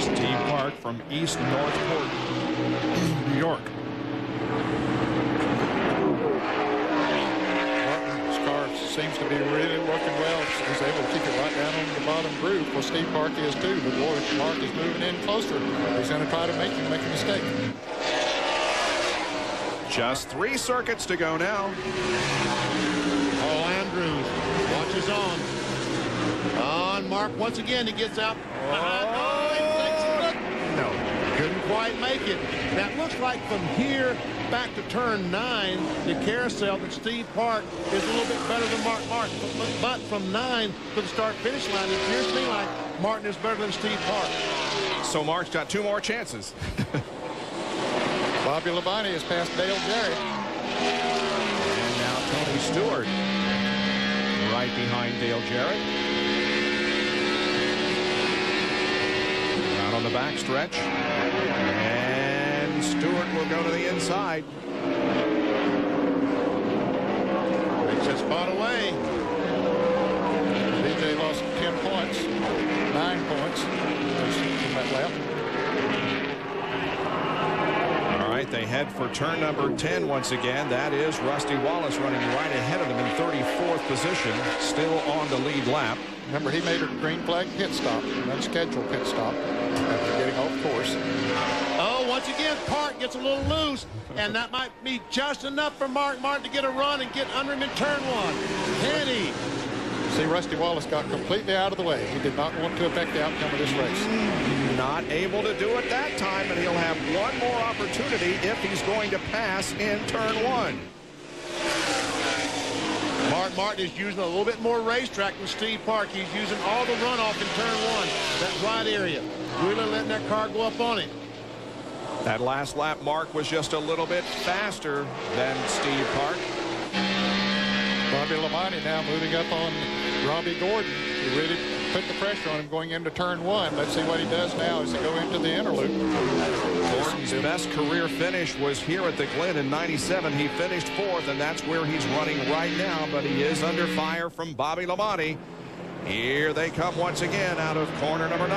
Steve Park from East Northport, New York. Martin's car seems to be really working well. He's able to keep it right down on the bottom groove. Well, Steve Park is too, but boy, Mark is moving in closer. He's going to try to make a mistake. Just 3 circuits to go now. Paul Andrews watches on. On Mark once again, he gets out. No, couldn't quite make it. That looks like from here back to turn 9, the carousel, that Steve Park is a little bit better than Mark Martin. But from 9 to the start-finish line, it appears to me like Martin is better than Steve Park. So Mark's got 2 more chances. Bobby Labonte has passed Dale Jarrett. And now Tony Stewart right behind Dale Jarrett. Out on the backstretch. And Stewart will go to the inside. Takes that spot away. DJ lost 10 points, 9 points in that lap. All right, they head for turn number 10 once again. That is Rusty Wallace running right ahead of them in 34th position, still on the lead lap. Remember, he made a green flag pit stop, an unscheduled pit stop after getting off course. Oh, once again, Park gets a little loose, and that might be just enough for Mark Martin to get a run and get under him in turn 1. Can he? See, Rusty Wallace got completely out of the way. He did not want to affect the outcome of this race. Not able to do it that time, and he'll have one more opportunity if he's going to pass in turn 1. Mark Martin is using a little bit more racetrack than Steve Park. He's using all the runoff in turn 1, that right area. Really letting that car go up on him. That last lap, Mark was just a little bit faster than Steve Park. Bobby Labonte now moving up on Robbie Gordon. He really put the pressure on him going into turn 1. Let's see what he does now as they go into the interloop. Gordon's best career finish was here at the Glen in '97. He finished 4th, and that's where he's running right now, but he is under fire from Bobby Labonte. Here they come once again out of corner number 9.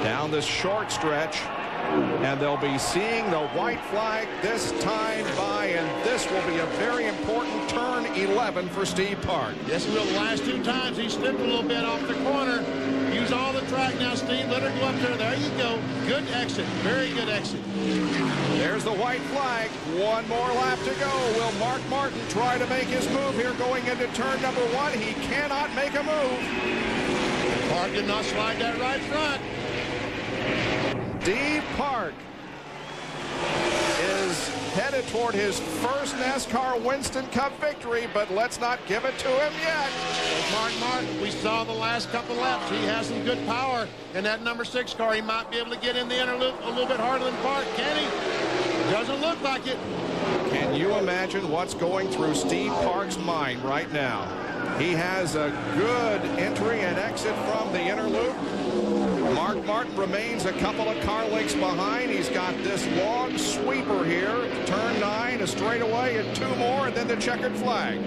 Down this short stretch, and they'll be seeing the white flag this time by, and this will be a very important turn 11 for Steve Park. Yes, he will. The last 2 times he slipped a little bit off the corner. Use all the track now, Steve. Let her go up there. There you go. Good exit. Very good exit. There's the white flag. One more lap to go. Will Mark Martin try to make his move here going into turn number 1? He cannot make a move. Park did not slide that right front. Steve Park is headed toward his first NASCAR Winston Cup victory, but let's not give it to him yet. Mark Martin, we saw the last couple laps. He has some good power in that number 6 car. He might be able to get in the inner loop a little bit harder than Park. Can he? Doesn't look like it. Can you imagine what's going through Steve Park's mind right now? He has a good entry and exit from the inner loop. Mark Martin remains a couple of car lengths behind. He's got this long sweeper here. Turn 9, a straightaway, and 2 more, and then the checkered flag.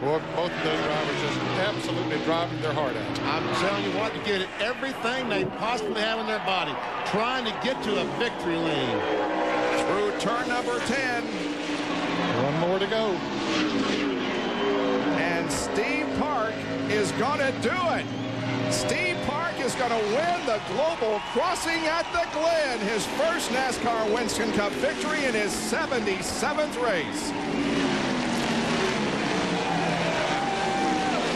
Boy, both of those drivers just absolutely driving their heart out. I'm telling you what, to get everything they possibly have in their body, trying to get to a victory lane. Through turn number 10. 1 more to go. And Steve Park is going to do it. Steve Park is going to win the Global Crossing at the Glen, his first NASCAR Winston Cup victory in his 77th race.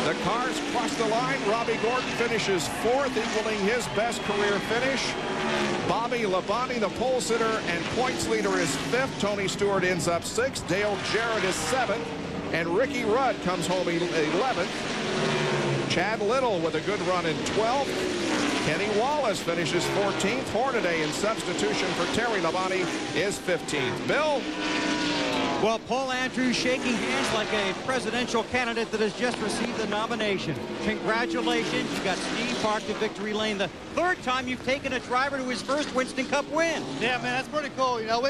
The cars cross the line. Robbie Gordon finishes 4th, equaling his best career finish. Bobby Labonte, the pole sitter and points leader, is 5th. Tony Stewart ends up 6th. Dale Jarrett is 7th. And Ricky Rudd comes home 11th. Chad Little with a good run in 12th. Kenny Wallace finishes 14th. Hornaday in substitution for Terry Labonte is 15th. Bill? Well, Paul Andrews shaking hands like a presidential candidate that has just received the nomination. Congratulations. You got Steve Park to victory lane. The third time you've taken a driver to his first Winston Cup win. Yeah, man, that's pretty cool. You know,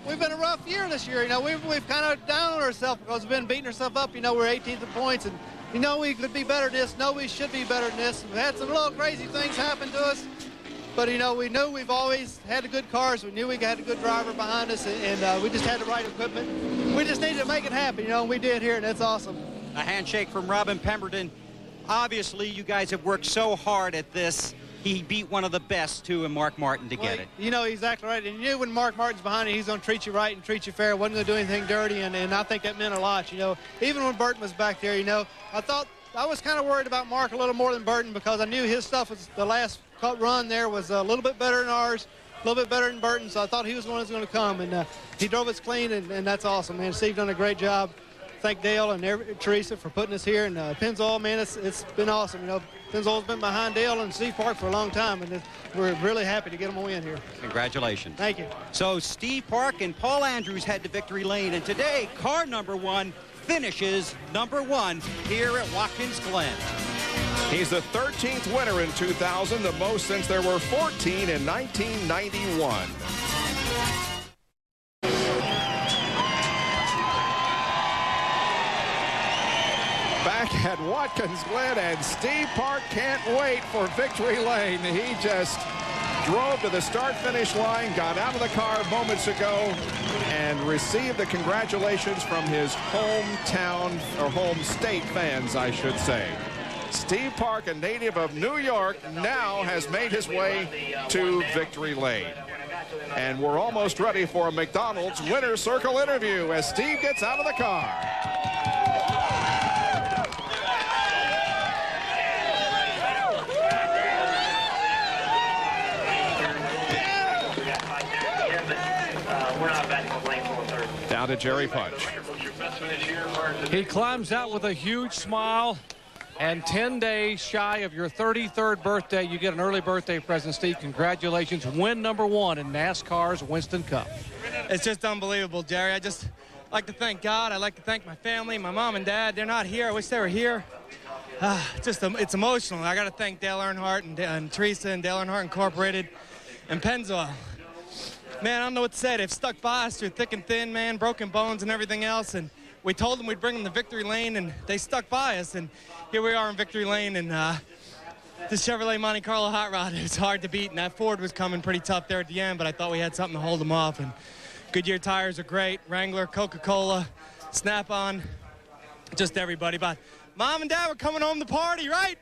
we've been a rough year this year. You know, we've kind of down on ourselves because we've been beating ourselves up. You know, we're 18th in points, and you know we could be better than this. No, we should be better than this. We've had some little crazy things happen to us. But, you know, we knew we've always had the good cars. We knew we had a good driver behind us, and we just had the right equipment. We just needed to make it happen, you know, and we did here, and that's awesome. A handshake from Robin Pemberton. Obviously, you guys have worked so hard at this. He beat one of the best, too, in Mark Martin to get it. You know, exactly right. And you knew when Mark Martin's behind you, he's going to treat you right and treat you fair. Wasn't going to do anything dirty, and I think that meant a lot, you know. Even when Burton was back there, you know, I was kind of worried about Mark a little more than Burton because I knew his stuff was the last run there was a little bit better than ours, a little bit better than Burton, so I thought he was the one who was going to come, and he drove us clean, and that's awesome, man. Steve done a great job. Thank Dale and Teresa for putting us here, and Pennzoil, man, it's been awesome. You know, Pennzoil's been behind Dale and Steve Park for a long time, and we're really happy to get them a win here. Congratulations. Thank you. So Steve Park and Paul Andrews head to victory lane, and today, car number 1 finishes number 1 here at Watkins Glen. He's the 13th winner in 2000, the most since there were 14 in 1991. Back at Watkins Glen, and Steve Park can't wait for victory lane. He just drove to the start-finish line, got out of the car moments ago, and received the congratulations from his hometown, or home state fans, I should say. Steve Park, a native of New York, now has made his way to victory lane. And we're almost ready for a McDonald's winner's circle interview as Steve gets out of the car. Down to Jerry Punch. He climbs out with a huge smile. And 10 days shy of your 33rd birthday, you get an early birthday present, Steve. Congratulations. Win number 1 in NASCAR's Winston Cup. It's just unbelievable, Jerry. I just like to thank God. I like to thank my family, my mom and dad. They're not here. I wish they were here. It's emotional. I got to thank Dale Earnhardt and Teresa and Dale Earnhardt Incorporated and Pennzoil. Man, I don't know what to say. They've stuck by us through thick and thin, man, broken bones and everything else. And we told them we'd bring them to victory lane, and they stuck by us. And here we are in victory lane, and the Chevrolet Monte Carlo hot rod is hard to beat, and that Ford was coming pretty tough there at the end, but I thought we had something to hold them off. And Goodyear tires are great. Wrangler, Coca-Cola, Snap-on, just everybody. But Mom and Dad were coming home to party, right?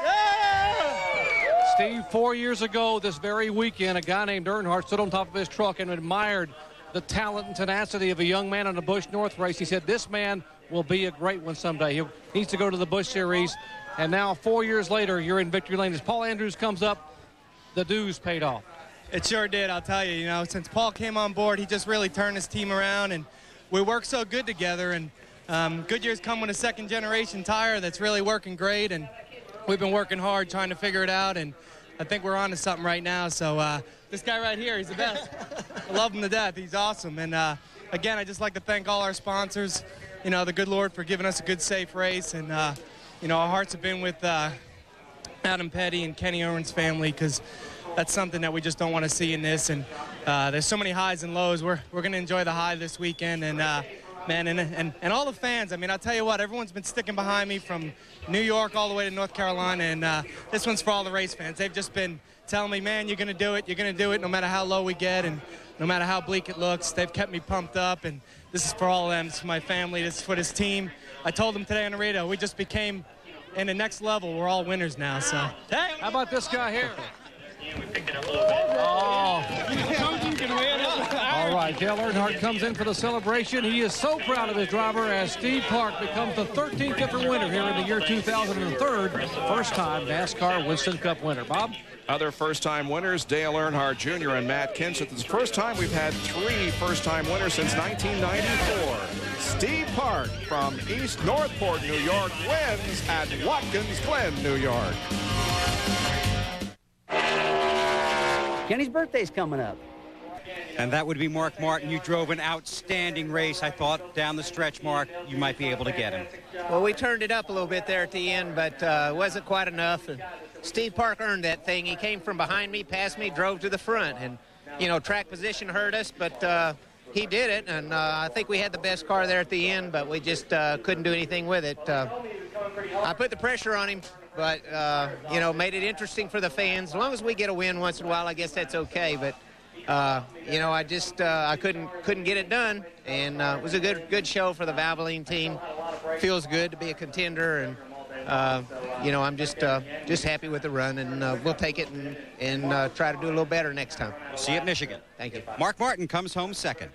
Yeah! Steve, 4 years ago this very weekend, a guy named Earnhardt stood on top of his truck and admired the talent and tenacity of a young man in the Busch North race. He said, this man will be a great one someday. He needs to go to the Busch Series. And now 4 years later, you're in victory lane. As Paul Andrews comes up, the dues paid off. It sure did, I'll tell you. You know, since Paul came on board, he just really turned his team around, and we work so good together. And Goodyear's come with a second-generation tire that's really working great, and we've been working hard trying to figure it out, and I think we're on to something right now. So this guy right here, he's the best. I love him to death. He's awesome. And again, I just like to thank all our sponsors, you know, the good Lord for giving us a good, safe race. And, you know, our hearts have been with Adam Petty and Kenny Irwin's family, because that's something that we just don't want to see in this. And there's so many highs and lows. We're going to enjoy the high this weekend. And, man, and all the fans, I mean, I'll tell you what, everyone's been sticking behind me from New York all the way to North Carolina, and this one's for all the race fans. They've just been telling me, man, you're going to do it, no matter how low we get and no matter how bleak it looks. They've kept me pumped up, and this is for all of them. This is for my family. This is for this team. I told them today on the radio, we just became, in the next level, we're all winners now. So, hey, how about this guy here? Oh. All right, Dale Earnhardt comes in for the celebration. He is so proud of his driver as Steve Park becomes the 13th different winner here in the year 2003. First-time NASCAR Winston Cup winner. Bob? Other first-time winners, Dale Earnhardt Jr. and Matt Kenseth. It's the first time we've had 3 first-time winners since 1994. Steve Park from East Northport, New York, wins at Watkins Glen, New York. Kenny's birthday's coming up. And that would be Mark Martin. You drove an outstanding race. I thought down the stretch, Mark, you might be able to get him. Well, we turned it up a little bit there at the end, but it wasn't quite enough. And Steve Park earned that thing. He came from behind me, passed me, drove to the front. And, you know, track position hurt us, but he did it. And I think we had the best car there at the end, but we just couldn't do anything with it. I put the pressure on him, but, you know, made it interesting for the fans. As long as we get a win once in a while, I guess that's okay. But, you know, I just I couldn't get it done. And it was a good show for the Valvoline team. Feels good to be a contender. And, you know, I'm just happy with the run. And we'll take it and try to do a little better next time. See you at Michigan. Thank you. Mark Martin comes home second.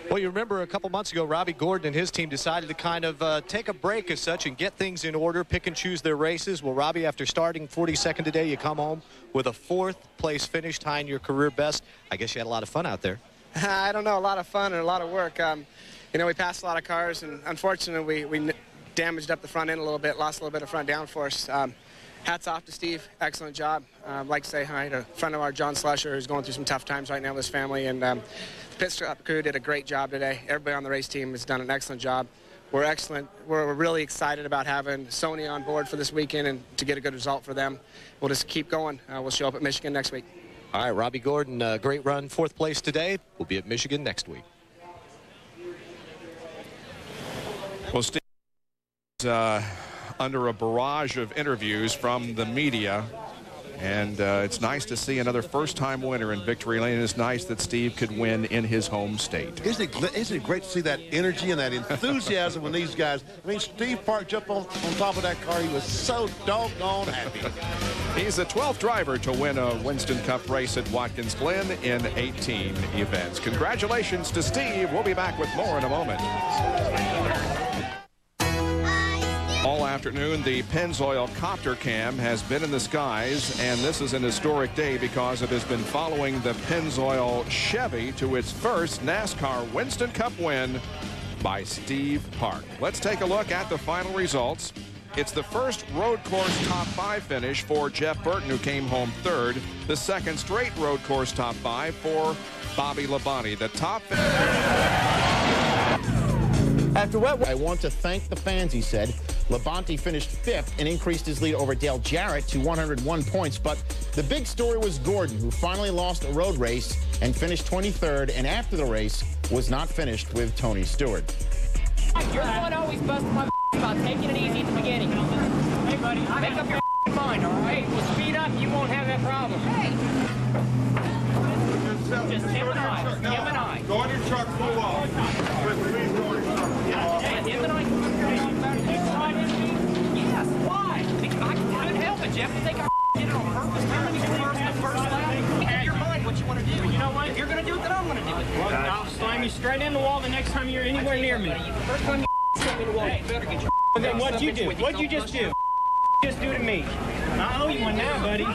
Well, you remember a couple months ago, Robbie Gordon and his team decided to kind of take a break as such and get things in order, pick and choose their races. Well, Robbie, after starting 42nd today, you come home with a 4th place finish, tying your career best. I guess you had a lot of fun out there. I don't know, a lot of fun and a lot of work. You know, we passed a lot of cars, and unfortunately, we damaged up the front end a little bit, lost a little bit of front downforce. Hats off to Steve. Excellent job. I'd like to say hi to a friend of ours, John Slusher, who's going through some tough times right now with his family. And the pit stop crew did a great job today. Everybody on the race team has done an excellent job. We're excellent. We're really excited about having Sony on board for this weekend and to get a good result for them. We'll just keep going. We'll show up at Michigan next week. All right, Robbie Gordon, great run, 4th place today. We'll be at Michigan next week. Well, Steve is under a barrage of interviews from the media, and it's nice to see another first-time winner in victory lane. It's nice that Steve could win in his home state. Isn't it great to see that energy and that enthusiasm when these guys, I mean, Steve Park jumped on top of that car. He was so doggone happy. He's the 12th driver to win a Winston Cup race at Watkins Glen in 18 events. Congratulations to Steve. We'll be back with more in a moment. All afternoon, the Pennzoil Copter Cam has been in the skies, and this is an historic day because it has been following the Pennzoil Chevy to its first NASCAR Winston Cup win by Steve Park. Let's take a look at the final results. It's the first road course top 5 finish for Jeff Burton, who came home 3rd. The second straight road course top 5 for Bobby Labonte. The top After what I want to thank the fans, he said. Labonte finished 5th and increased his lead over Dale Jarrett to 101 points. But the big story was Gordon, who finally lost a road race and finished 23rd, and after the race was not finished with Tony Stewart. You're the one always busting my about taking it easy at the beginning. Hey, buddy, make up your mind, all right? We'll speed up, you won't have that problem. Hey! Just him and I. Go on your truck, pull off. Please go on your truck. Him and I. Yes, why? Because I couldn't help it, Jeff. You think I did it on purpose? Turning you first in the first lap? In your mind, what you want to do. You know what? If you're going to do it, then I'm going to do it. Well, I'll slam you straight in the wall the next time you're anywhere near me. First time you slam me in the wall, you better get your. Then what'd you do? What'd you just do? Just do to me. I owe you one now, buddy.